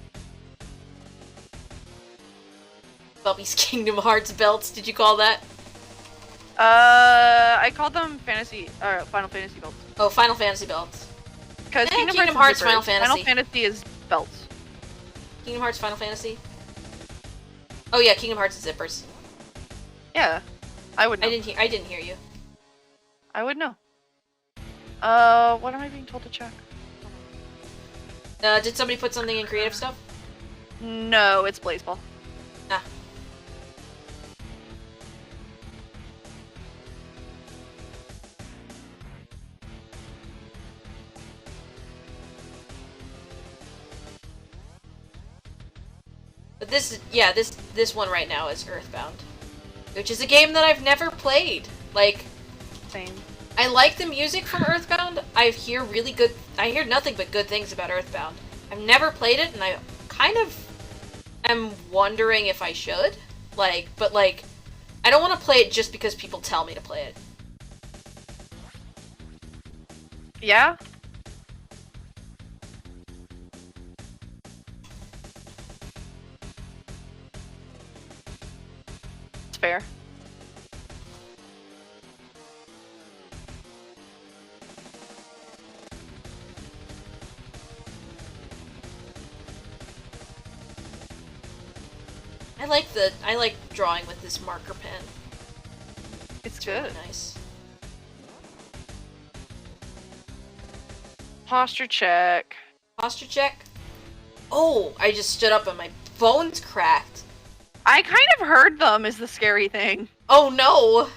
Bubby's Kingdom Hearts belts. Did you call that?
I called them Final Fantasy belts.
Oh, Final Fantasy belts.
Because
Kingdom Hearts, Final Fantasy.
Final Fantasy is belts.
Kingdom Hearts, Final Fantasy. Oh yeah, Kingdom Hearts is zippers.
Yeah, I would know.
I didn't hear you.
I would know. What am I being told to check?
Did somebody put something in creative stuff?
No, it's Blazeball.
Ah. But this one right now is Earthbound, which is a game that I've never played. Like,
Same.
I like the music from Earthbound. I hear nothing but good things about Earthbound. I've never played it, and I kind of am wondering if I should. But I don't want to play it just because people tell me to play it.
Yeah? It's fair.
I like drawing with this marker pen.
It's
Really
good.
nice.
Posture check.
Posture check. Oh, I just stood up and my bones cracked.
I kind of heard them is the scary thing.
Oh no!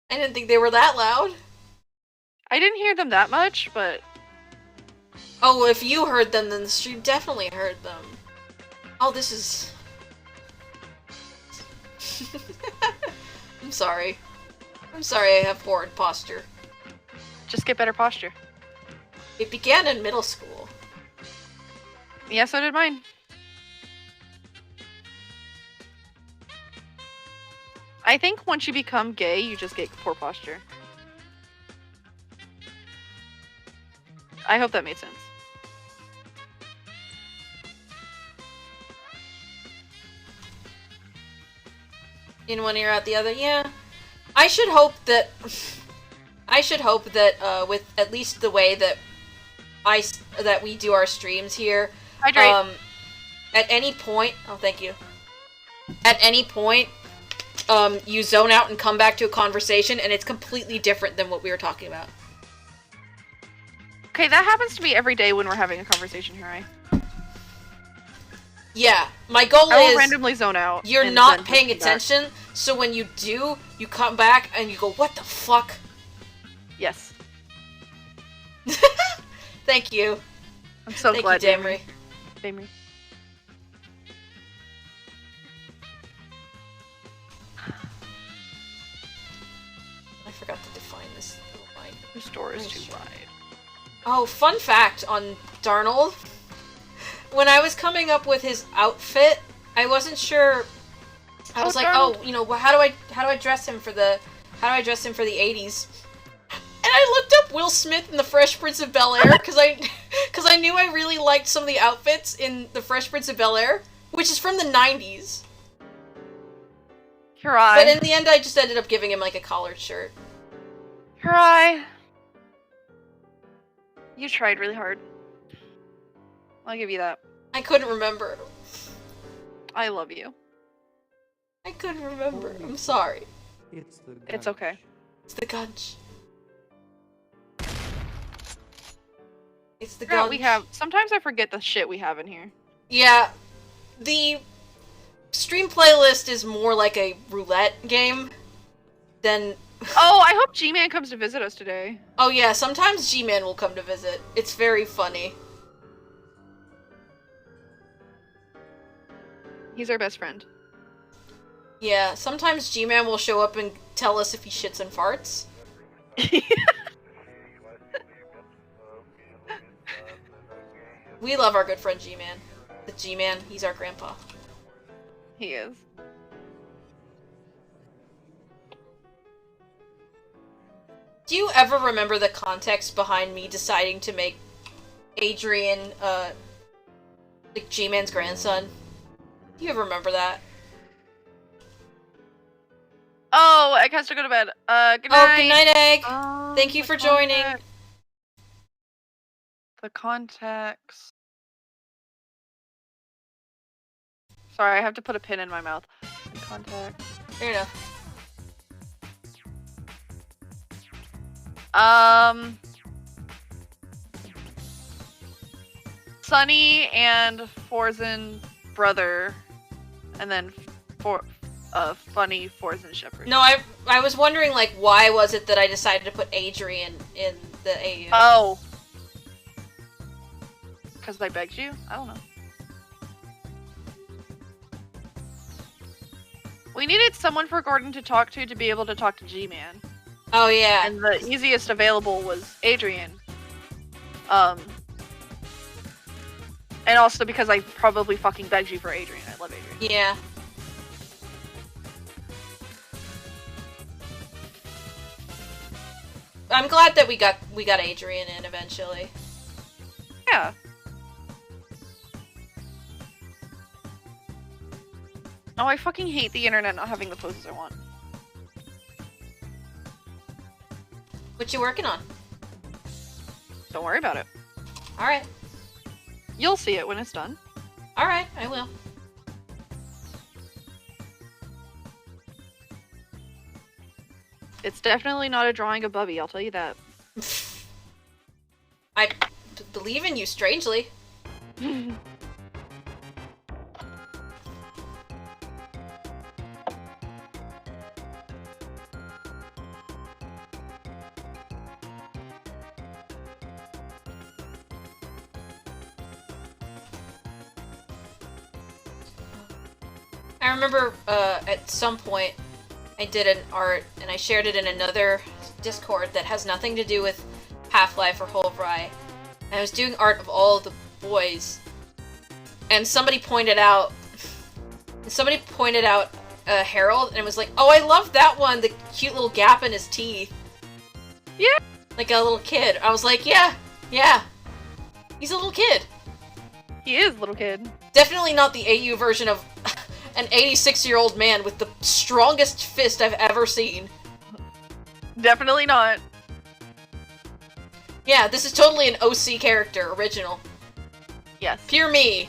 I didn't think they were that loud.
I didn't hear them that much, but...
Oh, if you heard them, then the stream definitely heard them. Oh, this is... I'm sorry. I'm sorry I have poor posture.
Just get better posture.
It began in middle school.
Yeah, so did mine. I think once you become gay, you just get poor posture. I hope that made sense.
In one ear, out the other. Yeah, I should hope that. With at least the way that that we do our streams here,
Hydrate.
at any point. Oh, thank you. At any point, you zone out and come back to a conversation, and it's completely different than what we were talking about.
Okay, that happens to me every day when we're having a conversation here, right?
Yeah, my goal
I will
is
randomly zone out.
you're
and
not
then
paying
come back.
attention, so when you do, you come back and you go, "What the fuck?"
Yes.
Thank you.
I'm so
Thank
glad,
you, Damry.
Damry.
I forgot to define this little line.
This door is
Oh,
too
shit.
wide.
Oh, fun fact on Darnold. When I was coming up with his outfit, I wasn't sure. I was like,
Darnold.
"Oh, you know, how do I dress him for the 80s?" And I looked up Will Smith in The Fresh Prince of Bel-Air because I knew I really liked some of the outfits in The Fresh Prince of Bel-Air, which is from the 90s.
Hurai.
But in the end, I just ended up giving him like a collared shirt.
Hurai. You tried really hard. I'll give you that.
I couldn't remember.
I love you.
I couldn't remember. I'm sorry.
It's okay.
It's the gunch. It's the
Yeah,
gunch.
we have. Sometimes I forget the shit we have in here.
Yeah, the stream playlist is more like a roulette game than.
Oh, I hope G-Man comes to visit us today.
Oh yeah, sometimes G-Man will come to visit. It's very funny.
He's our best friend.
Yeah, sometimes G-Man will show up and tell us if he shits and farts. We love our good friend G-Man. The G-Man, he's our grandpa.
He is.
Do you ever remember the context behind me deciding to make Adrian, like G-Man's grandson? Do you ever remember that?
Oh, I has to go to bed. Good night.
Oh, good night, Egg! Thank you
The
for joining.
The context. Sorry, I have to put a pin in my mouth. The context.
Fair enough.
Sunny and Forzen brother, and then funny Forzen shepherd.
No, I was wondering, like, why was it that I decided to put Adrian in the AU?
Oh. Because I begged you? I don't know. We needed someone for Gordon to talk to be able to talk to G-Man.
Oh, yeah.
And the easiest available was Adrian. And also because I probably fucking begged you for Adrian. I love Adrian.
Yeah. I'm glad that we got Adrian in eventually.
Yeah. Oh, I fucking hate the internet not having the poses I want.
What you working on?
Don't worry about it.
Alright.
You'll see it when it's done.
Alright, I will.
It's definitely not a drawing of Bubby, I'll tell you that.
believe in you, strangely. I remember at some point I did an art and I shared it in another Discord that has nothing to do with Half-Life or Wholevry. And I was doing art of all of the boys, and somebody pointed out Harold, and it was like, oh, I love that one, the cute little gap in his teeth.
Yeah.
Like a little kid. I was like, yeah. He's a little kid.
He is a little kid.
Definitely not the AU version of an 86-year-old man with the strongest fist I've ever seen.
Definitely not.
Yeah, this is totally an OC character, original.
Yes.
Pure me.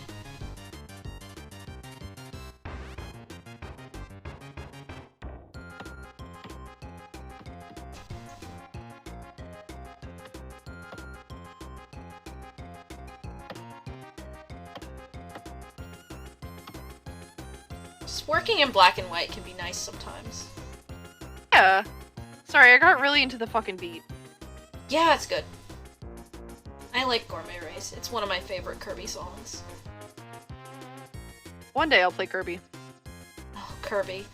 Just working in black and white can be nice sometimes.
Yeah. Sorry, I got really into the fucking beat.
Yeah, it's good. I like Gourmet Race. It's one of my favorite Kirby songs.
One day I'll play Kirby.
Oh, Kirby.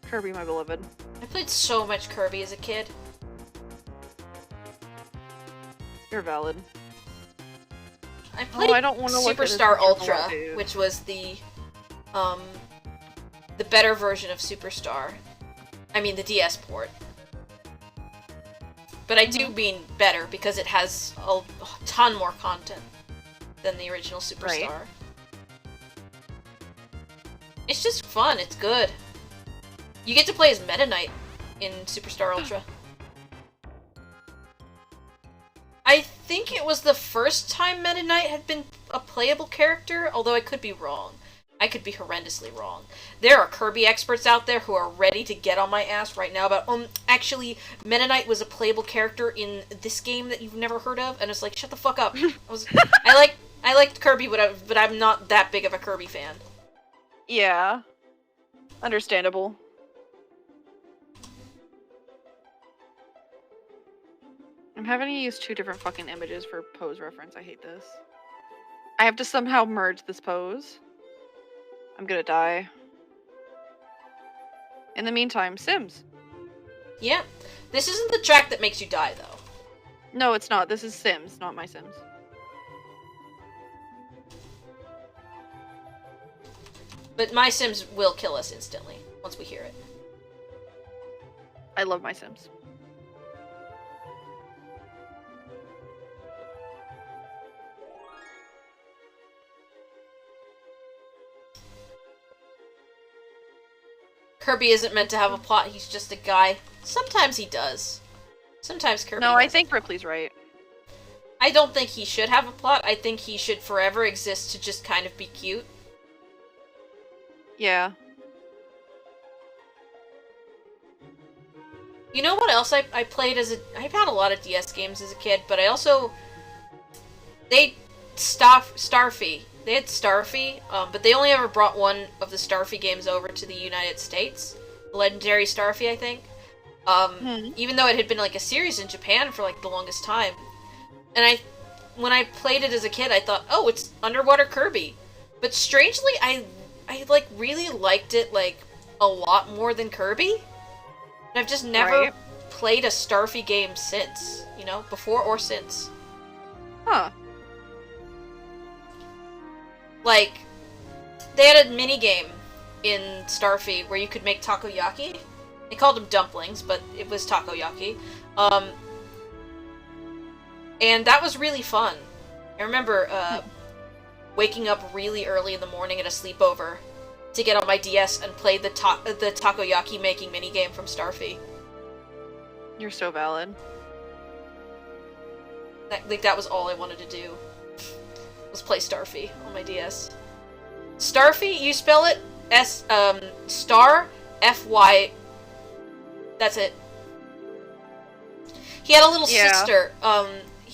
Kirby, my beloved.
I played so much Kirby as a kid.
You're valid.
I played
I don't wanna look at this
Superstar
picture of
Ultra,
what, dude.
which was the better version of Superstar. I mean, the DS port. But I do mean better, because it has a ton more content than the original Superstar.
Right.
It's just fun, it's good. You get to play as Meta Knight in Superstar Ultra. I think it was the first time Meta Knight had been a playable character, although I could be wrong. I could be horrendously wrong. There are Kirby experts out there who are ready to get on my ass right now about, actually, Meta Knight was a playable character in this game that you've never heard of, and it's like, shut the fuck up. I liked Kirby, but I'm not that big of a Kirby fan.
Yeah. Understandable. I'm having to use 2 different fucking images for pose reference. I hate this. I have to somehow merge this pose. I'm gonna die. In the meantime, Sims.
Yeah. This isn't the track that makes you die, though.
No, it's not. This is Sims, not my Sims.
But My Sims will kill us instantly, once we hear it.
I love my Sims.
Kirby isn't meant to have a plot, he's just a guy. Sometimes he does. Sometimes Kirby
No, I
doesn't.
think Ripley's right.
I don't think he should have a plot, I think he should forever exist to just kind of be cute.
Yeah.
You know what else I played as a... I've had a lot of DS games as a kid, but I also... Starfy. They had Starfy, but they only ever brought one of the Starfy games over to the United States. Legendary Starfy, I think. Even though it had been like a series in Japan for like the longest time. And when I played it as a kid, I thought, oh, it's Underwater Kirby. But strangely, I like really liked it like a lot more than Kirby. And I've just never played a Starfy game since, you know, before or since.
Huh.
Like, they had a mini-game in Starfy where you could make takoyaki. They called them dumplings, but it was takoyaki. And that was really fun. I remember waking up really early in the morning at a sleepover to get on my DS and play the takoyaki making minigame from Starfy.
You're so valid.
That was all I wanted to do. Was play Starfy on my DS. Starfy, you spell it star F-Y. That's it. He had a little sister.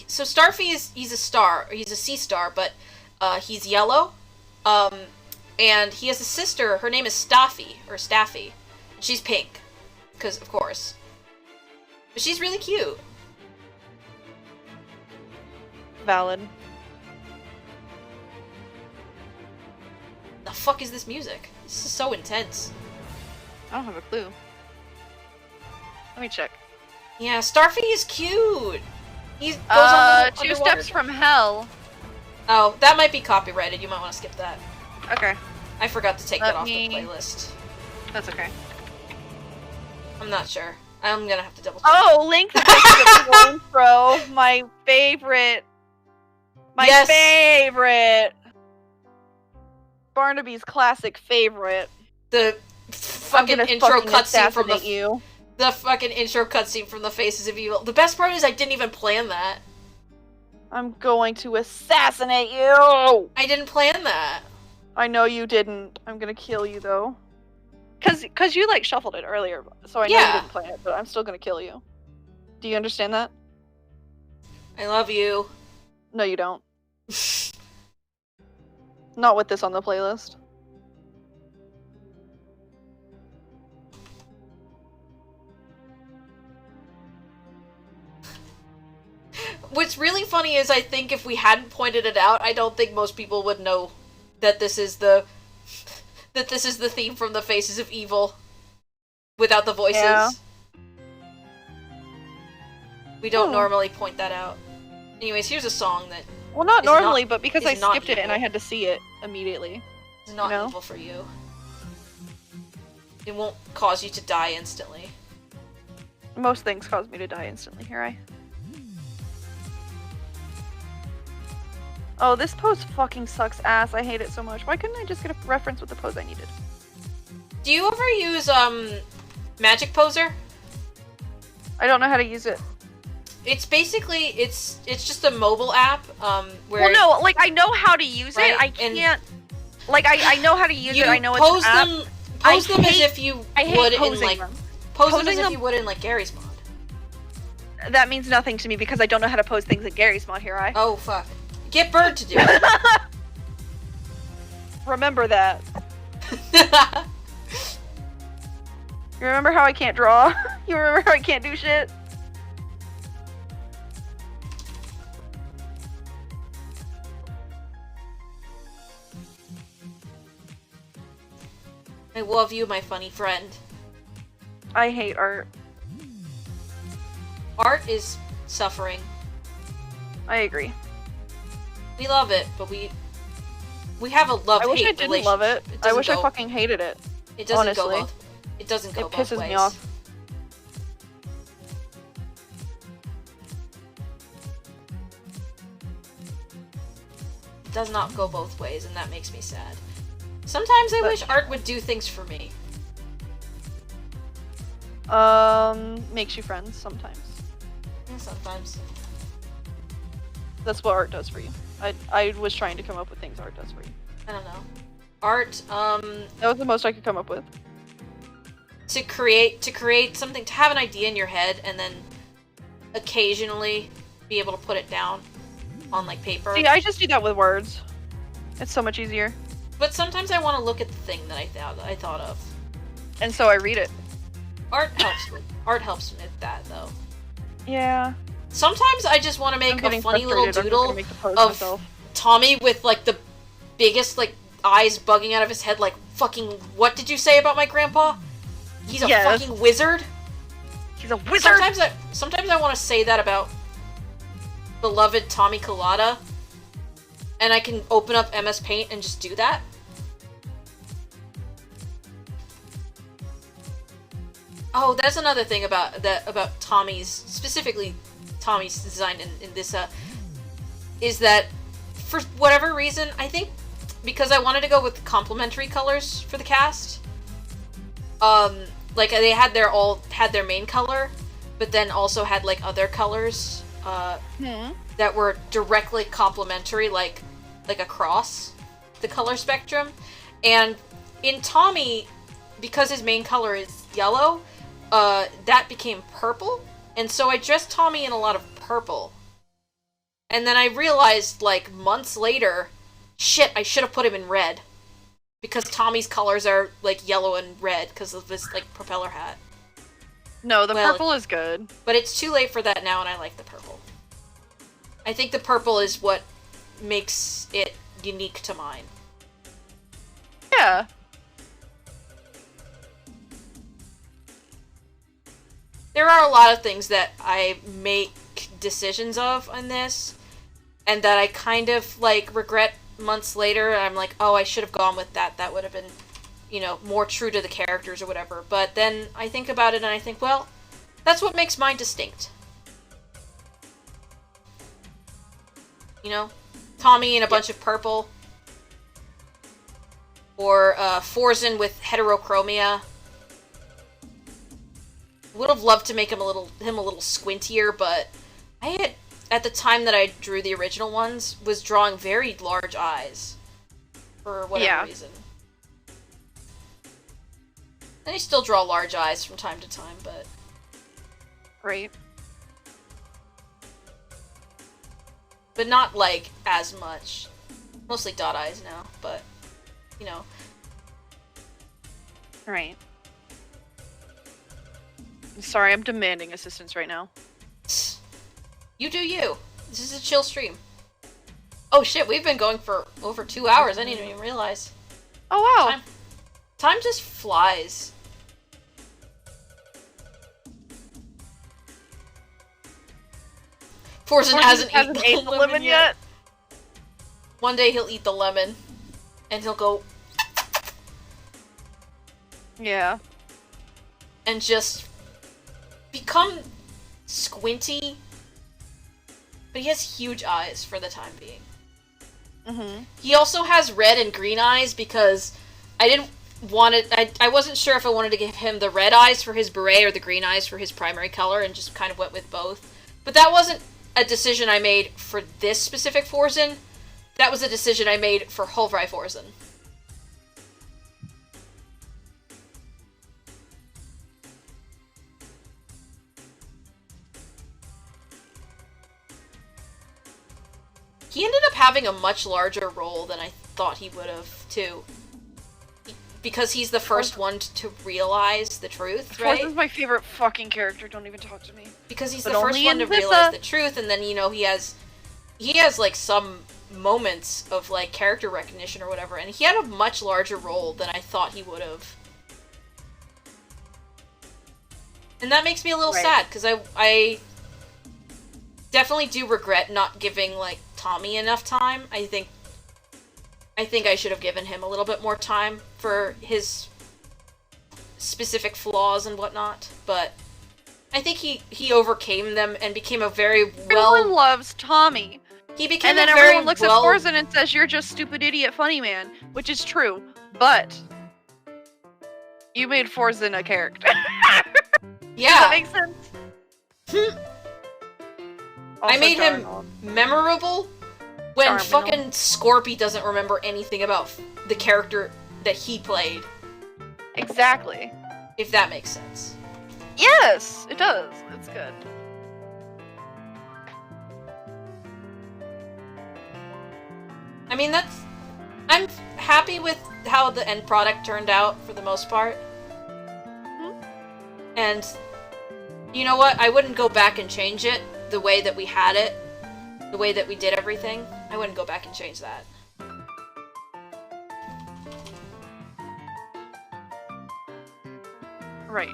so Starfy he's a star. He's a sea star, but he's yellow. And he has a sister. Her name is Staffy. She's pink, because of course. But she's really cute.
Valid.
The fuck is this music? This is so intense.
I don't have a clue. Let me check.
Yeah, Starfy is cute. He goes on
Two Steps from Hell.
Oh, that might be copyrighted. You might want to skip that.
Okay.
I forgot to take that off the playlist.
That's okay.
I'm not sure. I'm gonna have to double check.
Oh, Link the Pixel intro. My favorite. My favorite. Barnaby's classic favorite.
The fucking intro cutscene from the fucking intro cutscene from the Faces of Evil. The best part is I didn't even plan that.
I'm going to assassinate you.
I didn't plan that.
I know you didn't. I'm gonna kill you though. Cause you like shuffled it earlier, so I know you didn't plan it, but I'm still gonna kill you. Do you understand that?
I love you.
No, you don't. Not with this on the playlist.
What's really funny is I think if we hadn't pointed it out, I don't think most people would know that this is the theme from the Faces of Evil without the voices.
Yeah.
We don't normally point that out. Anyways, here's a song that
well, not normally, but because I skipped it
evil.
and I had to see it immediately.
It's not evil for you. It won't cause you to die instantly.
Most things cause me to die instantly. Here I. Oh, this pose fucking sucks ass. I hate it so much. Why couldn't I just get a reference with the pose I needed?
Do you ever use Magic Poser?
I don't know how to use it.
It's basically it's just a mobile app where
well, no, like I know how to use it. I can't. Like I know how to use it. I know it's an app.
Pose them as if you would in like
them.
Pose them as if you would in like Gary's mod.
That means nothing to me because I don't know how to pose things in Gary's mod. Here I.
Oh fuck. Get Bird to do it.
Remember that. You remember how I can't draw? You remember how I can't do shit?
I love you, my funny friend.
I hate art.
Art is suffering.
I agree.
We love it, but we have a love-hate relationship.
I wish I didn't love it. I wish I fucking hated it.
It doesn't
honestly.
go both. It doesn't go
it
both ways.
It pisses me off.
It does not go both ways, and that makes me sad. Sometimes I wish art would do things for me.
Makes you friends sometimes.
Yeah, sometimes.
That's what art does for you. I was trying to come up with things art does for you.
I don't know. Art,
That was the most I could come up with.
To create something, to have an idea in your head, and then occasionally be able to put it down on, like, paper.
See, I just do that with words. It's so much easier.
But sometimes I want to look at the thing that I thought of.
And so I read it.
Art helps with that, though.
Yeah.
Sometimes I just want to make a funny little doodle of
myself.
Tommy with, like, the biggest, like, eyes bugging out of his head, like, fucking, what did you say about my grandpa? He's a fucking wizard?
He's a wizard!
Sometimes I want to say that about beloved Tommy Collada, and I can open up MS Paint and just do that. Oh, that's another thing about Tommy's, specifically Tommy's design in this, is that for whatever reason, I think because I wanted to go with complementary colors for the cast, like they had their main color, but then also had like other colors, that were directly complementary, like across the color spectrum. And in Tommy, because his main color is yellow, that became purple, and so I dressed Tommy in a lot of purple. And then I realized, like, months later, shit, I should have put him in red. Because Tommy's colors are, like, yellow and red because of this, like, propeller hat.
No, the
Well,
purple is good.
But it's too late for that now, and I like the purple. I think the purple is what makes it unique to mine.
Yeah.
There are a lot of things that I make decisions of in this, and that I kind of, like, regret months later. I'm like, oh, I should have gone with that. That would have been, you know, more true to the characters or whatever. But then I think about it and I think, well, that's what makes mine distinct. You know? Tommy in a bunch of purple. Or Forzen with heterochromia. Would have loved to make him a little squintier, but I had, at the time that I drew the original ones, was drawing very large eyes. For whatever reason. And I still draw large eyes from time to time, but...
Right.
But not, like, as much. Mostly dot eyes now, but, you know.
Right. I'm sorry, I'm demanding assistance right now.
You do you. This is a chill stream. Oh shit, we've been going for over 2 hours. I didn't even realize.
Oh wow.
Time just flies. Forzen hasn't eaten the lemon yet. One day he'll eat the lemon. And he'll go...
Yeah.
And just... become squinty. But he has huge eyes for the time being.
Mm-hmm.
He also has red and green eyes because I didn't want it... I wasn't sure if I wanted to give him the red eyes for his beret or the green eyes for his primary color, and just kind of went with both. But that wasn't a decision I made for this specific Forzen. That was a decision I made for Holfry Forzen. He ended up having a much larger role than I thought he would have, too. Because he's the first one to realize the truth, right?
Forzen's my favorite fucking character, don't even talk to me.
Because he's the first one to realize the truth, and then, you know, he has, like, some moments of, like, character recognition or whatever, and he had a much larger role than I thought he would have. And that makes me a little sad, because I definitely do regret not giving, like, Tommy enough time. I think I should have given him a little bit more time for his specific flaws and whatnot, but I think he overcame them and became a very well...
Everyone loves Tommy.
He became
and then
a very
everyone looks at Forzen and says, you're just stupid idiot funny man, which is true, but you made Forzen a character.
Yeah.
Does that make sense?
I made him memorable when fucking Scorpy doesn't remember anything about the character that he played.
Exactly.
If that makes sense.
Yes, it does. It's good.
I mean, I'm happy with how the end product turned out for the most part.
Mm-hmm.
And you know what? I wouldn't go back and change it the way that we had it, the way that we did everything. I wouldn't go back and change that.
Right.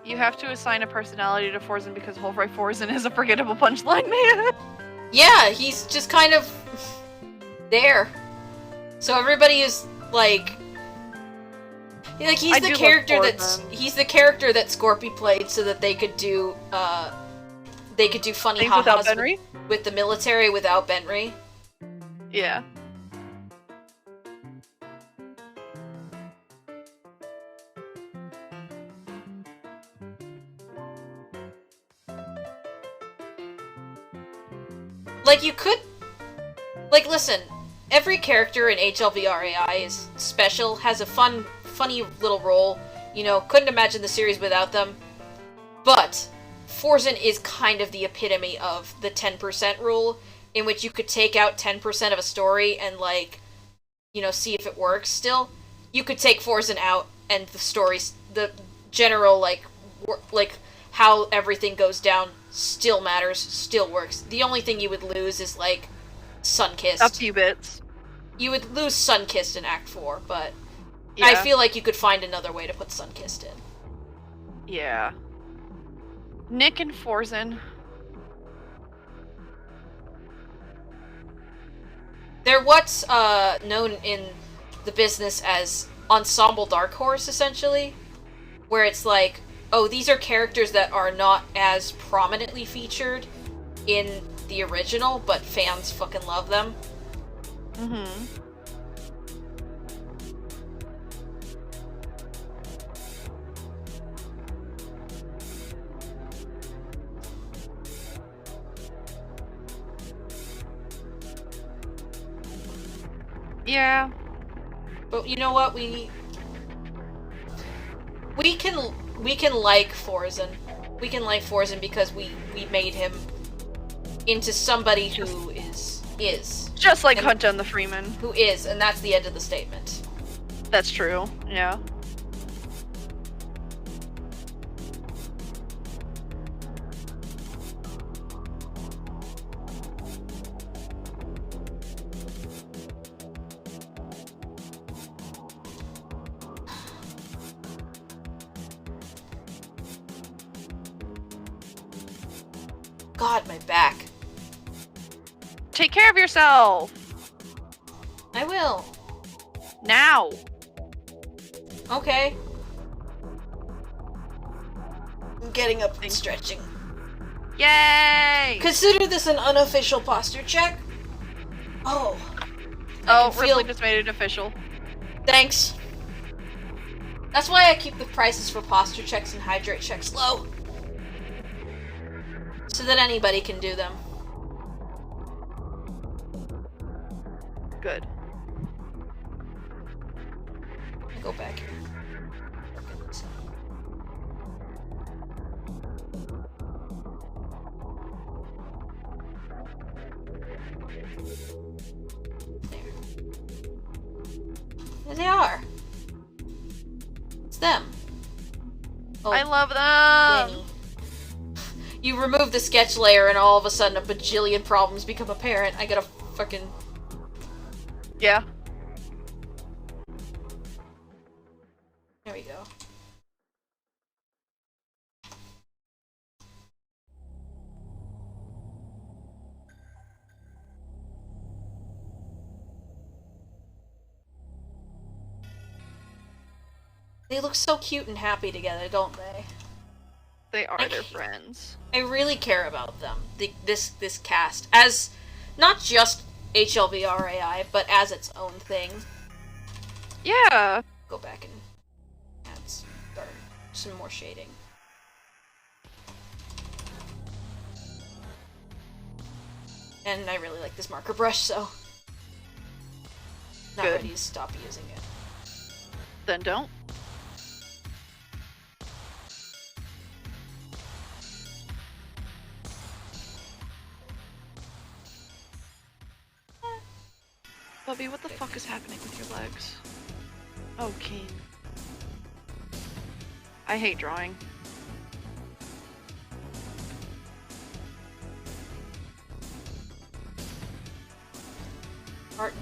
You have to assign a personality to Forzen because Holfry Forzen is a forgettable punchline man.
Yeah, he's just kind of there. So everybody is like he's the character that Scorpy played so that they could do funny ha-has with the military without Benry.
Yeah.
Like, you could... Like, listen, every character in HLVRAI is special, has a fun funny little role. You know, couldn't imagine the series without them. But Forzen is kind of the epitome of the 10% rule, in which you could take out 10% of a story and, like, you know, see if it works still. You could take Forzen out, and the stories, the general, like how everything goes down still matters, still works. The only thing you would lose is, like, Sunkissed.
A few bits.
You would lose Sunkissed in Act 4, but
Yeah.
I feel like you could find another way to put Sunkissed in.
Yeah. Nick and Forzen.
They're what's known in the business as ensemble dark horse, essentially, where it's like, oh, these are characters that are not as prominently featured in the original, but fans fucking love them.
Mm-hmm. Yeah.
But you know what? We can like Forzen. We can like Forzen because we made him into somebody who is.
Just like
And-
Hunt Down the Freeman.
Who is, and that's the end of the statement.
That's true. Yeah.
God, my back.
Take care of yourself.
I will.
Now.
Okay. I'm getting up and stretching.
Yay!
Consider this an unofficial posture check. Oh.
Oh,
can
Ripley
feel-
just made it official.
Thanks. That's why I keep the prices for posture checks and hydrate checks low. So that anybody can do them.
Good.
I go back here. There they are. It's them. Oh,
I love them.
Danny. You remove the sketch layer and all of a sudden a bajillion problems become apparent. I gotta fucking...
Yeah.
There we go. They look so cute and happy together, don't they?
They are their friends.
I really care about them. This cast as not just HLVRAI, but as its own thing.
Yeah.
Go back and add some more shading. And I really like this marker brush, so not
Good.
ready to stop using it.
Then don't. Bubby, what the fuck is happening with your legs? Okay. I hate drawing.
Art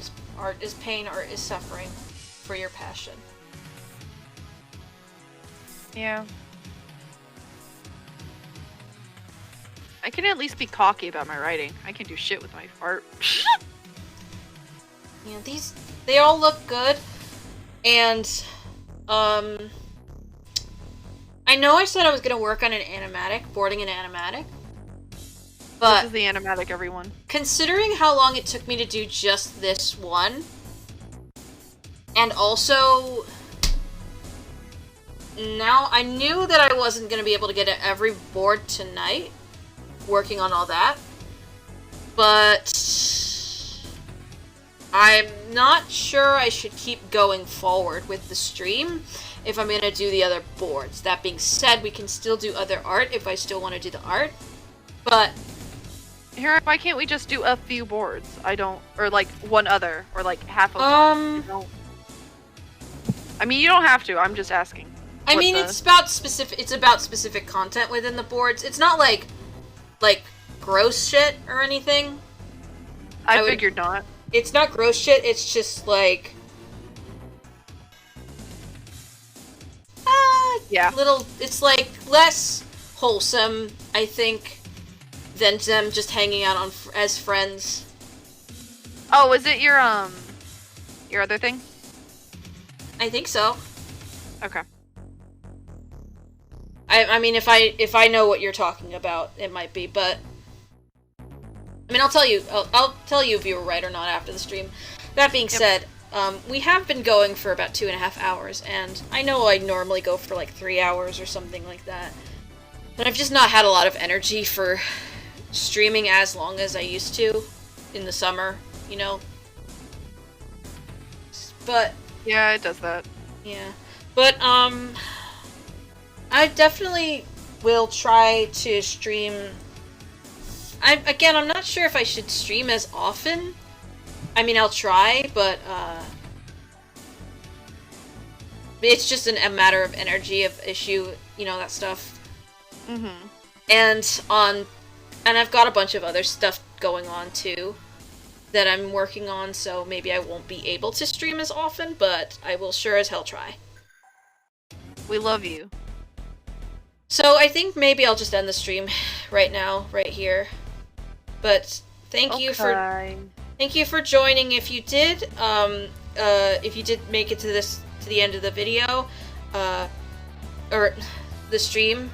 is pain, art is suffering for your passion.
Yeah. I can at least be cocky about my writing. I can do shit with my art.
You know, they all look good, and, I know I said I was gonna work on an animatic, boarding an animatic,
This
but
is the animatic, everyone.
considering how long it took me to do just this one, and also, now, I knew that I wasn't gonna be able to get every board tonight, working on all that, but I'm not sure I should keep going forward with the stream if I'm gonna do the other boards. That being said, we can still do other art if I still want to do the art. But
Here, why can't we just do a few boards? Or like one other, or like half of one. I mean, you don't have to. I'm just asking.
I mean, it's about specific content within the boards. It's not like gross shit or anything.
I figured not.
It's not gross shit. It's just like
yeah,
it's like less wholesome, I think, than them just hanging out as friends.
Oh, is it your other thing?
I think so.
Okay.
I mean, if I know what you're talking about, it might be, but I mean, I'll tell you if you were right or not after the stream. That being said, we have been going for about 2.5 hours, and I know I normally go for like 3 hours or something like that, but I've just not had a lot of energy for streaming as long as I used to in the summer, you know? But
yeah, it does that.
Yeah. But I definitely will try to stream. I'm not sure if I should stream as often. I mean, I'll try, but it's just a matter of energy, of issue, you know, that stuff.
Mm-hmm.
And I've got a bunch of other stuff going on too that I'm working on, so maybe I won't be able to stream as often, but I will sure as hell try.
We love you.
So I think maybe I'll just end the stream right now, right here. But thank you for joining. If you did make it to the end of the video, or the stream.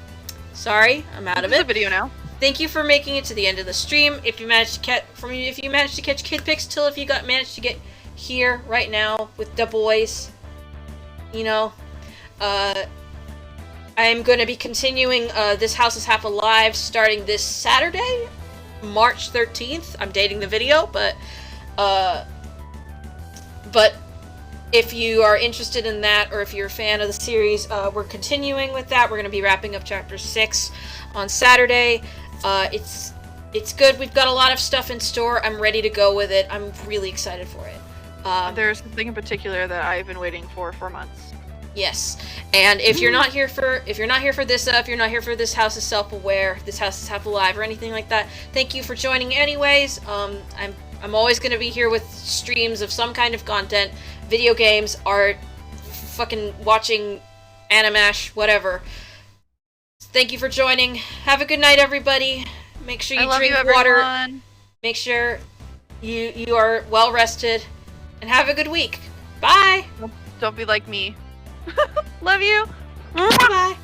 Sorry, I'm out of it.
The video now.
Thank you for making it to the end of the stream. If you managed to catch Kid Pix till if you managed to get here right now with the boys, you know, I'm going to be continuing This House is Half Alive starting this Saturday, March 13th. I'm dating the video, but if you are interested in that, or if you're a fan of the series, we're continuing with that. We're going to be wrapping up Chapter 6 on Saturday. It's good. We've got a lot of stuff in store. I'm ready to go with it. I'm really excited for it.
There's something in particular that I've been waiting for months.
Yes, and if you're not here for this, if you're not here for This House is Self-Aware, This House is Half Alive, or anything like that, thank you for joining. Anyways, I'm always gonna be here with streams of some kind of content, video games, art, fucking watching Animash, whatever. Thank you for joining. Have a good night, everybody. Make sure you drink water. Make sure you are well rested, and have a good week. Bye.
Don't be like me. Love you.
Bye.